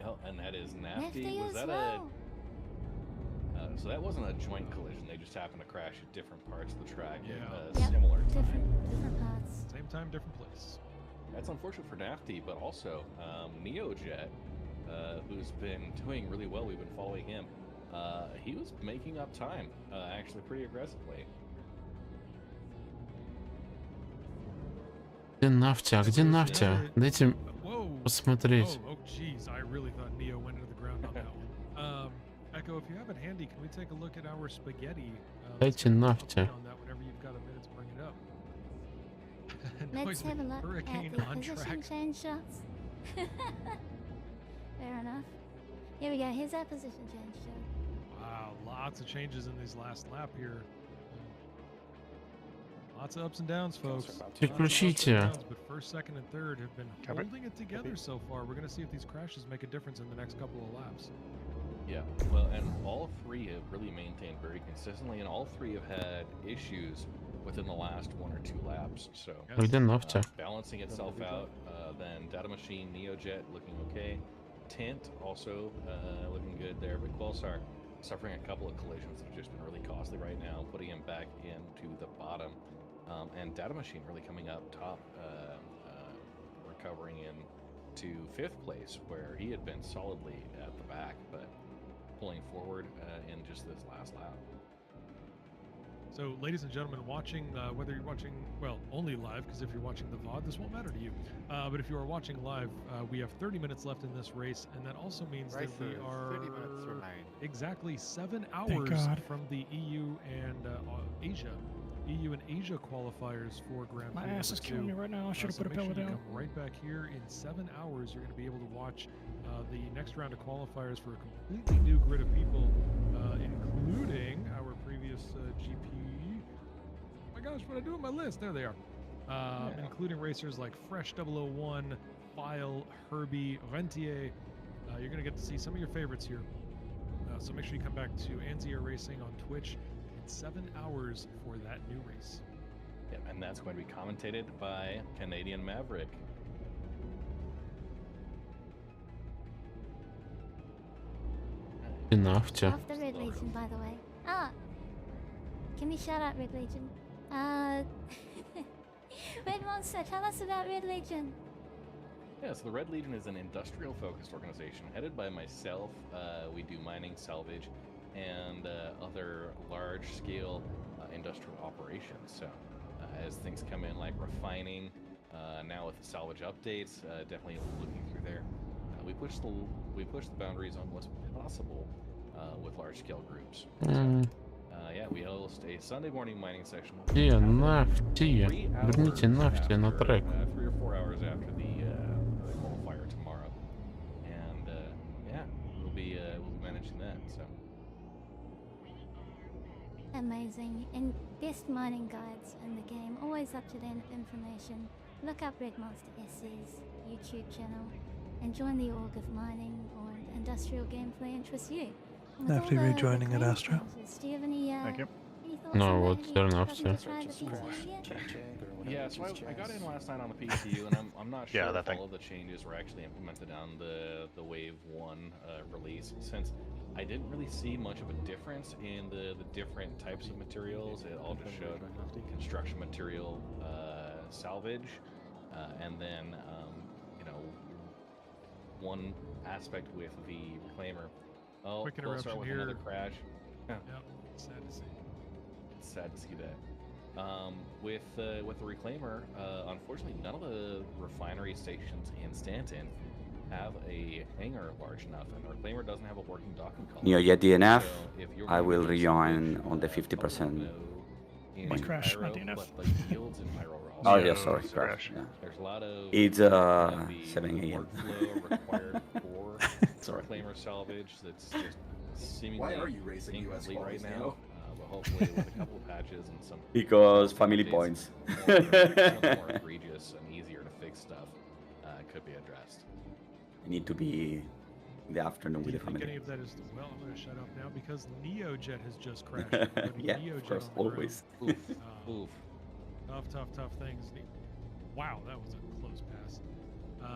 Oh, and that is Nafty. Nifty Was as that well. so that wasn't a joint collision. They just happened to crash at different parts of the track Yeah. at Yep, similar time. different parts. Same time, different place. That's unfortunate for Nafty, but also NeoJet, who's been doing really well. We've been following him. He was making up time, actually pretty aggressively. Где Нафтя? Где Нафтя? Дайте Whoa. посмотреть. Oh, jeez. I really thought Neo went into the ground on that one. Echo, if you have it handy, can we take a look at our spaghetti? Дайте Нафтя. On that, whenever you've got a minute to bring it up. Let's have a look Hurricane at the on position track. change shots. Fair enough. Here we go. Here's our position change shot. Wow, lots of changes in these last lap here. Lots of ups and downs, folks. Lots of ups and Переключите. downs, but first, second, and third have been Copy. holding it together so far. We're going to see if these crashes make a difference in the next couple of laps. Yeah, well, and all three have really maintained very consistently, and all three have had issues within the last 1 or 2 laps. So Really nafty. balancing itself out. Then Data Machine, Neojet looking okay. Tint also looking good there, but Quelsar suffering a couple of collisions that have just been really costly right now, putting him back into the bottom. And Data Machine really coming up top, recovering into 5th place, where he had been solidly at the back, but pulling forward in just this last lap. So, ladies and gentlemen, watching, whether you're watching, well, only live, because if you're watching the VOD, this won't matter to you. But if you are watching live, we have 30 minutes left in this race, and that also means that we are 30 minutes remain. exactly 7 hours from the EU and EU and Asia qualifiers for Grand Prix. My ass is killing me right now. I should have put a make pillow sure you down. come right back here in 7 hours. You're going to be able to watch the next round of qualifiers for a completely new grid of people, including our previous GP. Oh my gosh, what did I do with my list? There they are. Including racers like Fresh 001, File, Herbie, Rentier. You're going to get to see some of your favorites here. So make sure you come back to Anzier Racing on Twitch in 7 hours for that new race. Yep, and that's going to be commentated by Canadian Maverick. Nafty. Off the Red Legion, by the way. Ah! Can we shout out Red Legion? Red Monster, tell us about Red Legion. Yeah, so the Red Legion is an industrial-focused organization headed by myself. We do mining, salvage, and other large-scale industrial operations. So as things come in like refining, now with the salvage updates, definitely looking through there. We push the boundaries on what's possible with large-scale groups. Yeah, we host a Sunday morning mining session. Yeah, нафти. Верните нафти на трек. 3 or 4 hours after the qualifier tomorrow, and yeah, we'll be managing that. So Amazing. And best mining guides in the game. Always up to date information. Look up Red Monster SC's YouTube channel and join the org of mining or industrial gameplay interests you. And with After all the rejoining at claim Astra. sponsors, do you have any, Thank you. any thoughts No, on that? what, Have you they're gotten not, to try the PTU yet? yeah, so I got in last night on the PCU, and I'm not sure Yeah, that if thing. all of the changes were actually implemented on the Wave 1 release, since I didn't really see much of a difference in the different types of materials. It all just showed construction material, salvage, and then you know, one aspect with the reclaimer. Oh, Quick we'll start interruption with here. another crash. Yep, sad to see. It's sad to see that. With the reclaimer, unfortunately, none of the refinery stations in Stanton have a hangar large enough, and the reclaimer doesn't have a working docking column. Neojet DNF. So if you're I going will to do rejoin salvage, on the probably 50%. in My crash, not Pyro, DNF. but the yields in Pyro are also Oh, Yeah, yeah, sorry, it's crash. crash. Yeah. There's a lot of It's the 7 a.m. workflow required for Sorry. reclaimer salvage that's just seemingly Why are you racing US incomplete right quals now. now? But hopefully with a couple of patches and some Because family updates, points. more egregious and easier to fix stuff could be addressed. I need to be in the afternoon Do with you the think any family. of that is well? I'm going to shut up now because Neojet has just crashed. Everybody, Yeah, Neojet of course, on the always. Oof, Um, oof. Tough things. Wow, that was a close pass. That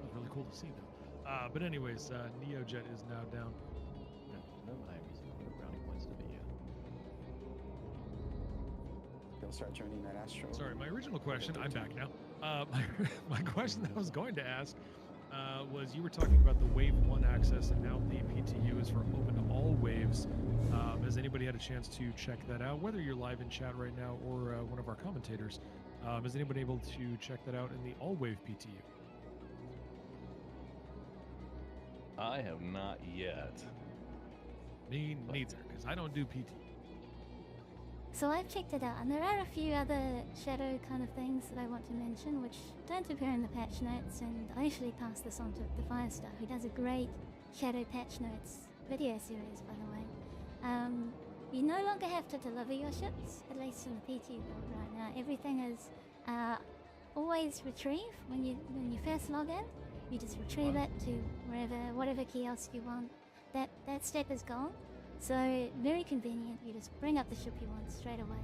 was really cool to see, though. But anyways, Neojet is now down. No names, no brownie points to be They'll start joining that Astro. Sorry, my original question. I'm back now. My question that I was going to ask was you were talking about the Wave 1 access, and now the PTU is for open to all waves. Has anybody had a chance to check that out? Whether you're live in chat right now or one of our commentators, has anybody able to check that out in the all wave PTU? I have not yet. Me neither, because I don't do PT. So I've checked it out, and there are a few other shadow kind of things that I want to mention, which don't appear in the patch notes, and I usually pass this on to the Firestar, who does a great shadow patch notes video series, by the way. You no longer have to deliver your ships, at least in the PT build right now. Everything is always retrieve when you first log in. You just retrieve it to whatever kiosk you want. That step is gone. So very convenient. You just bring up the ship you want straight away.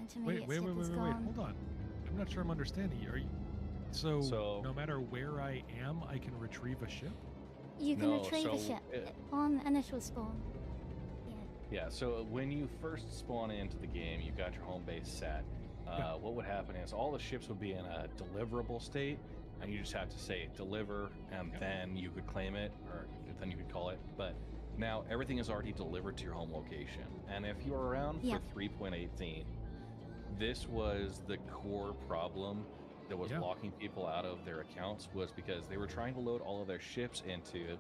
intermediate Wait, step is wait, gone. hold on. I'm not sure I'm understanding you. Are you so no matter where I am, I can retrieve a ship? You can No, retrieve a so, ship on initial spawn. Yeah, so when you first spawn into the game, you got your home base set. What would happen is all the ships would be in a deliverable state, and you just have to say deliver, and then you could claim it, or then you could call it. But now everything is already delivered to your home location. And if you're around for 3.18, this was the core problem that was locking people out of their accounts, was because they were trying to load all of their ships into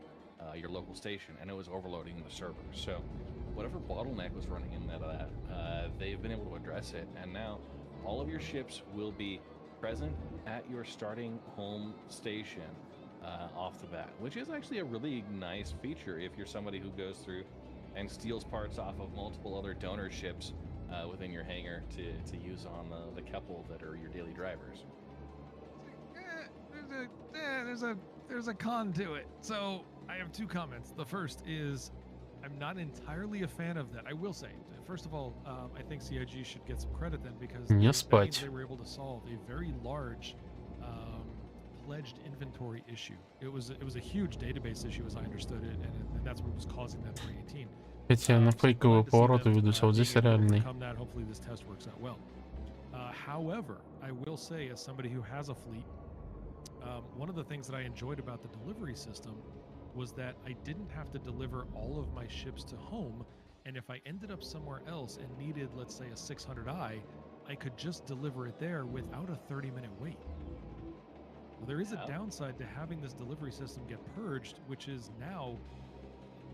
your local station, and it was overloading the server. So whatever bottleneck was running in that, they've been able to address it, and now all of your ships will be present at your starting home station off the bat, which is actually a really nice feature if you're somebody who goes through and steals parts off of multiple other donor ships within your hangar to use on the couple that are your daily drivers. There's a con to it. So I have two comments. The first is I'm not entirely a fan of that. I will say, first of all, I think CIG should get some credit then, because that means they were able to solve a very large pledged inventory issue. It was a huge database issue, as I understood it, and that's what was causing that 318. Эти на фейковые повороты ведутся, вот здесь реальный. Hopefully this test works out well. However, I will say, as somebody who has a fleet, one of the things that I enjoyed about the delivery system was that I didn't have to deliver all of my ships to home, and if I ended up somewhere else and needed, let's say, a 600i, I could just deliver it there without a 30-minute wait. Well, there is a downside to having this delivery system get purged, which is now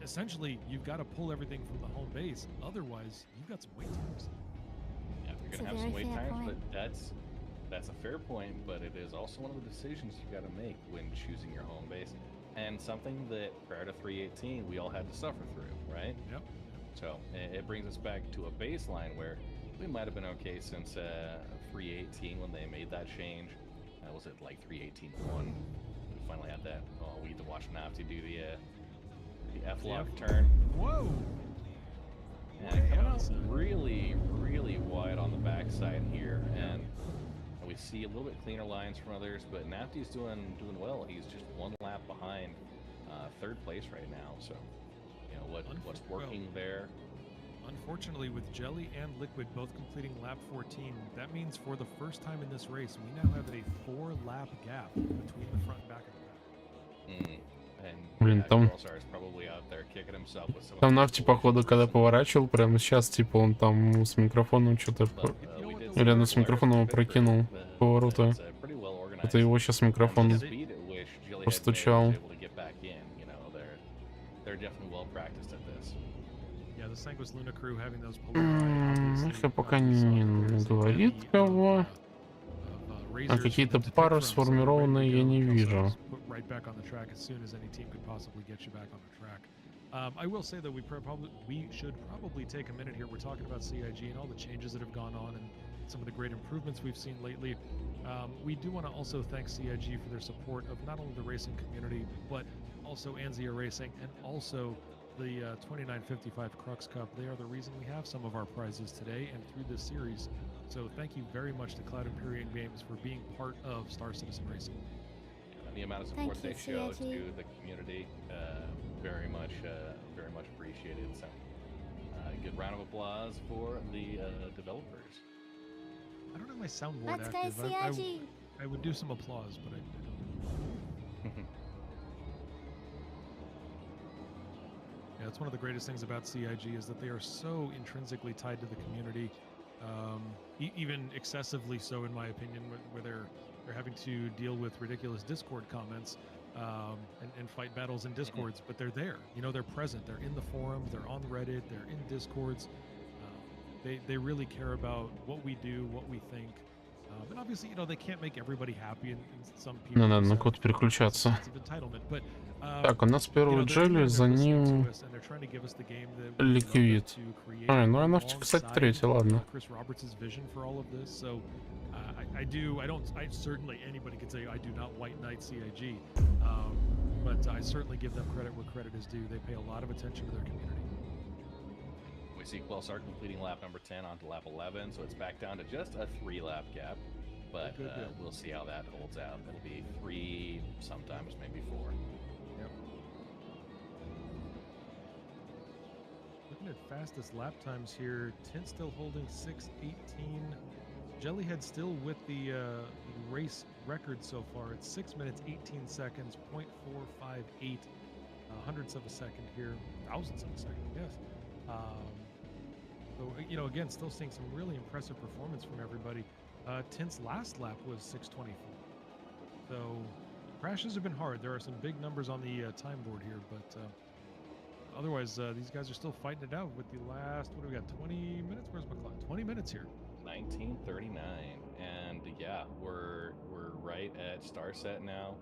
essentially you've got to pull everything from the home base, otherwise you've got some wait times. Yeah, you're gonna have some wait times, but that's a fair point, but it is also one of the decisions you got to make when choosing your home base, and something that prior to 318 we all had to suffer through, right? Yep. So it brings us back to a baseline where we might have been okay since 318 when they made that change. Was it like 318.1? We finally had that. Oh, we had to watch Nafty do the F-lock turn. Whoa! And coming out really, really wide on the backside here, and we see a little bit cleaner lines from others, but Nafty's doing well. He's just one lap behind third place right now. So, you know what's working there. Unfortunately, with Jelly and Liquid both completing lap 14, that means for the first time in this race, we now have a 4-lap gap between the front and back of the pack. Блин, там Нафти, походу, когда поворачивал прямо сейчас, типа он там с микрофоном что-то... Или он с микрофоном прокинул повороты. Это его сейчас микрофон постучал. Их пока не говорит кого. А какие-то пары сформированные я не вижу. I will say that we should probably take a minute here. We're talking about CIG and all the changes that have gone on and some of the great improvements we've seen lately. We do want to also thank CIG for their support of not only the racing community, but also Anzia Racing and also the 2955 Crux Cup. They are the reason we have some of our prizes today and through this series. So thank you very much to Cloud Imperium Games for being part of Star Citizen Racing. The amount of support they show to the community, very much appreciated. So, good round of applause for the developers. I don't have my soundboard Let's active. go CIG. I would do some applause, but I don't. Yeah, that's one of the greatest things about CIG is that they are so intrinsically tied to the community, even excessively so, in my opinion, where they're having to deal with ridiculous Discord comments and fight battles in Discords, but they're there. You know, they're present. They're in the forums. They're on Reddit. They're in Discords. They really care about what we do, what we think. And obviously, you know, they can't make everybody happy, and some people. Ну, надо на код переключаться. Так, у нас первый Джелли, за ним Ликвид. Ну она, кстати, третий, ладно. I certainly, anybody could say I do not white knight CIG, but I certainly give them credit where credit is due. They pay a lot of attention to their community. We see Quelsar completing lap number 10 onto lap 11, so it's back down to just a 3-lap gap. But we'll see how that holds out. It'll be 3, sometimes maybe 4. Yep. Looking at fastest lap times here, Tint still holding 6:18. Jellyhead still with the race record so far. It's 6 minutes 18 seconds, 0.458 hundredths of a second here, thousandths of a second, yes. So you know, again, still seeing some really impressive performance from everybody. Tint's last lap was 6:24. So crashes have been hard. There are some big numbers on the time board here, but otherwise, these guys are still fighting it out with the last, what do we got, 20 minutes? Where's my clock? 20 minutes here. 19:39, and yeah, we're right at star set now,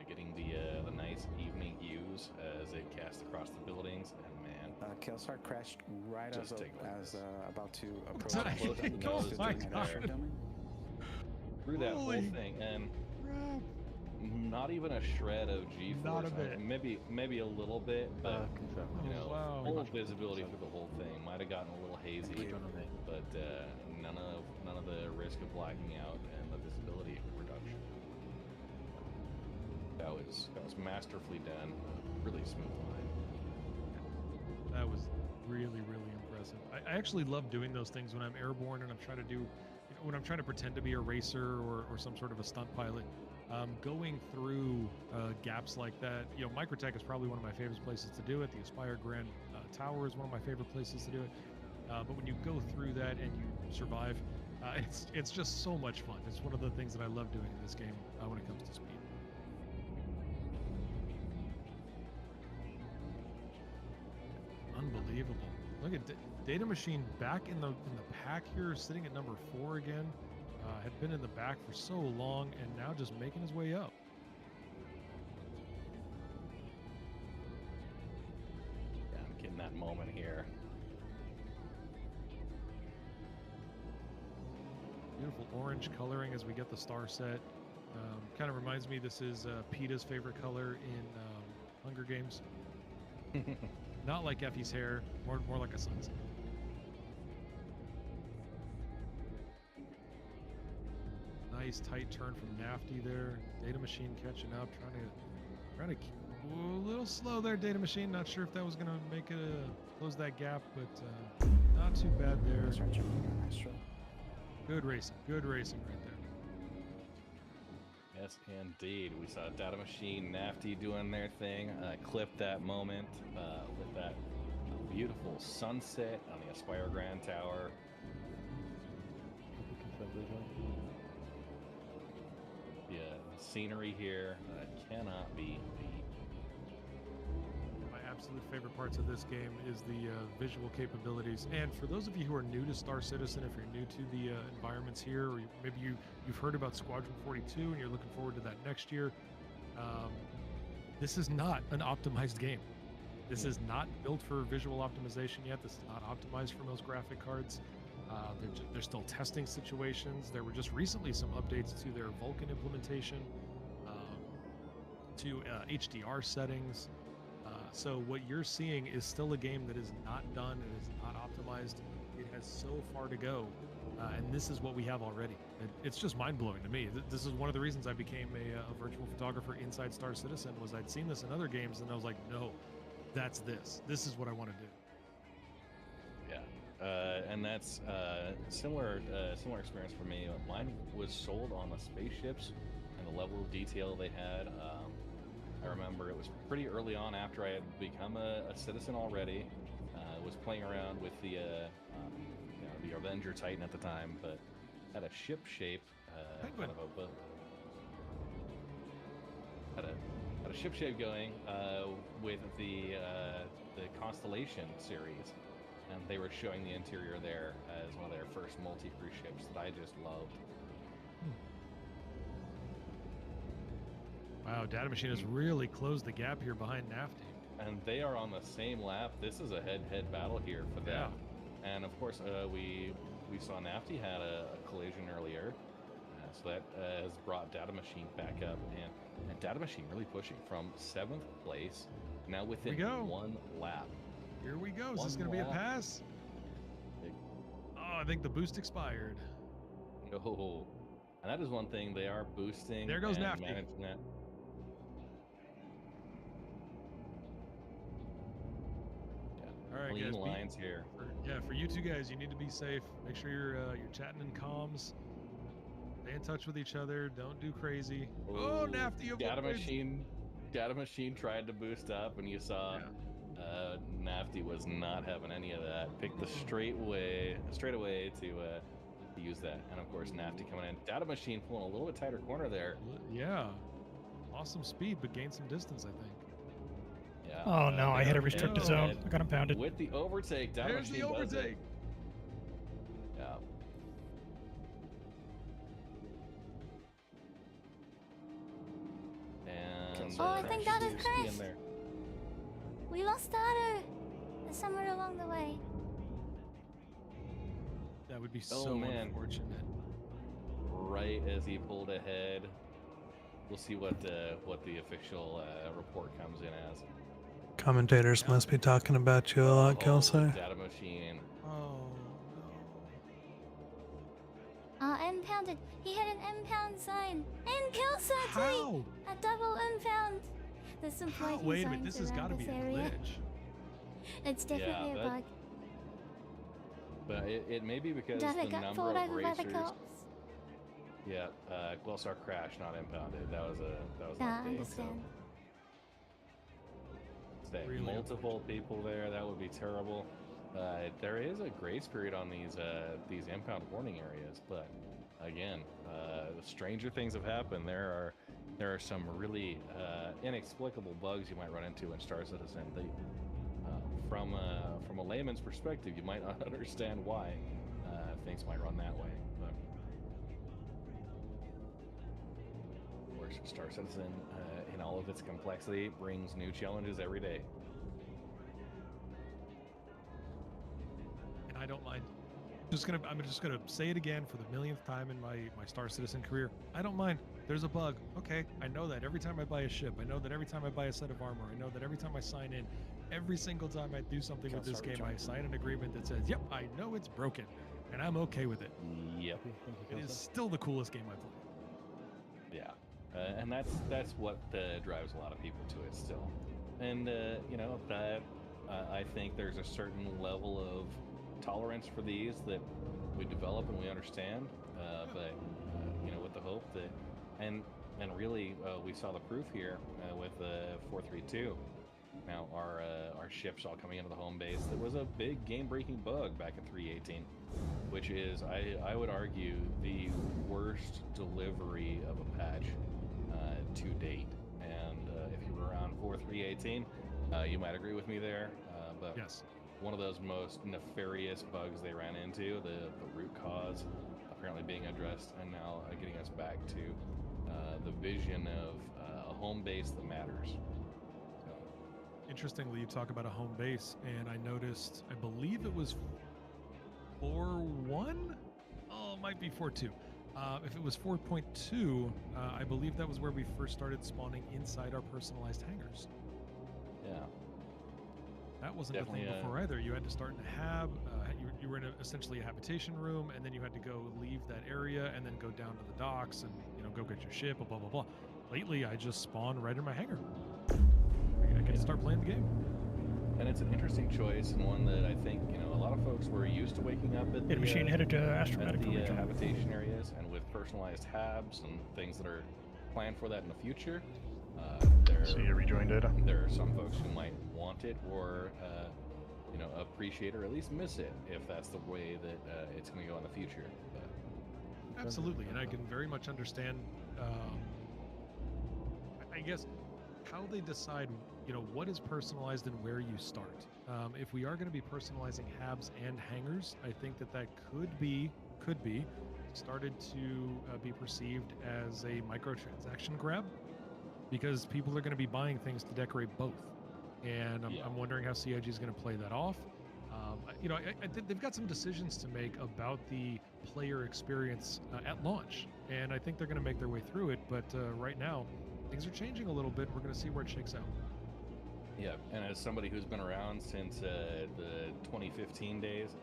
getting the nice evening views as it casts across the buildings, and man, Kelsar crashed right as about to approach. Oh my God. Through that whole thing, and not even a shred of G-force. Not a bit. Maybe a little bit, but you know, full visibility through the whole thing. Might have gotten a little hazy, but none of the risk of blacking out and the visibility reduction. That was masterfully done. Really smooth line. That was really impressive. I actually love doing those things when I'm airborne and I'm trying to do, when I'm trying to pretend to be a racer or some sort of a stunt pilot. Going through gaps like that, you know, Microtech is probably one of my favorite places to do it. The Aspire Grand Tower is one of my favorite places to do it. But when you go through that and you survive, it's just so much fun. It's one of the things that I love doing in this game when it comes to speed. Unbelievable. Look at Data Machine back in the pack here, sitting at number 4 again. Had been in the back for so long and now just making his way up. Yeah, I'm getting that moment here. Beautiful orange coloring as we get the star set. Kind of reminds me, this is PETA's favorite color in Hunger Games. Not like Effie's hair, more like a sunset. Nice tight turn from Nafty there. Data Machine catching up, trying to keep a little slow there. Data Machine, not sure if that was going to make it close that gap, but not too bad there. Good racing right there. Yes, indeed. We saw Data Machine, Nafty doing their thing. Clipped that moment with that beautiful sunset on the Aspire Grand Tower. Yeah, the scenery here cannot be beat. My absolute favorite parts of this game is the visual capabilities. And for those of you who are new to Star Citizen, if you're new to the environments here, or maybe you've heard about Squadron 42 and you're looking forward to that next year, this is not an optimized game. This is not built for visual optimization yet. This is not optimized for most graphic cards. They're still testing situations. There were just recently some updates to their Vulkan implementation, to HDR settings. So what you're seeing is still a game that is not done. It is not optimized. It has so far to go. And this is what we have already. It's just mind-blowing to me. This is one of the reasons I became a virtual photographer inside Star Citizen, was I'd seen this in other games and I was like, no, that's this. This is what I want to do. Yeah, and that's similar experience for me. Mine was sold on the spaceships and the level of detail they had. I remember it was pretty early on after I had become a citizen already. Was playing around with the the Avenger Titan at the time, but had a ship shape, kind of had a ship shape going with the Constellation series, and they were showing the interior there as one of their first multi-crew ships that I just loved. Wow, Data Machine has really closed the gap here behind Nafty. And they are on the same lap. This is a head-to-head battle here for them. Yeah. And of course, we saw Nafty had a collision earlier, so that has brought Data Machine back up, and Data Machine really pushing from 7th place, now within 1 lap. Here we go. Is this going to be a pass? Oh, I think the boost expired. Oh, and that is one thing they are boosting. There goes and Nafty. managing that. All right, Clean guys. lines here. For you two guys, you need to be safe. Make sure you're chatting in comms. Stay in touch with each other. Don't do crazy. Oh, Nafty! Data machine tried to boost up, and you saw Nafty was not having any of that. Picked the straight away to use that, and of course Nafty coming in. Data machine pulling a little bit tighter corner there. Yeah, lost some speed, but gained some distance, I think. Yeah. Oh no, I hit a restricted zone. I got impounded. With the overtake, Data There's machine the does it. overtake. Yeah. And Oh, I think Data's in crashed. there. We lost Data somewhere along the way. That would be Oh, so man. unfortunate. Right as he pulled ahead, we'll see what the official report comes in as. Commentators must be talking about you a lot, Kelsey. Data machine. Oh Impounded. He had an impound sign. And kill surgery. How? A double impound. There's some floating Wait a minute, signs this has got around to be this a area. glitch. It's definitely Yeah, a bug. But it may be because Data the got number pulled of over by the racers. cops. Yeah, Glosar crashed, not impounded. That was I an update. So understand. say, Really multiple people there, that would be terrible. There is a grace period on these impound warning areas, but again, stranger things have happened. There are some really inexplicable bugs you might run into in Star Citizen. From a layman's perspective, you might not understand why things might run that way. But of course, Star Citizen, in all of its complexity, brings new challenges every day. And I don't mind. I'm just gonna say it again for the millionth time in my Star Citizen career. I don't mind. There's a bug. Okay, I know that every time I buy a ship. I know that every time I buy a set of armor. I know that every time I sign in. Every single time I do something with this game, I sign an agreement that says, "Yep, I know it's broken, and I'm okay with it." Yep. It is still the coolest game I've played. Yeah, and that's what drives a lot of people to it still. And that I think there's a certain level of tolerance for these that we develop and we understand, but with the hope that and really we saw the proof here with 432. Now our ships all coming into the home base. There was a big game-breaking bug back in 318, which is I would argue the worst delivery of a patch to date. And if you were around 4.318, you might agree with me there. But yes, one of those most nefarious bugs they ran into, the root cause apparently being addressed, and now getting us back to the vision of a home base that matters. So. Interestingly, you talk about a home base, and I noticed, I believe it was 4.1? Oh, it might be 4.2. If it was 4.2, I believe that was where we first started spawning inside our personalized hangars. Yeah. That wasn't Definitely, the thing before either. You had to start in a hab. You were in essentially a habitation room, and then you had to go leave that area and then go down to the docks and go get your ship. Blah blah blah. Lately, I just spawn right in my hangar. I can start playing the game. And it's an interesting choice, and one that I think a lot of folks were used to waking up at the machine headed to astronautical region. habitation areas, and with personalized habs and things that are planned for that in the future. So you rejoined data. There are some folks who might want it or appreciate or at least miss it if that's the way that it's going to go in the future. But Absolutely, and I can very much understand. I guess how they decide, what is personalized and where you start. If we are going to be personalizing habs and hangars, I think that could be started to be perceived as a microtransaction grab, because people are going to be buying things to decorate both. And I'm wondering how CIG is going to play that off. I think they've got some decisions to make about the player experience at launch, and I think they're going to make their way through it. But right now, things are changing a little bit. We're going to see where it shakes out. Yeah, and as somebody who's been around since the 2015 days,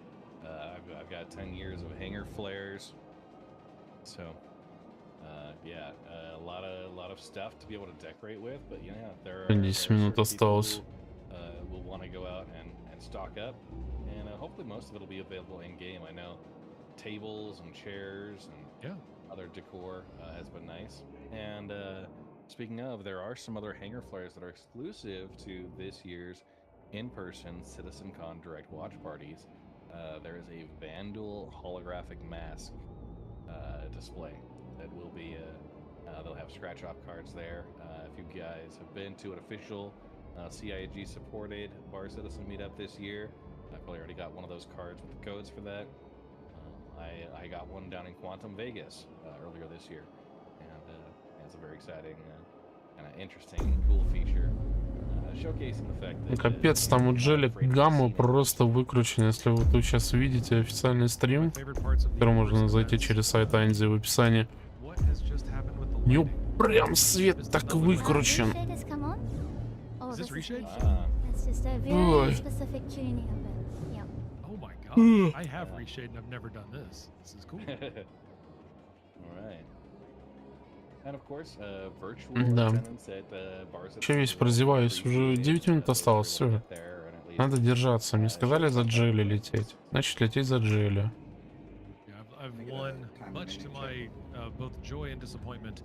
I've got 10 years of hanger flares. So, yeah, a lot of stuff to be able to decorate with. But yeah, there are 10 минут certain осталось. people who will want to go out and stock up, and hopefully most of it will be available in game. I know tables and chairs and other decor has been nice. And speaking of, there are some other hanger flares that are exclusive to this year's in-person CitizenCon Direct Watch parties. There is a Vandal holographic mask display that will be, they'll have scratch-off cards there. If you guys have been to an official CIG supported Bar Citizen meetup this year, I probably already got one of those cards with the codes for that. I got one down in Quantum Vegas earlier this year, and it's a very exciting and interesting, cool feature. Showcasing the fact that, Капец, там у Джелик гамма просто выкручена. Если вы тут сейчас видите официальный стрим, который можно зайти через сайт Анди в описании. У него прям свет так выкручен. Is this reshade? It's just a very specific tuning of it. Yeah. Oh my god. I have reshade and I've never done this. This is cool. Alright. And of course, virtual Да. attendance at Bar Citizen. Че весь прозеваюсь? Уже 9 минут осталось, все. Надо держаться. Мне сказали за Джели лететь. Значит, лететь за Джели. I've won, much to my both joy and disappointment.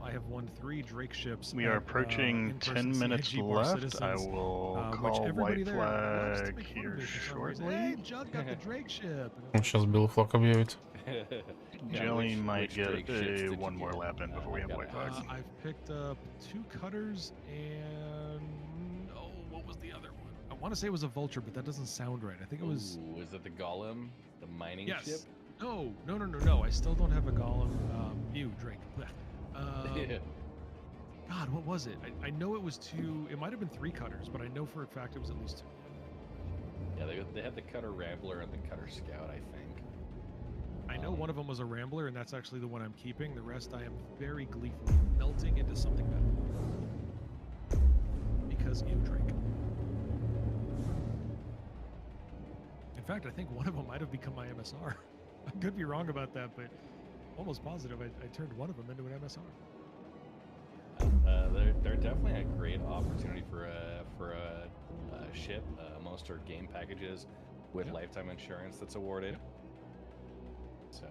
I have won 3 Drake ships. We are approaching 10 minutes left. I will call white flag here shortly. Hey, Jug got the Drake ship. Он сейчас белый флаг объявит. Jelly might get one more lap in before we have white flag. I've picked up 2 cutters and what was the other one? I want to say it was a vulture, but that doesn't sound right. I think it was. Ooh, is it the Golem, the mining Yes. ship? No. I still don't have a golem. Ew, Drake. God, what was it? I know it was 2. It might have been 3 cutters, but I know for a fact it was at least 2. Yeah, they had the Cutter Rambler and the Cutter Scout, I think. I know one of them was a Rambler, and that's actually the one I'm keeping. The rest I am very gleefully melting into something better. Because ew, Drake. In fact, I think one of them might have become my MSR. I could be wrong about that, but almost positive I turned one of them into an MSR. They're definitely a great opportunity for a ship. Most are game packages with lifetime insurance that's awarded. So,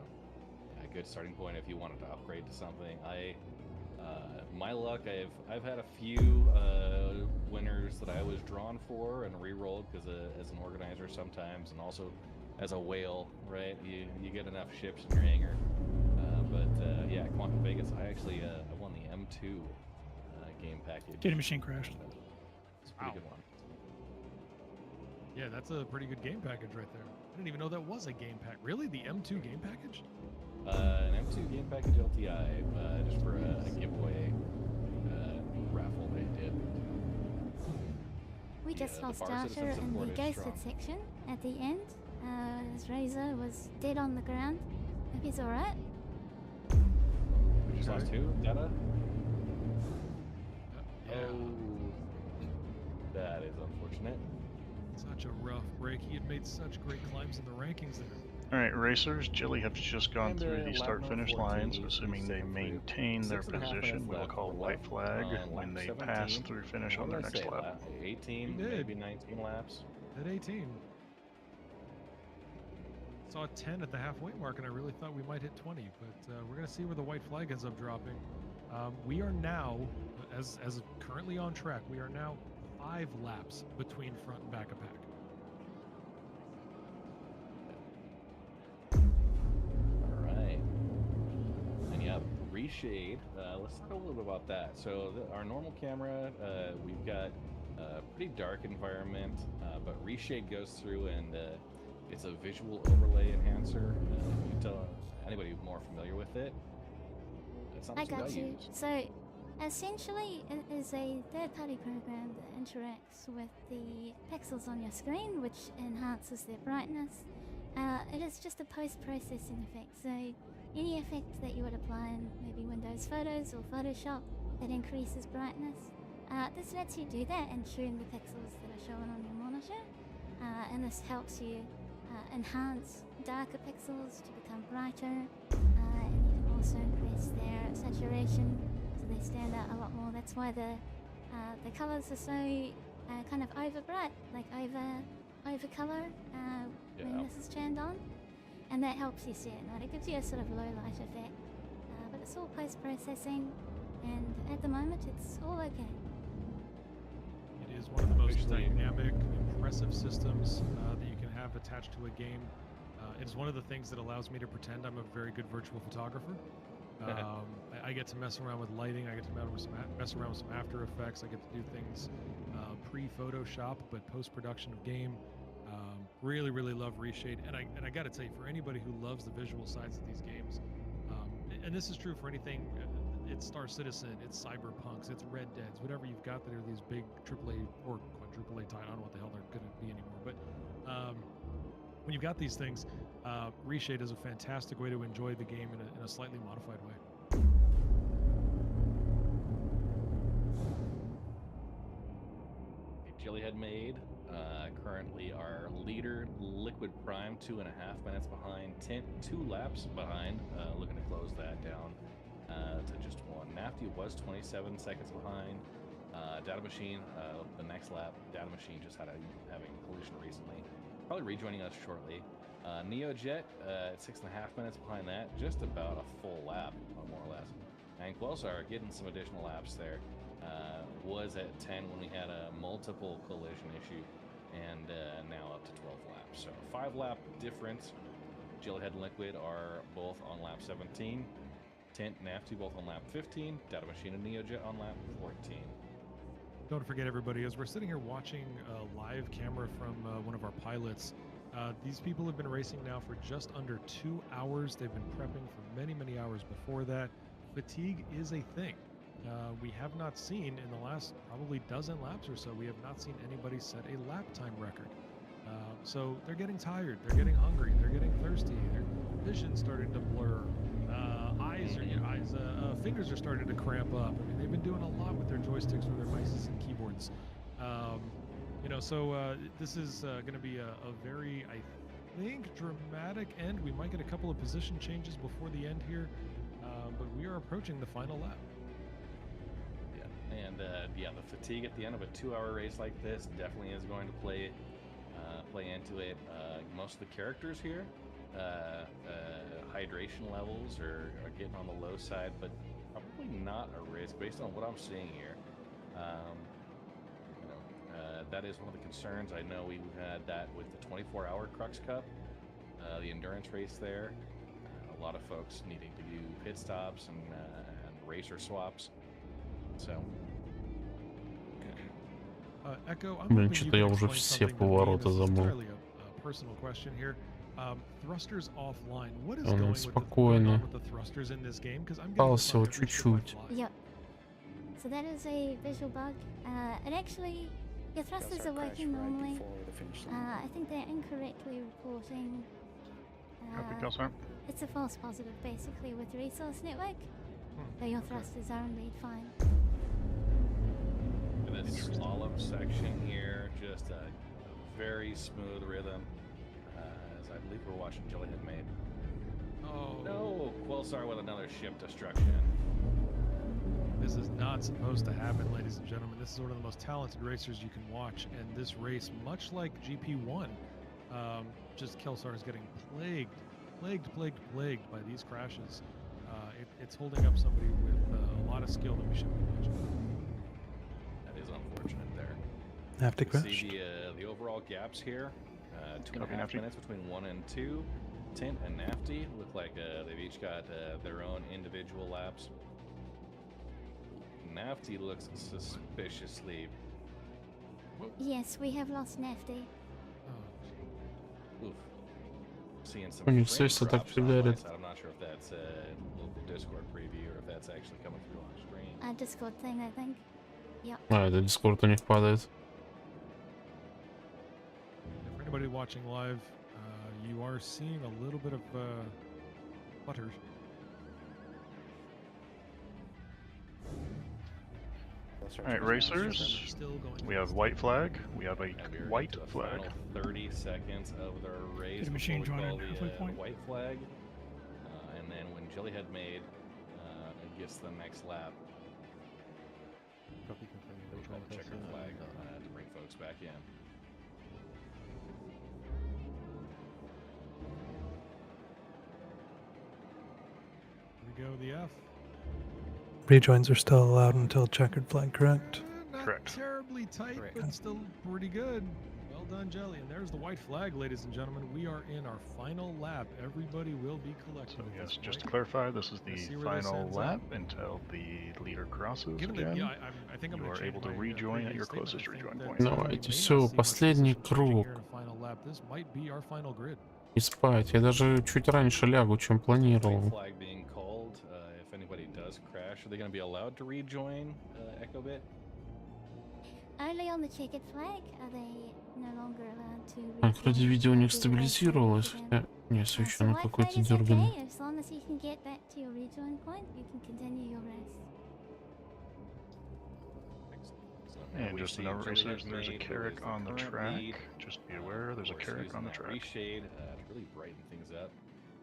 a good starting point if you wanted to upgrade to something. My luck, I've had a few winners that I was drawn for and re-rolled because as an organizer sometimes, and also as a whale, right? You get enough ships in your hangar. But yeah, Quantum Vegas, I actually I won the M2 game package. Data machine crashed. It's a pretty good one. Yeah, that's a pretty good game package right there. I didn't even know that was a game pack. Really? The M2 game package? An M2 game package LTI, just for a giveaway raffle they did. We just lost Archer in the ghosted section at the end. His razor was dead on the ground. Hope he's alright. We just lost who? Data? Yeah. Oh, that is unfortunate. Such a rough break. He had made such great climbs in the rankings there. Alright, racers, Jelly have just gone through the start-finish lines. Assuming they maintain their position, we'll call white flag when they pass through finish on their next lap. 18, maybe 19 laps. At 18. Saw 10 at the halfway mark, and I really thought we might hit 20, but we're going to see where the white flag ends up dropping. We are now, as currently on track, we are now 5 laps between front and back of pack. Alright. And yeah, reshade. Let's talk a little bit about that. So our normal camera, we've got a pretty dark environment, but reshade goes through and it's a visual overlay enhancer. You can tell anybody more familiar with it. It's I got you. So essentially, it is a third-party program that interacts with the pixels on your screen, which enhances their brightness. It is just a post-processing effect, so any effect that you would apply in maybe Windows Photos or Photoshop that increases brightness, this lets you do that and tune the pixels that are shown on your monitor, and this helps you enhance darker pixels to become brighter, and you can also increase their saturation so they stand out a lot more. That's why the colors are so kind of over bright, like over color when this is turned on, and that helps you see it. Right? It gives you a sort of low light effect, but it's all post processing, and at the moment it's all okay. It is one of the most dynamic, impressive systems that you can have attached to a game. It's one of the things that allows me to pretend I'm a very good virtual photographer. I get to mess around with lighting. I get to mess around with some After Effects. I get to do things pre-Photoshop, but post-production of game. Really, really love Reshade. And I got to tell you, for anybody who loves the visual sides of these games, and this is true for anything. It's Star Citizen, it's Cyberpunks, it's Red Deads, whatever you've got that are these big AAA or quadruple A titles. I don't know what the hell they're going to be anymore. But when you've got these things, Reshade is a fantastic way to enjoy the game in a slightly modified way. Jellyhead made. Currently our leader, Liquid Prime, 2.5 minutes behind. Tint, 2 laps behind. Looking to close that down to just 1. Nafty was 27 seconds behind. Data Machine, the next lap. Data Machine just having a collision recently. Probably rejoining us shortly. NeoJet at 6.5 minutes behind that. Just about a full lap, more or less. And Quelsar getting some additional laps there. Was at 10 when we had a multiple collision issue, and now up to 12 laps. So 5-lap difference. Jellyhead and Liquid are both on lap 17. Tint and Nafty both on lap 15. Data Machine and NeoJet on lap 14. Don't forget, everybody, as we're sitting here watching a live camera from one of our pilots, these people have been racing now for just under 2 hours. They've been prepping for many, many hours before that. Fatigue is a thing. We have not seen in the last probably dozen laps or so, we have not seen anybody set a lap time record. So they're getting tired, they're getting hungry, they're getting thirsty, their vision's starting to blur, fingers are starting to cramp up. I mean, they've been doing a lot with their joysticks or their mice and keyboards. This is going to be a very, I think, dramatic end. We might get a couple of position changes before the end here, but we are approaching the final lap. And the fatigue at the end of a 2-hour race like this definitely is going to play into it. Most of the characters here, hydration levels are getting on the low side, but probably not a risk based on what I'm seeing here. That is one of the concerns. I know we had that with the 24-hour Crux Cup, the endurance race there. A lot of folks needing to do pit stops and racer swaps. So, Echo, Блин, что-то я уже все повороты забыл. Personal question here. Thrusters offline. What is Он going спокойно. with the thrusters in this game? Because I'm Осталось всего чуть-чуть. Yep. So that is a visual bug. And actually, your thrusters are working normally. I think they're incorrectly reporting. It's a false positive, basically, with Resource Network. But your thrusters are indeed fine. And this slalom section here, just a very smooth rhythm. As I believe we're watching Jellyhead made. Oh no! Quelsar with another ship destruction. This is not supposed to happen, ladies and gentlemen. This is one of the most talented racers you can watch, and this race, much like GP1, just Quelsar is getting plagued by these crashes. It's holding up somebody with a lot of skill that we should be watching. That is unfortunate there. Have to You crash. see the overall gaps here. 2.5 minutes between 1 and 2. Tint and Nafty look like they've each got their own individual laps. Nafty looks suspiciously. Yes, we have lost Nafty. Oof. Seeing some У них frame все так drops on my фигарит. side. I'm not sure if that's a local Discord preview or if that's actually coming through on screen. Discord thing, I think. Yep. Это Дискорд у них падает. For anybody watching live, you are seeing a little bit of flutter. Alright, racers. We have white flag. We have a white flag. 30 seconds of their race. Get a machine before we joiner, call halfway the point. white flag. And then when Jellyhead made, it gets the next lap. Copy confirming We which call one the checkered person, flag to bring folks back in. Here we go, the F. Rejoins are still allowed until checkered flag, correct? Not Correct. terribly tight, Correct. but still pretty good. Well done, Jelly. And there's the white flag, ladies and gentlemen. We are in our final lap. Everybody will be collected. So at yes, this just to point. clarify, this is Let's see the where this final ends lap up. until the leader crosses Given that, again. yeah, I think I'm You gonna are change able to my, rejoin at previous your statement. closest I think rejoin that, point. we Давайте, may not всё, see much последний position changing here круг. in a final lap. This might be our final grid. И спать. Я даже чуть раньше лягу, чем White планировал. flag being called. If anybody does crash, are they going to be allowed to rejoin Echo Bit? Only on the checkered flag are they no longer allowed to. Так, вроде rejoin видео у них the race стабилизировалось, again. хотя... Не, все So еще на white какой-то flag is дерганый. okay, as long as you can get back to your rejoin point, you can continue your race. And We just to see note, Jellyhead racers, there's a made, who carrick is the on the current track. lead. Just be aware, there's a Of course, carrick using on the that track. Reshade to really brighten things up,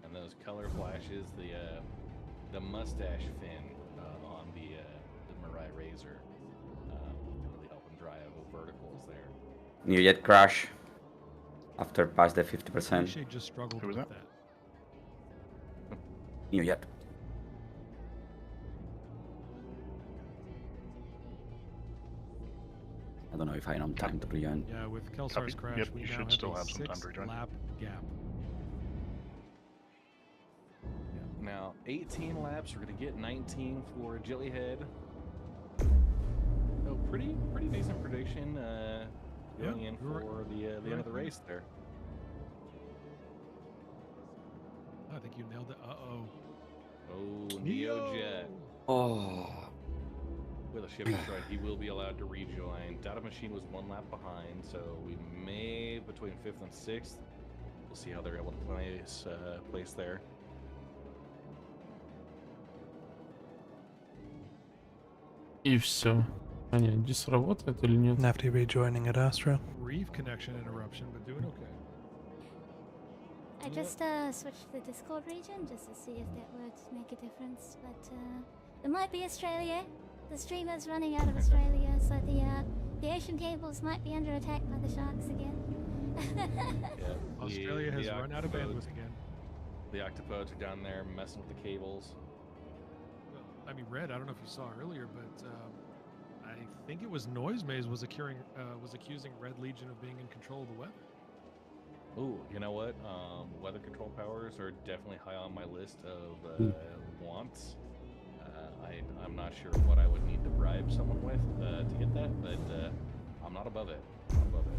and those color flashes, the mustache fin on the Mirai Razor really help them drive verticals there. New Jet crash after past the 50%. Shade just struggled Who was with that? New Jet. I don't know if I am time to rejoin. Yeah, with Kelsar's Copy. crash, Yep, we you now should have still a have some time to rejoin. 6-lap gap. Now, 18 laps. We're going to get 19 for Jellyhead. Oh, pretty decent prediction going in you're for the end of the right. race there. I think you nailed it. Uh-oh. Oh, Neojet. Oh, With a ship destroyed, he will be allowed to rejoin. Data Machine was 1 lap behind, so we may, between 5th and 6th, we'll see how they're able to place there. И все. А нет, дис работает или нет? Nafty rejoining at Astra. Brief connection interruption, but doing okay. I just switched to the Discord region just to see if that would make a difference, but it might be Australia. The streamer's running out of Australia, so the ocean cables might be under attack by the sharks again. Yeah, Australia has run out of bandwidth again. The octopodes are down there messing with the cables. Well, I mean, Red, I don't know if you saw earlier, but I think it was Noisemaze was accusing Red Legion of being in control of the weather. Ooh, you know what? Weather control powers are definitely high on my list of wants. I'm not sure what I would need to bribe someone with to get that, but I'm not above it. Not above it.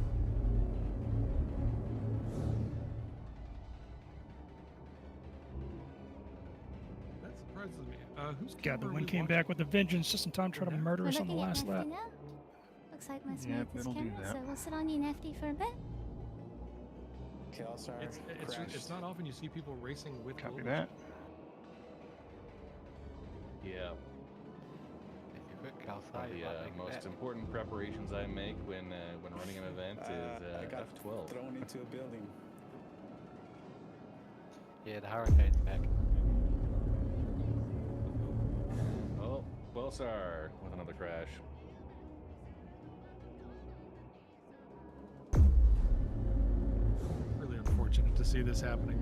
That surprises me. Who's God, the camera are wind we came watching? back with a vengeance just in time to try to murder We're us on the looking at last Nafty lap. now. Looks like my Yep, smooth is it'll do camera, that. so we'll sit on you, Nafty, for a bit. Kelsar It's not often you see people racing with Copy buildings. that. Yeah. Cal One of the most important preparations I make when running an event I is got F12. thrown into a building. Yeah, the hurricane's back. Oh, Belsar with another crash. Really unfortunate to see this happening.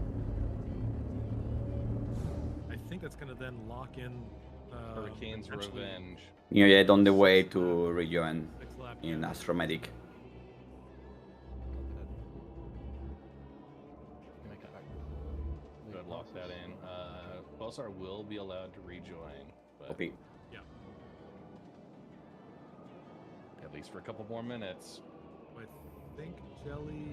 I think that's going to then lock in Hurricane's eventually Revenge. New Jet on the way to rejoin 6-lap in gap. Astromedic. Good, lock that in. Belsar will be allowed to rejoin, but Copy. at least for a couple more minutes. I think Jelly.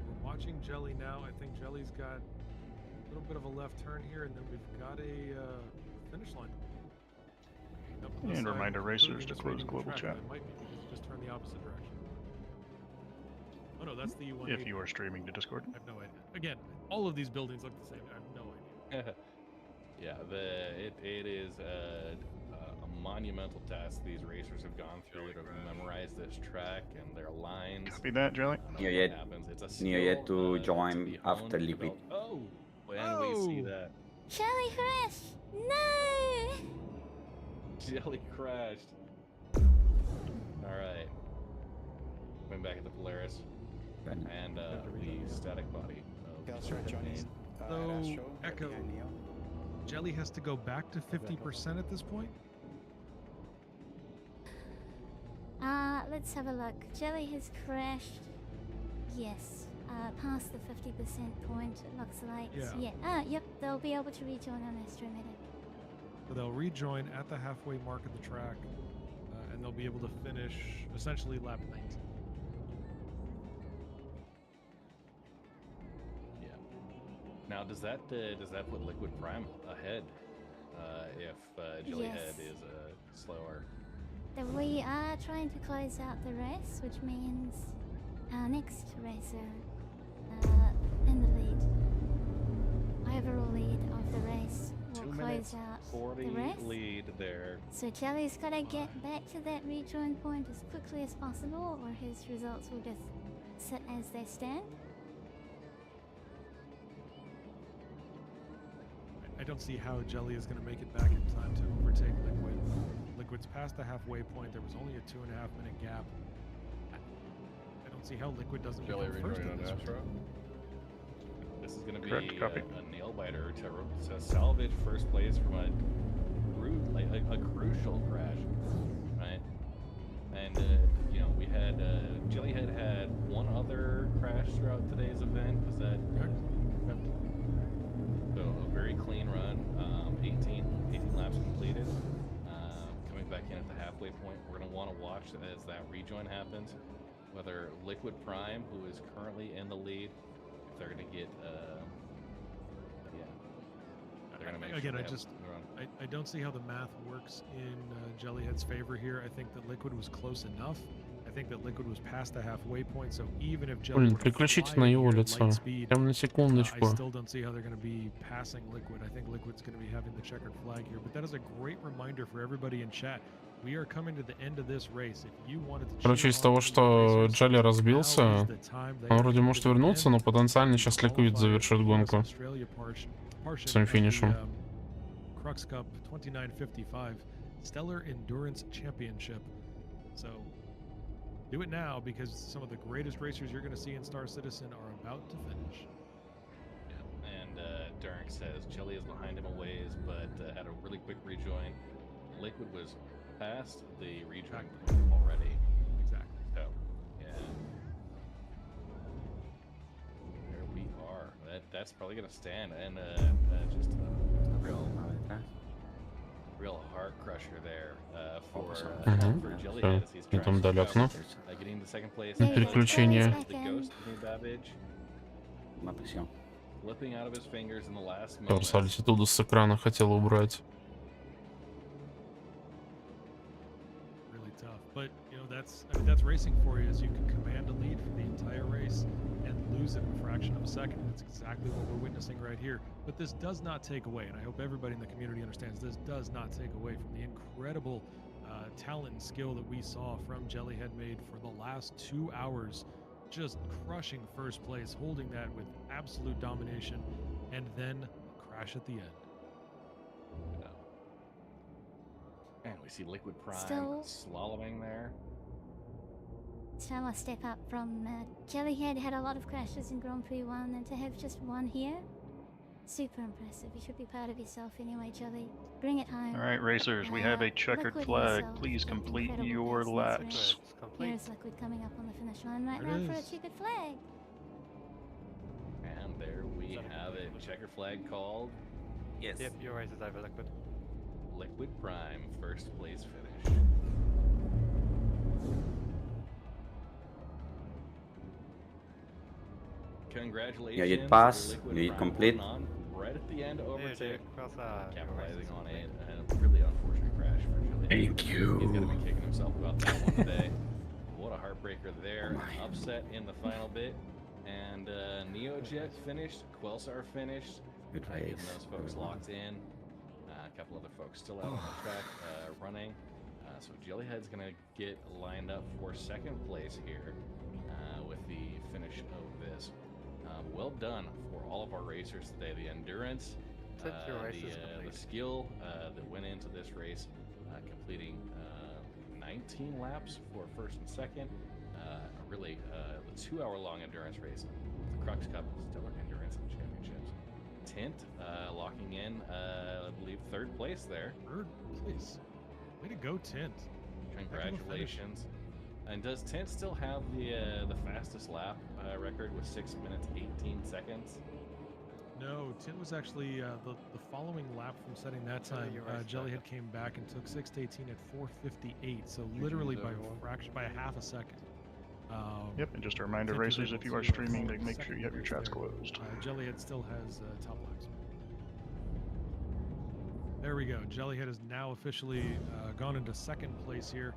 We're watching Jelly now. I think Jelly's got a little bit of a left turn here, and then we've got a finish line. Nope, And this side, reminder racers to completely close misreading the global track, chat. but it might be because it just turned the opposite direction. Oh no, that's the U1. If you are streaming to Discord. I have no idea. Again, all of these buildings look the same. I have no idea. Yeah, it is monumental task these racers have gone through to memorize this track and their lines. Copy that, Jelly. What happens? It's a skill, Near yet to be join honed after and Liquid. developed. Oh, when we see that. Jelly crashed! No! Jelly crashed. Alright. Going back at the Polaris. And the static body. So, Echo, Jelly has to go back to 50% at this point? Let's have a look. Jelly has crashed. Yes. Past the 50% point, it looks like. Yeah. Yep, they'll be able to rejoin on Astromedic. So they'll rejoin at the halfway mark of the track, and they'll be able to finish essentially lap 19. Yeah. Now, does that put Liquid Prime ahead if Jellyhead is slower? Then we are trying to close out the race, which means our next racer in the lead, overall lead of the race, will close out 40 the race. lead there. So Jelly's got to get back to that rejoin point as quickly as possible, or his results will just sit as they stand. I don't see how Jelly is going to make it back in time to overtake Liquid. Liquid's past the halfway point. There was only a 2.5 minute gap. I don't see how Liquid doesn't Jelly become first in this Astro. This is going to be Correct, copy. a nail biter to salvage first place from a crucial crash, right? And you know, we had Jellyhead had one other crash throughout today's event. Was that correct? So a very clean run, 18 laps completed. Coming back in at the halfway point, we're going to want to watch as that rejoin happens, whether Liquid Prime, who is currently in the lead, if they're going to get, they're going to make Again, sure I don't see how the math works in Jellyhead's favor here. I think that Liquid was close enough. I think that Liquid was past the halfway point, so even if Jelly Блин, переключите на его лицо. Прям на секундочку. I still don't see how they're going to be passing Liquid. I think Liquid's going to be having the checkered flag here, but that is a great reminder for everybody in chat. We are coming to the end of this race. If you wanted to Короче, из того, что Джелли разбился, он вроде может вернуться, но потенциально сейчас Ликвид завершит гонку своим финишем. Crux Cup 2955 Stellar Endurance Championship. So do it now, because some of the greatest racers you're going to see in Star Citizen are about to finish. Yeah. And Dark says Jelly is behind him a ways, but had a really quick rejoin. Liquid was past the rejoin point already. Exactly. So, yeah. There we are. That's probably going to stand, and just real heart crusher there for Jellyhead as he's Там далеко. getting the second place. Переключение. The ghost of New Babbage flipping out of his fingers in the last moment. Альтитуду с экрана хотел убрать. Really tough, but you know that's racing for you. Is you can command a lead for the entire race and lose it in a fraction of a second. That's exactly what we're witnessing right here. But this does not take away, and I hope everybody in the community understands, this does not take away from the incredible talent and skill that we saw from Jellyhead made for the last 2 hours, just crushing first place, holding that with absolute domination, and then crash at the end. And we see Liquid Prime Still slaloming there. So a step up from Jellyhead. Had a lot of crashes in Grand Prix 1, and to have just one here, super impressive. You should be proud of yourself anyway, Jelly. Bring it home. All right, racers, we have a checkered Liquid flag. yourself. Please That's complete incredible your business, laps. right? Here's Liquid coming up on the finish line right There it now for a is. checkered flag. And there we have it. Checker flag called. Yes. Yep, your race is over, Liquid. Liquid Prime, first place finish. Congratulations. Yeah, you pass, Liquid you Prime complete. on right at the end, overtake. Capitalizing Capitalizing on a really unfortunate crash for Julian. Thank you. He's going to be kicking himself about that one today. What a heartbreaker there. An upset in the final bit. And NeoJet finished. Quelsar finished. Good Getting race. those folks locked in. A couple other folks still out on the track running. So Jellyhead's going to get lined up for second place here with the finish of this. Well done for all of our racers today. The endurance, the skill that went into this race, completing 19 laps for first and second. Really, the 2-hour-long endurance race, the Crux Cup Stellar Endurance Championships. Tint locking in, I believe, third place there. Third place. Way to go, Tint. Congratulations. And does Tint still have the fastest lap record with 6 minutes 18 seconds? No, Tint was actually the following lap from setting that time. Jellyhead came back and took 6 to 18 at 4:58, so literally by a fraction, by a half a second. Yep, and just a reminder, racers, if you are streaming, to make sure you have your chats closed. Jellyhead still has top laps. There we go. Jellyhead has now officially gone into second place here.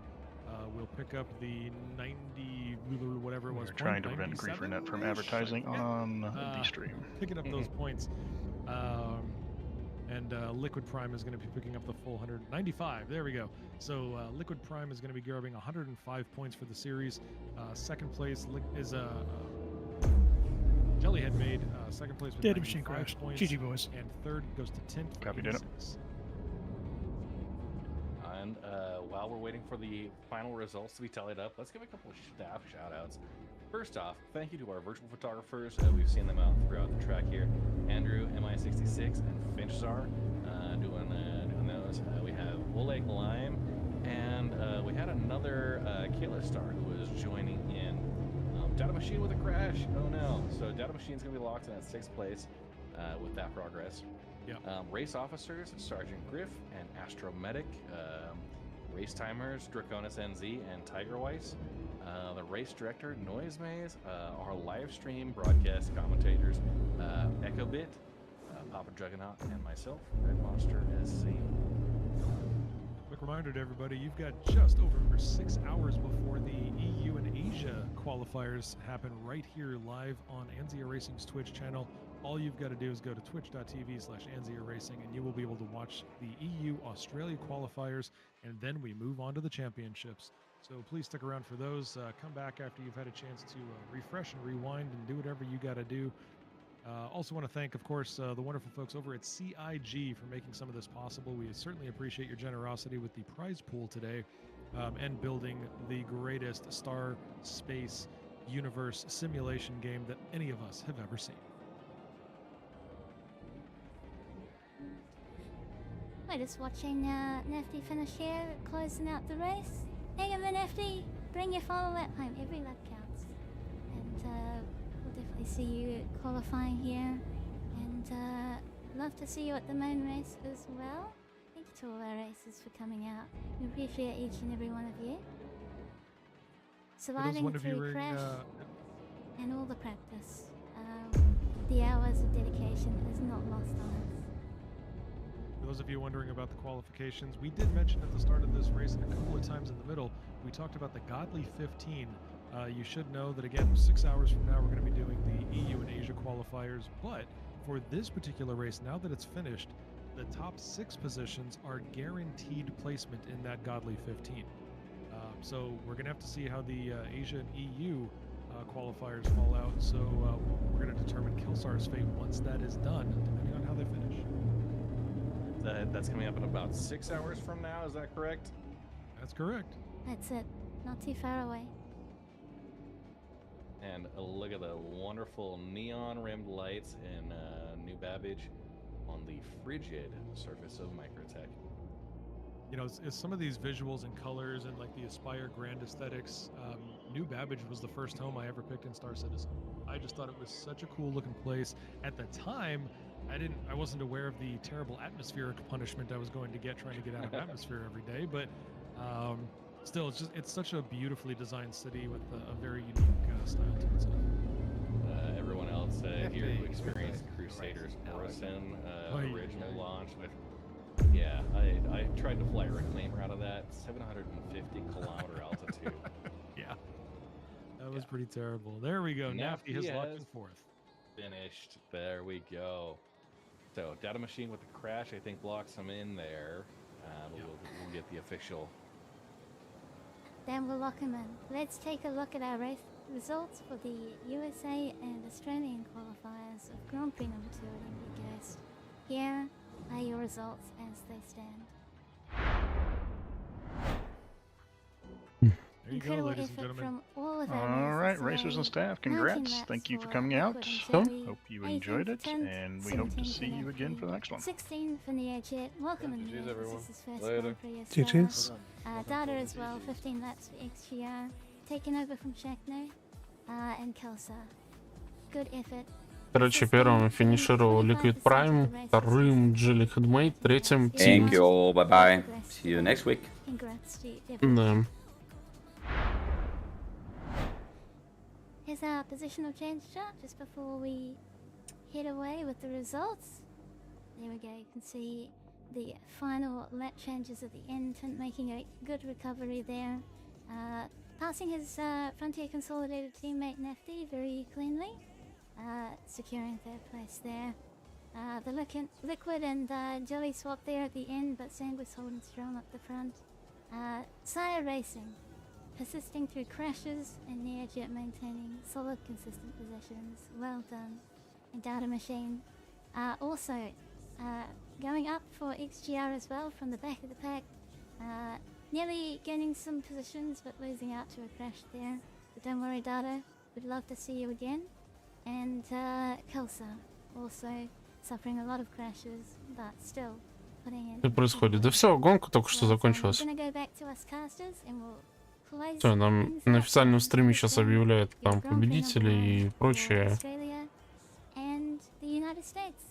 We'll pick up the 90, whatever it was. We're trying to prevent Griefernet from advertising on the stream. Picking up those points. And Liquid Prime is going to be picking up the full 195. There we go. So Liquid Prime is going to be grabbing 105 points for the series. Second place is Jellyhead made second place with Data machine 95 crash. points. GG boys. And third goes to Tint. Copy, Dana. And while we're waiting for the final results to be tallied up, let's give a couple of staff shout-outs. First off, thank you to our virtual photographers. We've seen them out throughout the track here. Andrew, MI66, and Finchzar doing those. We have OlegLaim, and we had another Kayla Star who was joining in. Data Machine with a crash. Oh no. So Data Machine's going to be locked in at 6th place with that progress. Yep. Race officers, Sergeant Griff and Astromedic. Race timers, Draconis NZ and Tiger Weiss. The race director, Noise Maze. Our live stream broadcast commentators, Echobit, Papa Juggernaut, and myself, Red Monster SC. Quick reminder to everybody, you've got just over 6 hours before the EU and Asia qualifiers happen right here live on Anzia Racing's Twitch channel. All you've got to do is go to twitch.tv/Anzia Racing and you will be able to watch the EU Australia qualifiers, and then we move on to the championships. So please stick around for those. Come back after you've had a chance to refresh and rewind and do whatever you got to do. Also want to thank, of course, the wonderful folks over at CIG for making some of this possible. We certainly appreciate your generosity with the prize pool today and building the greatest star space universe simulation game that any of us have ever seen. We're just watching Nefty finish here, closing out the race. Hang in there, Nefty. Bring your final lap home. Every lap counts. And we'll definitely see you qualifying here. And love to see you at the main race as well. Thank you to all our racers for coming out. We appreciate each and every one of you. Surviving through crash and all the practice. The hours of dedication is not lost on us. For those of you wondering about the qualifications, we did mention at the start of this race and a couple of times in the middle, we talked about the Godly 15. You should know that, again, 6 hours from now, we're going to be doing the EU and Asia qualifiers. But for this particular race, now that it's finished, the top 6 positions are guaranteed placement in that Godly 15. So we're going to have to see how the Asia and EU qualifiers fall out. So we're going to determine Killsar's fate once that is done, depending on how they finish. That's coming up in about 6 hours from now, is that correct? That's correct. That's it. Not too far away. And look at the wonderful neon-rimmed lights in New Babbage on the frigid surface of Microtech. You know, it's some of these visuals and colors and like the Aspire Grand aesthetics. New Babbage was the first home I ever picked in Star Citizen. I just thought it was such a cool looking place. At the time, I wasn't aware of the terrible atmospheric punishment I was going to get trying to get out of atmosphere every day, but still, it's such a beautifully designed city with a very unique style to itself. Everyone else here who experienced Crusaders Orison original launch with, yeah, I tried to fly a reclaimer out of that 750 kilometer altitude. Yeah, that was pretty terrible. There we go. Nafty has locked in fourth. Finished. There we go. So data machine with the crash, I think, blocks him in there. We'll get the official. Then we'll lock him in. Let's take a look at our race results for the USA and Australian qualifiers of Grand Prix number 2 at MD Ghost. Here are your results as they stand. There you go, Incredible ladies and effort gentlemen. from all of our All right, racers racers and today. staff, 19 congrats. laps Thank you for for coming out. Liquid and Cherry, Hope you 18 enjoyed for it, Tint, and we hope to 17 see for you again for the next one. 16 for NeoJet. Welcome in GG's, Neo. everyone. This is his first Later. Grand Prix as GG's. well. Data as well, 15 laps for XGR. Taken over from Shakno and Kelsa. Good effort. Короче, первым финишировал Liquid Prime, вторым Jelly Headmate, третьим Thank Team. you all. Bye bye. See you next week. Congrats to everyone. Да. Here's our positional change chart just before we head away with the results. There we go, you can see the final lap changes at the end, Tint making a good recovery there. Passing his Frontier Consolidated teammate Nafty very cleanly, securing third place there. The Liquid and Jelly swap there at the end, but Sandwich holding strong up the front. Sire Racing persisting through crashes, and NeoJet maintaining solid, consistent positions. Well done. And Data Machine also going up for XGR as well from the back of the pack. Nearly gaining some positions, but losing out to a crash there. But don't worry, Data. We'd love to see you again. And Kelsa also suffering a lot of crashes, but still putting in. Что происходит? Да все, гонка только что закончилась. We're gonna go back to us casters, and we'll close Все, нам things на up официальном with стриме сейчас the объявляют там Grand Prix победителей и number 1 for прочее. Australia and the United States.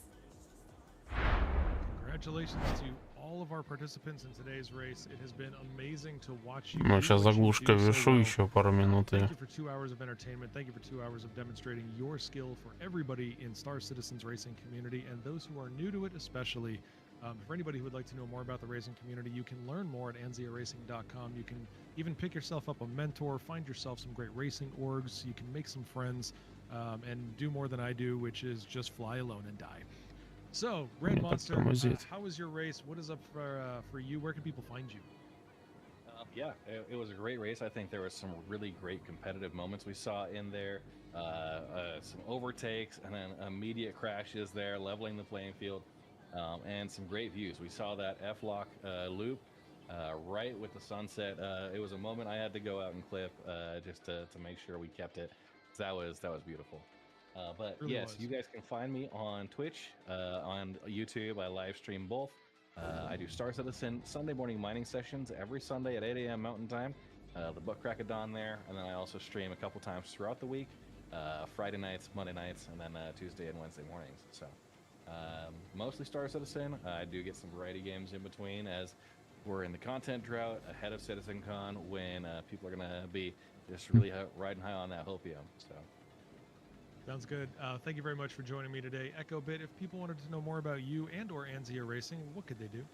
Congratulations to all of our participants in today's race. It has been amazing to watch you. Ну, do сейчас what you заглушка do so вешу well. еще пару минут и... Thank you for 2 hours of entertainment. Thank you for 2 hours of demonstrating your skill for everybody in Star Citizens racing community and those who are new to it especially. For anybody who would like to know more about the racing community, you can learn more at anziaracing.com. You can even pick yourself up a mentor, find yourself some great racing orgs. You can make some friends and do more than I do, which is just fly alone and die. So, Red Monster, how was your race? What is up for you? Where can people find you? Yeah, it was a great race. I think there was some really great competitive moments we saw in there. Some overtakes and then immediate crashes there, leveling the playing field, and some great views. We saw that F-lock loop right with the sunset. It was a moment I had to go out and clip just to make sure we kept it. That was beautiful. But really yes, you guys can find me on Twitch, on YouTube. I live stream both. I do Star Citizen Sunday morning mining sessions every Sunday at 8 a.m. Mountain Time. The butt crack of dawn there, and then I also stream a couple times throughout the week, Friday nights, Monday nights, and then Tuesday and Wednesday mornings. So mostly Star Citizen. I do get some variety games in between as we're in the content drought ahead of CitizenCon when people are gonna be just really riding high on that hopium. So. Sounds good. Thank you very much for joining me today. EchoBit, if people wanted to know more about you and or Anzia Racing, what could they do?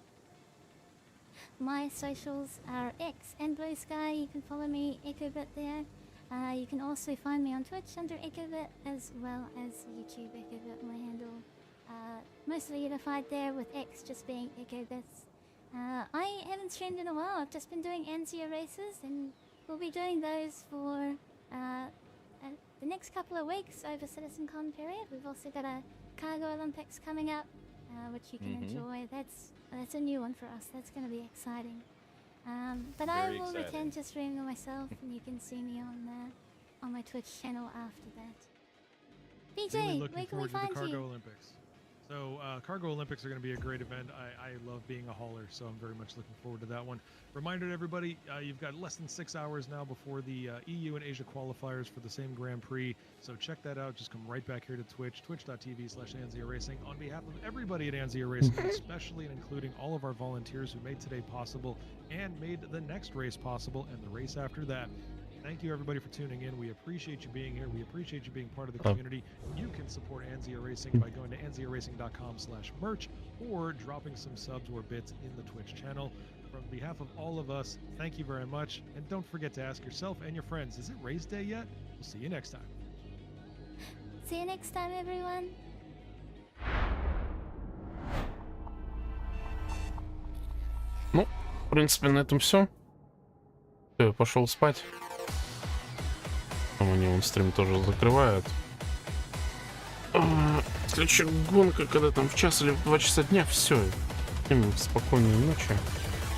My socials are X and Blue Sky. You can follow me, EchoBit, there. You can also find me on Twitch under EchoBit as well as YouTube EchoBit, my handle. Mostly unified there with X just being EchoBits. I haven't streamed in a while. I've just been doing Anzia races and we'll be doing those for the next couple of weeks over CitizenCon period. We've also got a Cargo Olympics coming up, which you can enjoy. That's a new one for us. That's going to be exciting. But Very I will exciting. return to streaming myself, and you can see me on my Twitch channel after that. Really PJ, looking where can we forward to the find Cargo you? Olympics. So Cargo Olympics are going to be a great event. I love being a hauler, so I'm very much looking forward to that one. Reminder to everybody, you've got less than 6 hours now before the EU and Asia qualifiers for the same Grand Prix. So check that out. Just come right back here to Twitch, twitch.tv/Anzia Racing. On behalf of everybody at Anzia Racing, especially and including all of our volunteers who made today possible and made the next race possible and the race after that. Thank you, everybody, for tuning in. We appreciate you being here. We appreciate you being part of the community. You can support Anzia Racing by going to anziaracing.com/merch or dropping some subs or bits in the Twitch channel. From behalf of all of us, thank you very much. And don't forget to ask yourself and your friends, is it race day yet? We'll see you next time. See you next time, everyone. Ну, в принципе, на этом все. Я пошел спать. Там они вон стрим тоже закрывают. Следующая гонка, когда там в час или в 2 часа дня, все. Всем спокойной ночи.